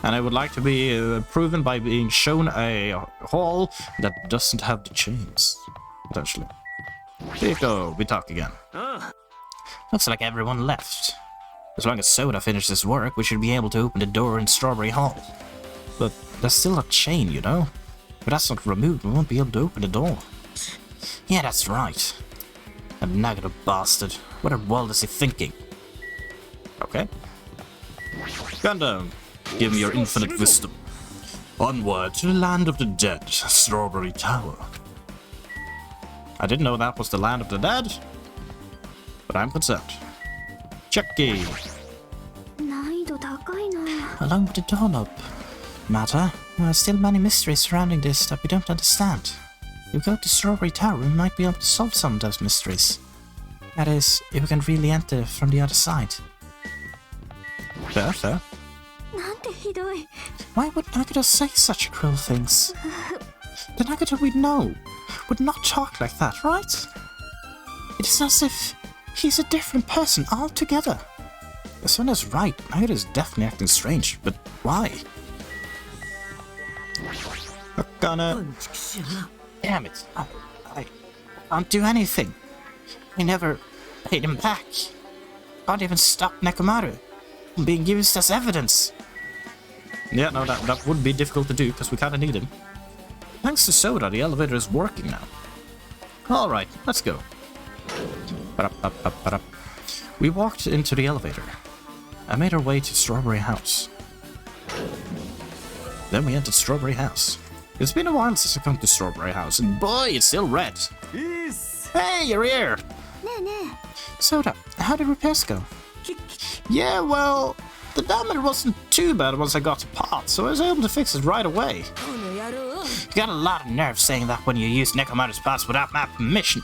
And I would like to be proven by being shown a hall that doesn't have the chains. Potentially. Pico, we talk again. Looks like everyone left. As long as Soda finishes work, we should be able to open the door in Strawberry Hall. But there's still a chain, you know? If that's not removed, we won't be able to open the door. Yeah, that's right. That Nagato bastard. What in the world is he thinking? Okay. Gundam, give me your infinite wisdom. Onward to the land of the dead, Strawberry Tower. I didn't know that was the land of the dead, but I'm concerned. Chucky. Along with the doorknob. Matter, there are still many mysteries surrounding this that we don't understand. If we go to Strawberry Tower, we might be able to solve some of those mysteries. That is, if we can really enter from the other side. Fair. Why would Nagato say such cruel things? The Nagato we know would not talk like that, right? It is as if he's a different person altogether. Asuna's right, Nagato is definitely acting strange, but why? Damn it, I can't do anything. I never paid him back. Can't even stop Nekomaru from being used as evidence. Yeah, no, that would be difficult to do, because we kinda need him. Thanks to Soda, the elevator is working now. Alright, let's go. We walked into the elevator. I made our way to Strawberry House. Then we entered Strawberry House. It's been a while since I come to Strawberry House, and boy, it's still red. Hey, you're here! Soda, how did repairs go? Yeah, well, the damage wasn't too bad once I got to parts, so I was able to fix it right away. You got a lot of nerve saying that when you used Nekomaru's parts without my permission.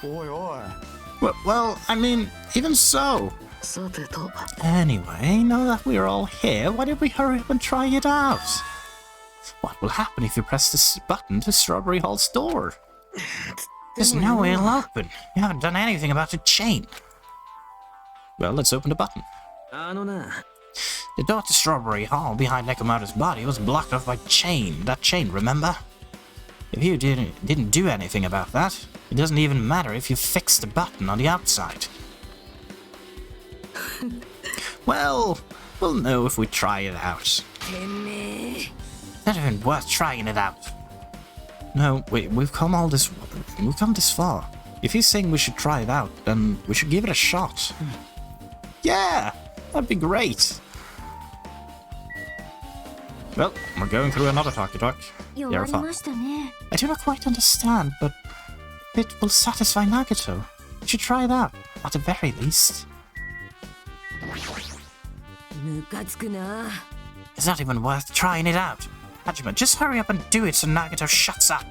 Well, I mean, even so. Anyway, now that we're all here, why don't we hurry up and try it out? What will happen if you press this button to Strawberry Hall's door? There's no way it'll open. You haven't done anything about the chain. Well, let's open the button. The door to Strawberry Hall behind Nekomaru's body was blocked off by that chain, remember? If you didn't do anything about that, it doesn't even matter if you fix the button on the outside. Well, we'll know if we try it out. Not even worth trying it out. No, wait, we've come this far. If he's saying we should try it out, then we should give it a shot. Yeah, that'd be great. Well, we're going through another talkie-talk. You're fine. I do not quite understand, but it will satisfy Nagato. We should try it out, at the very least. It's not even worth trying it out. Hajime, just hurry up and do it so Nagato shuts up.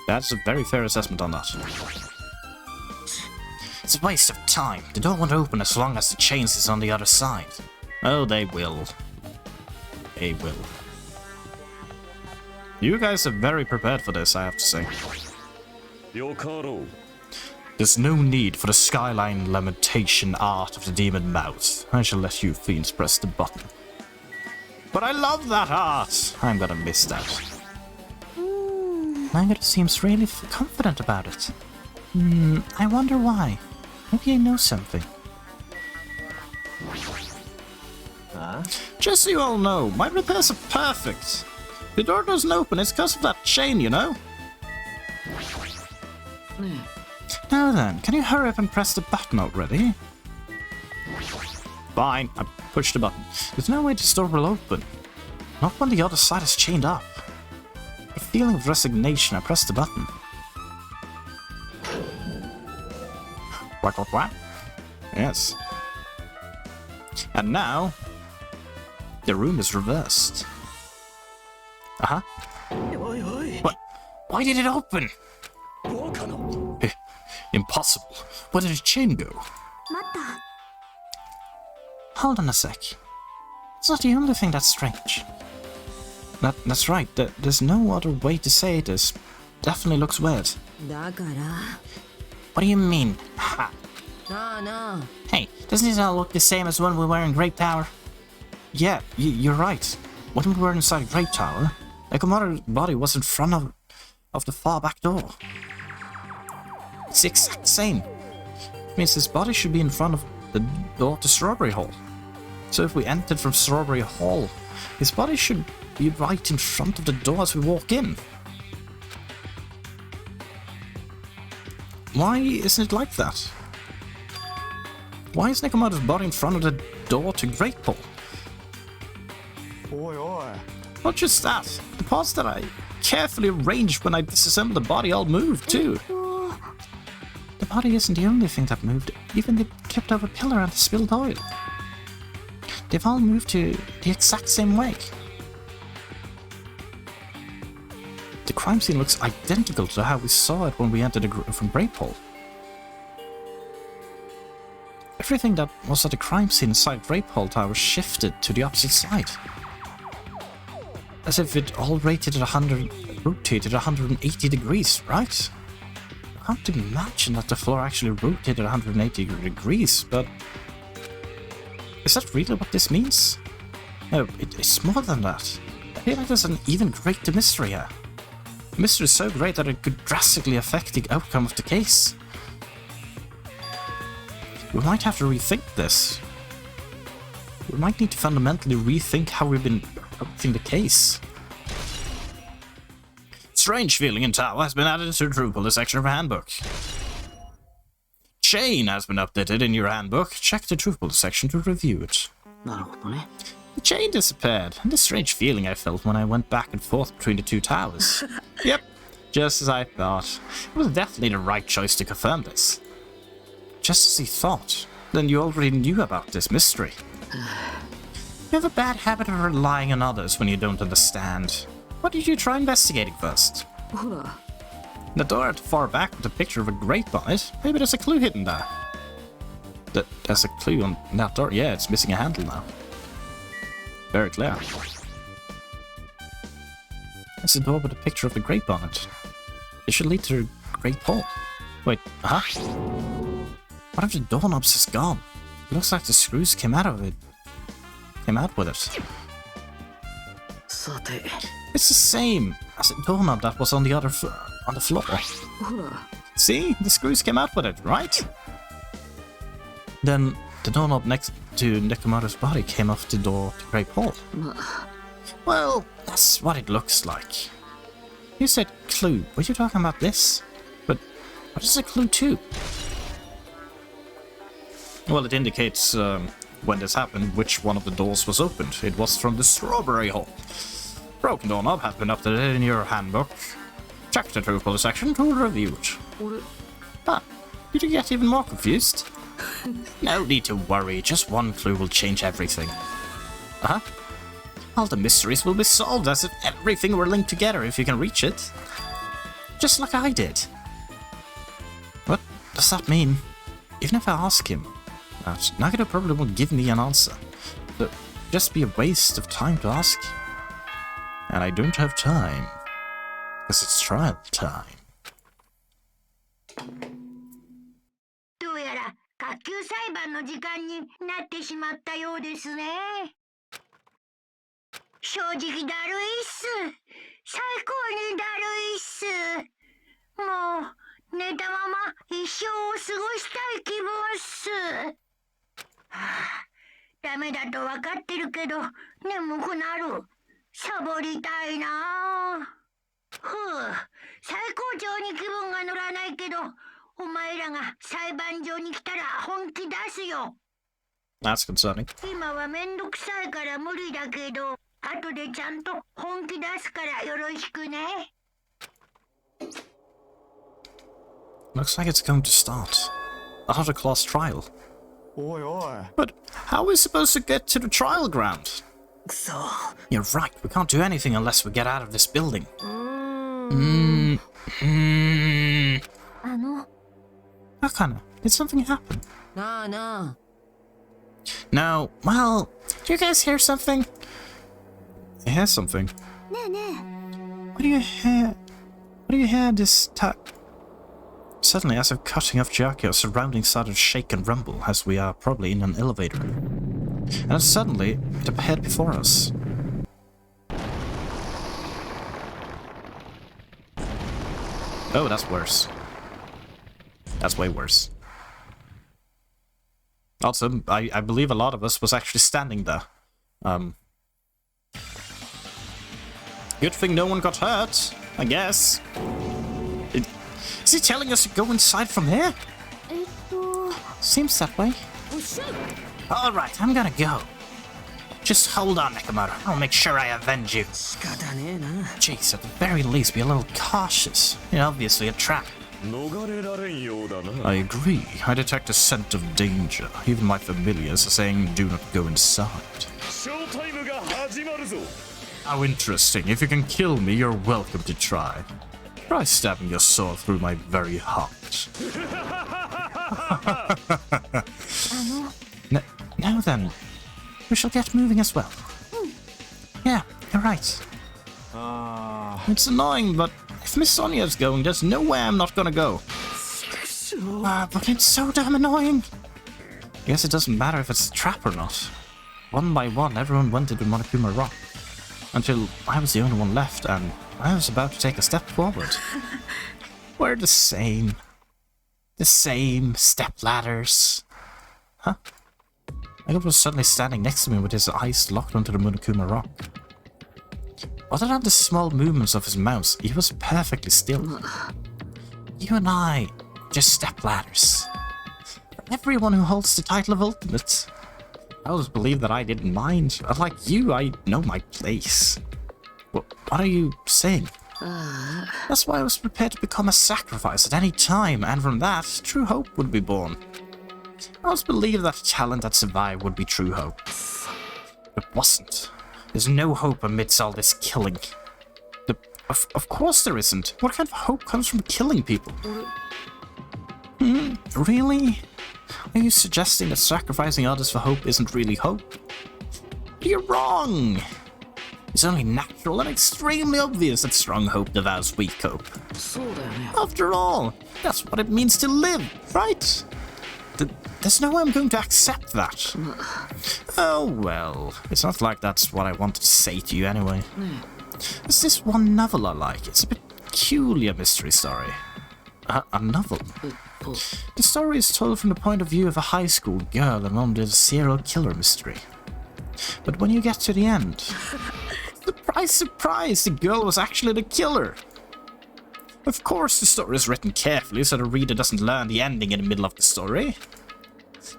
That's a very fair assessment on that. It's a waste of time. They don't want to open as long as the chains is on the other side. Oh, they will. They will. You guys are very prepared for this, I have to say. Yokaro. There's no need for the skyline lamentation art of the demon mouth. I shall let you fiends press the button. But I love that art! I'm gonna miss that. Nagato seems really confident about it. I wonder why. Maybe I know something. Just so you all know, my repairs are perfect. The door doesn't open, it's because of that chain, you know? Now then, can you hurry up and press the button already? Fine, I pushed the button. There's no way this door will open. Not when the other side is chained up. A feeling of resignation, I pressed the button. What? Yes. And now, the room is reversed. Uh-huh. What? Why did it open? Impossible. Where did the chain go? 待った。 Hold on a sec. It's not the only thing that's strange. That's right. There's no other way to say this. Definitely looks weird. だから What do you mean? Ha. なあなあ Hey, doesn't it all look the same as when we were in Great Tower? Yeah, you're right. When we were inside Great Tower, Nekomaru's body was in front of the far back door. It's the exact same. It means his body should be in front of the door to Strawberry Hall. So if we entered from Strawberry Hall, his body should be right in front of the door as we walk in. Why isn't it like that? Why is Nekomaru's body in front of the door to Great Hall? Not just that, the parts that I carefully arranged when I disassembled the body all moved too. The body isn't the only thing that moved, even the tipped over pillar and the spilled oil. They've all moved to the exact same way. The crime scene looks identical to how we saw it when we entered from Great Hall. Everything that was at the crime scene inside Great Hall Tower shifted to the opposite side. As if it all rotated 180 degrees, right? I can't imagine that the floor actually rotated 180 degrees, but... Is that really what this means? No, it's more than that. I feel like there's an even greater mystery here. The mystery is so great that it could drastically affect the outcome of the case. We might have to rethink this. We might need to fundamentally rethink how we've been approaching the case. Strange feeling in tower has been added to the True Puller section of our handbook. Chain has been updated in your handbook. Check the True Puller section to review it. なるほどね The chain disappeared, and the strange feeling I felt when I went back and forth between the two towers. Yep, just as I thought. It was definitely the right choice to confirm this. Just as he thought. Then you already knew about this mystery. You have a bad habit of relying on others when you don't understand. Why did you try investigating first? ほら The door at the far back with a picture of a grape on it. Maybe there's a clue hidden there. There's a clue on that door. Yeah, it's missing a handle now. Very clear. It's a door with a picture of the grape on it. It should lead to the Great Hall. Wait, huh? What if the doorknobs is gone? It looks like the screws came out of it. Came out with it. さて It's the same as the doorknob that was on the other on the floor. ほら See? The screws came out with it, right? Then the doorknob next to Nekomaru's body came off the door to Great Hall. まあ Well, that's what it looks like. You said clue. Were you talking about this? But what is a clue to? Well, it indicates when this happened, which one of the doors was opened. It was from the Strawberry Hall. Broken doorknob has been updated in your handbook. Check the True Puller section to review it. 俺 Ah, did you get even more confused? No need to worry, just one clue will change everything. Uh-huh. All the mysteries will be solved as if everything were linked together if you can reach it. Just like I did. What does that mean? Even if I ask him, Nagito probably won't give me an answer. It'll just be a waste of time to ask. And I don't have time. Because it's trial time. どうやら学級裁判の時間になってしまったようですね。正直だるいっす。最高にだるいっす。もう寝たまま一生を過ごしたい気分っす。はあ、ダメだと分かってるけど眠くなる。サボりたいなあ。ふう、最高潮に気分が乗らないけど、お前らが裁判所に来たら本気出すよ。That's concerning. 今はめんどくさいから無理だけど、後でちゃんと本気出すからよろしくね。Looks like it's going to start. another class trial. おいおい But how are we supposed to get to the trial ground? くそ You're right, we can't do anything unless we get out of this building. Akana, did something happen? なあな No, well, do you guys hear something? I hear something. What do you hear? What do you hear this time? Suddenly, as if cutting off Jackie, our surroundings started to shake and rumble, as we are probably in an elevator. And then suddenly, it appeared before us. Oh, that's worse. That's way worse. Also, I believe a lot of us was actually standing there. Good thing no one got hurt, I guess. Is he telling us to go inside from here? Seems that way. Alright, I'm gonna go. Just hold on, Nekomaru. I'll make sure I avenge you. 仕方ねえな Jeez, at the very least, be a little cautious. You're obviously a trap. 逃れられんようだな I agree. I detect a scent of danger. Even my familiars are saying do not go inside. ショータイムが始まるぞ How interesting. If you can kill me, you're welcome to try. Try stabbing your sword through my very heart. Now then, we shall get moving as well. Yeah, you're right. It's annoying, but if Miss Sonia's going, there's no way I'm not gonna go. But it's so damn annoying. I guess it doesn't matter if it's a trap or not. One by one, everyone went into Monokuma Rock. Until I was the only one left, and I was about to take a step forward. We're the same. The same step ladders. Huh? Michael was suddenly standing next to me with his eyes locked onto the Monokuma Rock. Other than the small movements of his mouth, he was perfectly still. You and I, just step ladders. For everyone who holds the title of Ultimate. I always believed that I didn't mind. Unlike you, I know my place. What are you saying? That's why I was prepared to become a sacrifice at any time, and from that, true hope would be born. I always believed that talent that survived would be true hope. It wasn't. There's no hope amidst all this killing. Of course there isn't. What kind of hope comes from killing people? Really? Are you suggesting that sacrificing others for hope isn't really hope? You're wrong! It's only natural and extremely obvious that strong hope devours weak hope. そうだよね After all, that's what it means to live, right? There's no way I'm going to accept that. Oh well, it's not like that's what I wanted to say to you anyway. There's this one novel I like. It's a peculiar mystery story. A novel? The story is told from the point of view of a high school girl involved in a serial killer mystery. But when you get to the end, surprise, surprise, the girl was actually the killer. Of course, the story is written carefully so the reader doesn't learn the ending in the middle of the story.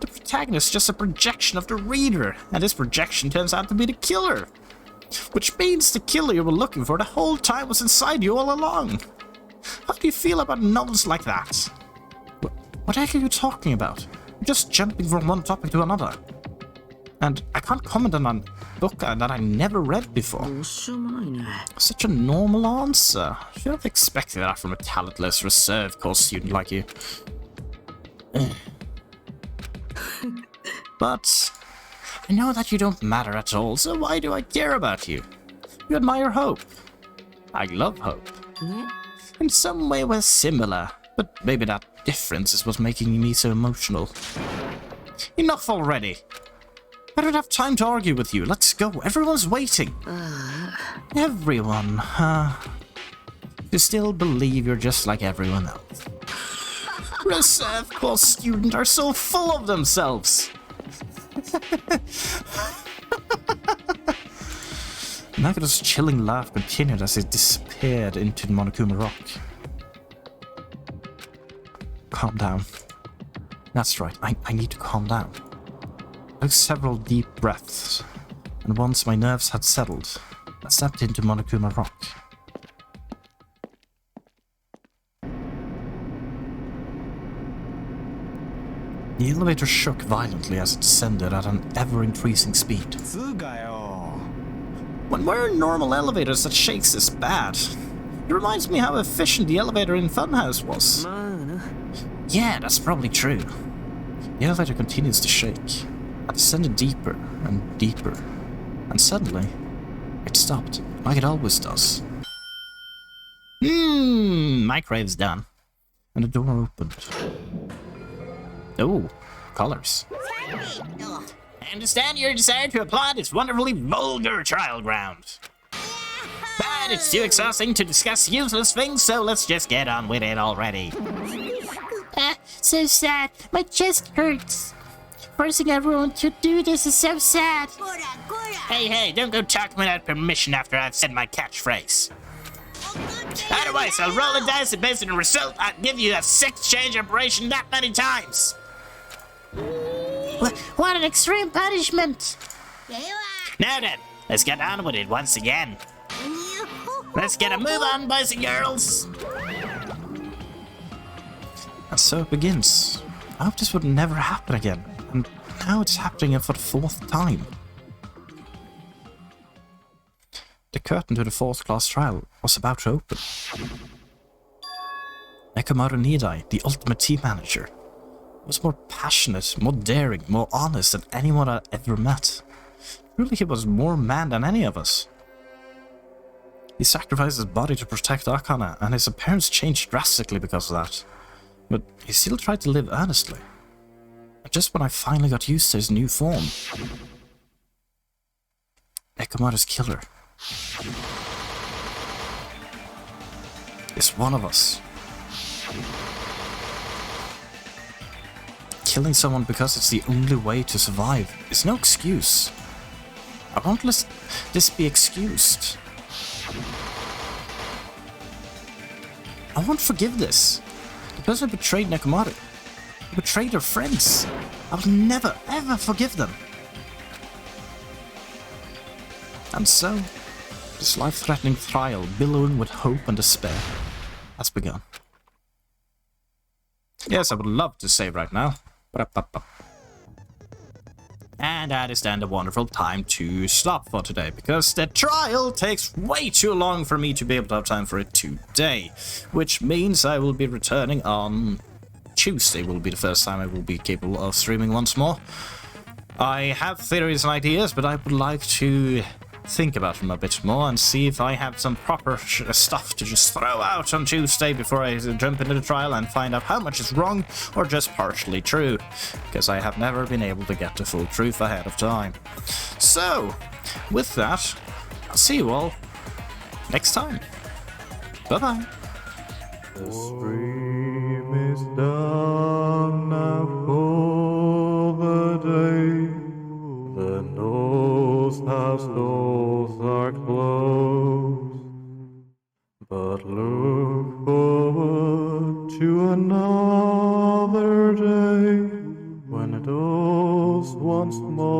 The protagonist is just a projection of the reader, and this projection turns out to be the killer. Which means the killer you were looking for the whole time was inside you all along. How do you feel about novels like that? What the heck are you talking about? You're just jumping from one topic to another. And I can't comment on a book that I never read before. どうしようもないね Such a normal answer. Should have expected that from a talentless reserve course student like you. But I know that you don't matter at all, so why do I care about you? You admire hope. I love hope. ね In some way we're similar, but maybe that difference is what's making me so emotional. Enough already. I don't have time to argue with you. Let's go. Everyone's waiting. Everyone, you still believe you're just like everyone else. Reserve course students are so full of themselves. Nagato's chilling laugh continued as he disappeared into Monokuma Rock. Calm down. That's right, I need to calm down. I took several deep breaths, and once my nerves had settled, I stepped into Monokuma Rock. The elevator shook violently as it descended at an ever-increasing speed. つうかよ When we're in normal elevators that shakes this bad, it reminds me how efficient the elevator in Funhouse was. まあな Yeah, that's probably true. The elevator continues to shake. It descended deeper and deeper, and suddenly, it stopped, like it always does. My crave's done. And the door opened. Oh, colors. I understand your desire to apply this wonderfully vulgar trial ground. But it's too exhausting to discuss useless things, so let's just get on with it already. So sad. My chest hurts. Forcing everyone to do this is so sad. Hey, don't go talking without permission after I've said my catchphrase. Otherwise, I'll roll the dice and based on the result, I'll give you a 6-change operation that many times. What an extreme punishment. Now then, let's get on with it once again. Let's get a move on, boys and girls. And so it begins. I hope this would never happen again. And now it's happening for the 4th time. The curtain to the 4th class trial was about to open. Nekomaru Nidai, the ultimate team manager, was more passionate, more daring, more honest than anyone I ever met. Truly, he was more man than any of us. He sacrificed his body to protect Akane, and his appearance changed drastically because of that. But he still tried to live earnestly. And just when I finally got used to his new form, Nekomaru's killer is one of us. Killing someone because it's the only way to survive is no excuse. I won't let this be excused. I won't forgive this. The person who betrayed Nekomaru, who betrayed her friends, I will never ever forgive them. And so, this life-threatening trial, billowing with hope and despair, has begun. Yes, I would love to save right now. And that is then the wonderful time to stop for today, because the trial takes way too long for me to be able to have time for it today, which means I will be returning on Tuesday. Will be the first time I will be capable of streaming once more. I have theories and ideas, but I would like to think about them a bit more and see if I have some proper stuff to just throw out on Tuesday before I jump into the trial and find out how much is wrong or just partially true, because I have never been able to get the full truth ahead of time. So, with that, I'll see you all next time. Bye-bye. The stream is done now for the day. The North House doors are closed, but look forward to another day when it doors once more.